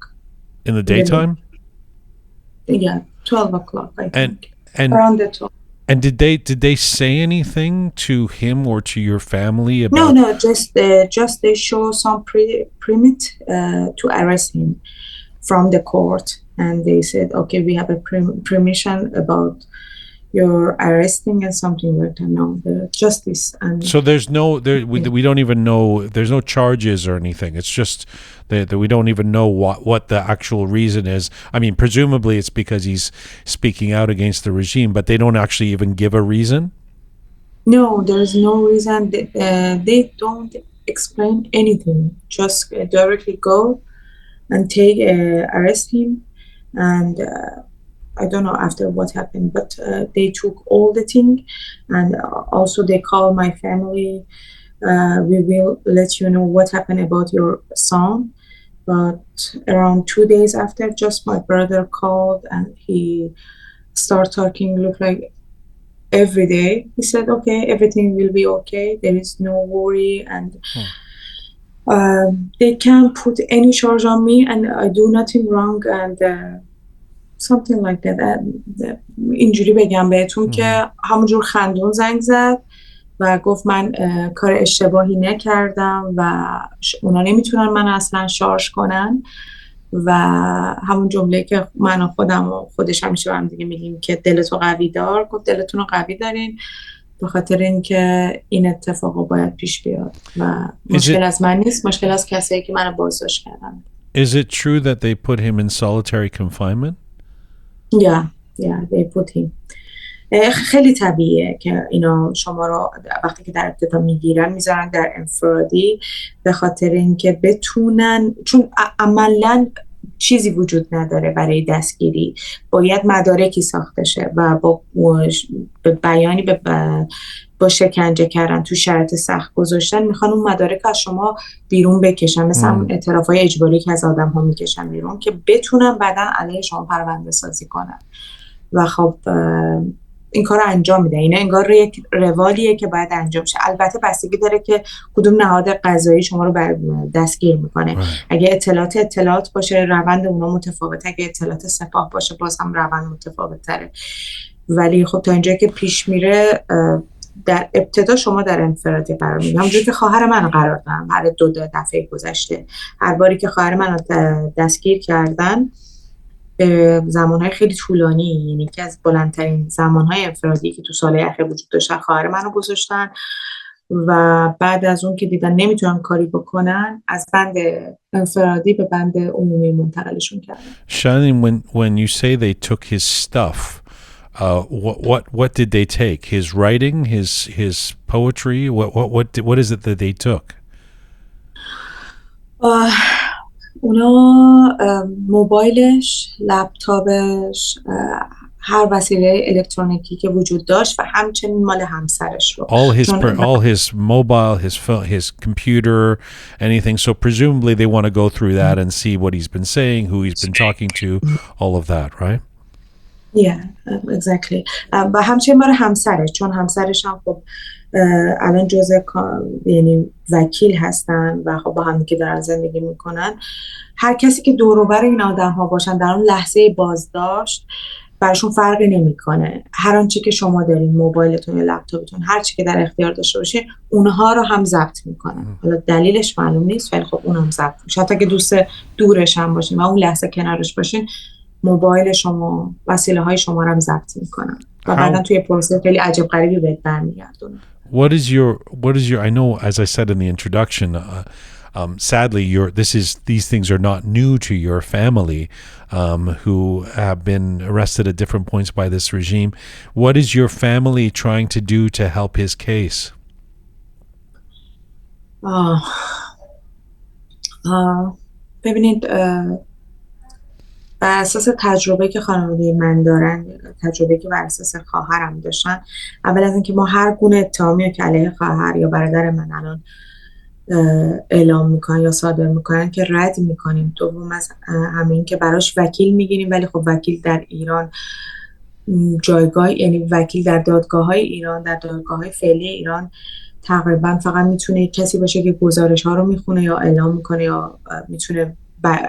In the daytime? Yeah, 12 o'clock. I think. And around the 12. And did they say anything to him or to your family about? No, just they show some permit to arrest him from the court, and they said, okay, we have a permission about you're arresting and something like that. No, the justice and So there's no we don't even know, there's no charges or anything. It's just that we don't even know what the actual reason is. I mean, presumably it's because he's speaking out against the regime, but they don't actually even give a reason. no, there's no reason. They don't explain anything. Just directly go and take arrest him, and I don't know after what happened, but they took all the thing, and also they call my family. We will let you know what happened about your son. But around 2 days after, just my brother called and he started talking. Look like every day he said, "Okay, everything will be okay. There is no worry, and they can't put any charge on me, and I do nothing wrong." And something like that. اینجوری بگم بهتون که همونجور خندون زنگ زد و گفت من کار اشتباهی نکردم و اونا نمیتونن من اصلا شارژ کنن و همون جمله که من و خودم و خودش همیشه هم دیگه میگیم که دلتو قوی دار. گفت دلتون رو قوی دارین به خاطر اینکه این اتفاق باید پیش بیاد و مشکل از من نیست، مشکل از کسایی که منو بازداشت کردن. Is it true that they put him in solitary confinement? Yeah, they put him. خیلی طبیعیه که اینا شما رو وقتی که در ابتدا میگیرن میذارن در انفرادی به خاطر اینکه بتونن، چون عملاً چیزی وجود نداره برای دستگیری، باید مدارکی ساخته شه و با بیانی با شکنجه کردن تو شرط سخت گذاشتن میخوان اون مدارک از شما بیرون بکشن، مثل همون اعترافای اجباری که از آدم ها میکشن بیرون که بتونن بعدن علیه شما پرونده سازی کنن و خب این کار رو انجام میده. اینا انگار یک روالیه که باید انجام شه. البته بستگی داره که کدوم نهاد قضایی شما رو دستگیر میکنه. اگه اطلاعات باشه روند اونا متفاوته، اگه اطلاعات سپاه باشه باز هم روند متفاوت تره. ولی خب تا اینجایی که پیش میره در ابتدا شما در انفرادی قرار میگیرید. همونجوری که خواهر منو قرار دادم هر دو دفعه گذشته، هر باری که خواهر منو دستگیر کردن زمانهای خیلی طولانی، یعنی که از بلندترین زمانهای انفرادی که تو سالهای اخیر وجود داشتن خواهر منو گذاشتن و بعد از اون که دیدن نمیتونن کاری بکنن از بند انفرادی به بند عمومی منتقلشون کردن. Shailin, when you say they took his stuff, what did they take? His writing, his poetry? What is it that they took? اونا موبایلش، لپتاپش، هر وسیله الکترونیکی که وجود داشت و همچنین مال همسرش رو. All his mobile, his computer, anything. So presumably they want to go through that and see what he's been saying, who he's been talking to, all of that, right? Yeah, exactly. و همچنین مال همسرش، چون همسرش هم خب الان جزء یعنی وکیل هستن و خب با هم که دارن زندگی میکنن. هر کسی که دور و بر این آدم ها باشن در اون لحظه بازداشت براشون فرقی نمیکنه. هر آنچه که شما دارین، موبایلتون یا لپتاپتون، هر چی که در اختیار داشته باشین اونها رو هم ضبط میکنن. حالا دلیلش معلوم نیست ولی خب اون هم ضبط میشه. حتی که دوست دورش هم باشین و اون لحظه کنارش باشین موبایل شما، وسیله های شما رو هم ضبط میکنن و بعدن توی پروسه خیلی عجب غریبی بهت برمیگردونه. What is your I know, as I said in the introduction, sadly these things are not new to your family, who have been arrested at different points by this regime. What is your family trying to do to help his case? ببینید بر اساس تجربه که خانواده من دارن، تجربه که بر اساس خواهرم داشتن، اول از اینکه ما هر گونه اتهامی که علیه خواهر یا برادر من الان اعلام میکنن یا صادر میکنن که رد میکنیم. دوم از همین که براش وکیل میگیریم، ولی خب وکیل در ایران جایگاه، یعنی وکیل در دادگاه‌های ایران، در دادگاه‌های فعلی ایران تقریبا فقط میتونه کسی باشه که گزارش‌ها رو میخونه یا اعلام میکنه یا میتونه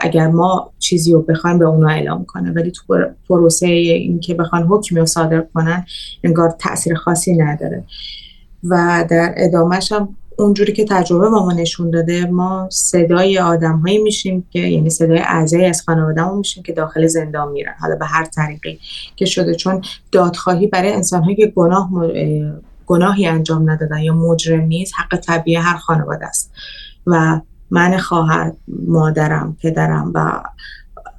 اگر ما چیزی رو بخوایم به اونا اعلام کنه، ولی تو پروسه این که بخوان حکمی رو صادر کنن انگار تأثیر خاصی نداره. و در ادامهش هم اونجوری که تجربه با ما نشون داده، ما صدای آدم‌هایی میشیم که یعنی صدای اعضای از خانواده‌مون میشیم که داخل زندان میرن، حالا به هر طریقی که شده، چون دادخواهی برای انسان‌هایی که گناهی انجام ندادن یا مجرم نیست حق طبیعی هر خانواده است. و من، خواهر، مادرم، پدرم و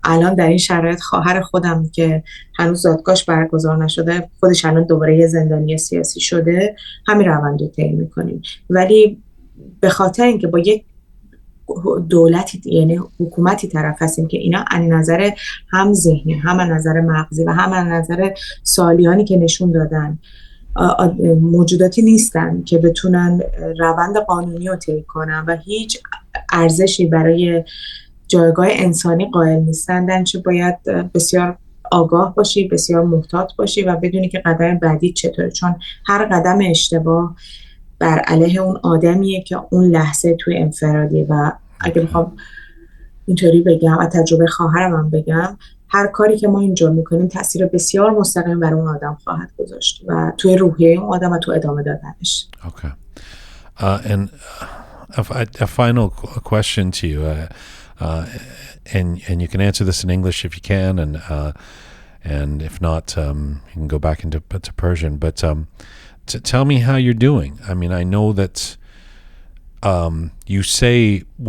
الان در این شرایط خواهر خودم که هنوز دادگاهش برگزار نشده، خودش الان دوباره یه زندانی سیاسی شده، همین روند رو طی می‌کنیم. ولی به خاطر اینکه با یک دولتی یعنی حکومتی طرف هستیم که اینا از نظر هم ذهنی، هم از نظر مغزی و هم از نظر سالیانی که نشون دادن موجوداتی نیستن که بتونن روند قانونی رو طی کنن و هیچ ارزشی برای جایگاه انسانی قائل نیستن، چه باید بسیار آگاه باشی، بسیار محتاط باشی و بدونی که قدم بعدی چطوره، چون هر قدم اشتباه بر علیه اون آدمیه که اون لحظه توی انفرادی. و اگه بخوام اینطوری بگم، از تجربه خواهرم هم بگم، هر کاری که ما اینجا میکنیم تاثیر بسیار مستقیم بر اون آدم خواهد گذاشت و توی روحیه اون آدم و تو ادامه دادنش. Okay. And a final question to you, and you can answer this in English if you can, and if not, you can go back into Persian. But tell me how you're doing. I mean, I know that you say,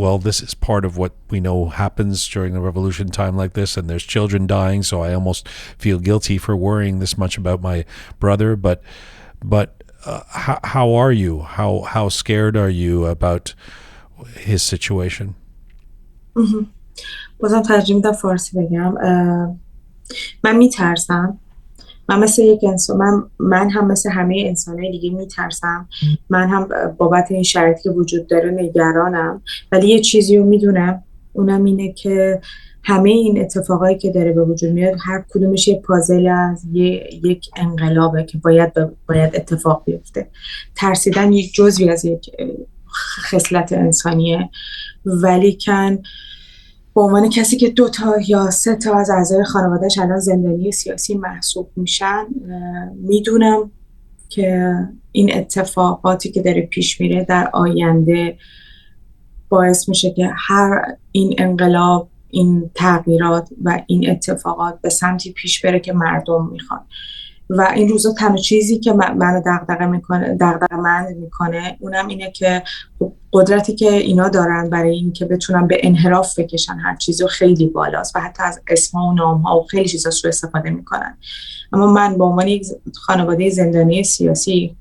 well, this is part of what we know happens during a revolution time like this, and there's children dying, so I almost feel guilty for worrying this much about my brother. But how are you? How scared are you about his situation? بازم ترجمه در فارسی بگم. من میترسم. من مثل یک انسان، من هم مثل همه انسان‌های دیگه میترسم. من هم بابت این شرایطی که وجود داره نگرانم، ولی یه چیزی رو میدونم، اونم اینه که همه این اتفاقایی که داره به وجود میاد هر کدومش یه پازل از یک انقلابه که باید اتفاق بیفته. ترسیدن یک جزئی از یک خصلت انسانیه، ولی کن به عنوان کسی که 2 تا یا 3 تا از اعضای خانواده‌اش الان زندانی سیاسی محسوب میشن، میدونم که این اتفاقاتی که داره پیش میره در آینده باعث میشه که این انقلاب، این تغییرات و این اتفاقات به سمتی پیش بره که مردم میخوان. و این روزا تنها چیزی که منو دغدغه‌مند میکنه اونم اینه که قدرتی که اینا دارن برای این که بتونن به انحراف بکشن هر چیزو خیلی بالاست و حتی از اسم‌ها و نام‌ها و خیلی چیزا سوء استفاده میکنن. اما من به عنوان یک خانواده زندانی سیاسی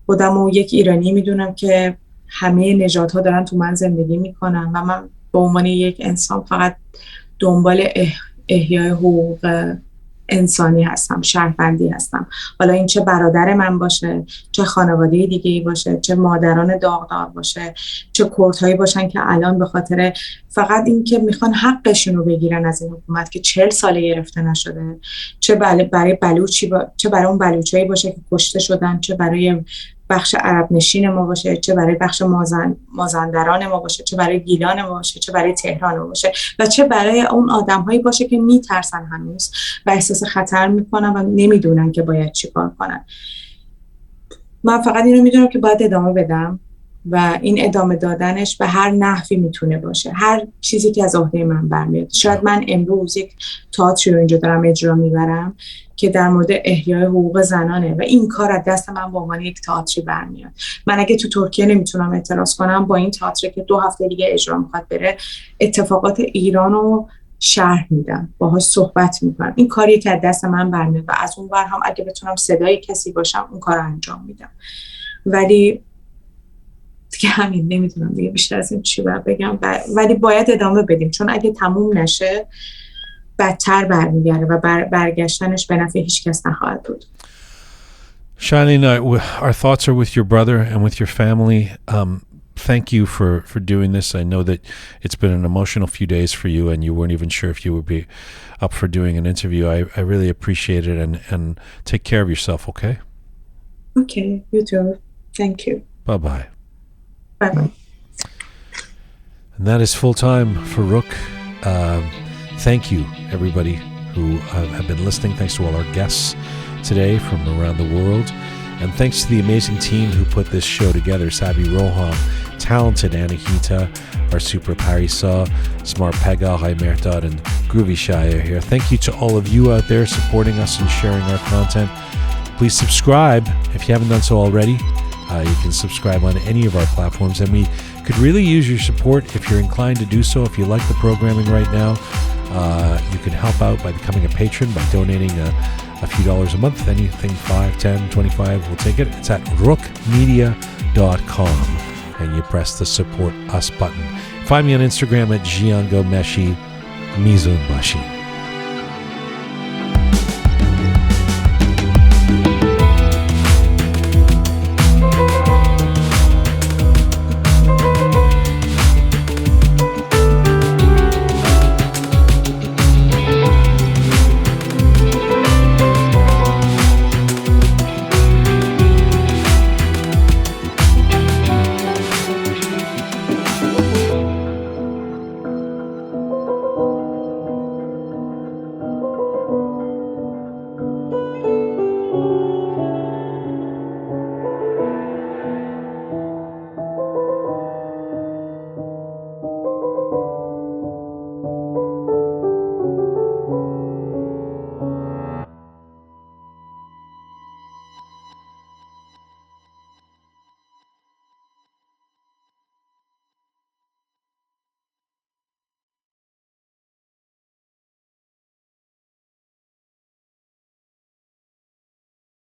خودمو یک ایرانی میدونم که همه نژادها دارن تو من زندگی میکنن و من به عنوان یک انسان فقط دنبال احیای حقوق انسانی هستم، شهروندی هستم. حالا این چه برادر من باشه، چه خانواده دیگه‌ای باشه، چه مادران داغدار باشه، چه کردهایی باشن که الان به خاطر فقط این که میخوان حقشون رو بگیرن از این حکومت که 40 ساله گرفته نشده، چه برای چه برای اون بلوچایی باشه که کشته شدن، چه برای بخش عرب نشین ما باشه، چه برای بخش مازندران ما باشه، چه برای گیلان ما باشه، چه برای تهران ما باشه و چه برای اون آدم‌هایی باشه که میترسن هنوز و احساس خطر میکنن و نمیدونن که باید چی کار کنن. من فقط اینو میدونم که باید ادامه بدم و این ادامه دادنش به هر نحوی میتونه باشه، هر چیزی که از عهده من برمیاد. شاید من امروز یک تئاتری رو اینجا دارم اجرا میبرم که در مورد احیای حقوق زنانه و این کار از دست من به عنوان یک تئاتری برمیاد. من اگه تو ترکیه نمیتونم اعتراض کنم، با این تئاتری که 2 هفته دیگه اجرا میخواد بره، اتفاقات ایران رو شرح میدم، باهاش صحبت میکنم. این کاریه که از دست من برمیاد و از اون ور هم اگه بتونم صدای کسی باشم اون کار رو انجام میدم. ولی دیگه همین، نمیدونم دیگه بیشتر از این چی باید بگم، ولی باید ادامه بدیم چون اگه تموم نشه بدتر برمیگرده و برگشتنش به نفع هیچ کس نخواهد بود. Shailin, our thoughts are with your brother and with your family. Thank you for doing this. I know that it's been an emotional few days for you and you weren't even sure if you would be up for doing an interview. I really appreciate it and take care of yourself, okay? Okay, you too. Thank you. Bye-bye. Bye-bye. And that is full time for Roqe. Thank you, everybody who have been listening. Thanks to all our guests today from around the world. And thanks to the amazing team who put this show together, Sabi Roham, talented Anahita, our super Parisa, Smart Pega, Hai Mertad, and Groovy Shaya here. Thank you to all of you out there supporting us and sharing our content. Please subscribe if you haven't done so already. You can subscribe on any of our platforms, and we could really use your support if you're inclined to do so. If you like the programming right now, you can help out by becoming a patron by donating a few dollars a month. Anything, 5, 10, 25, we'll take it. It's at roqmedia.com, and you press the support us button. Find me on Instagram at Jian Ghomeshi Mizunbashi.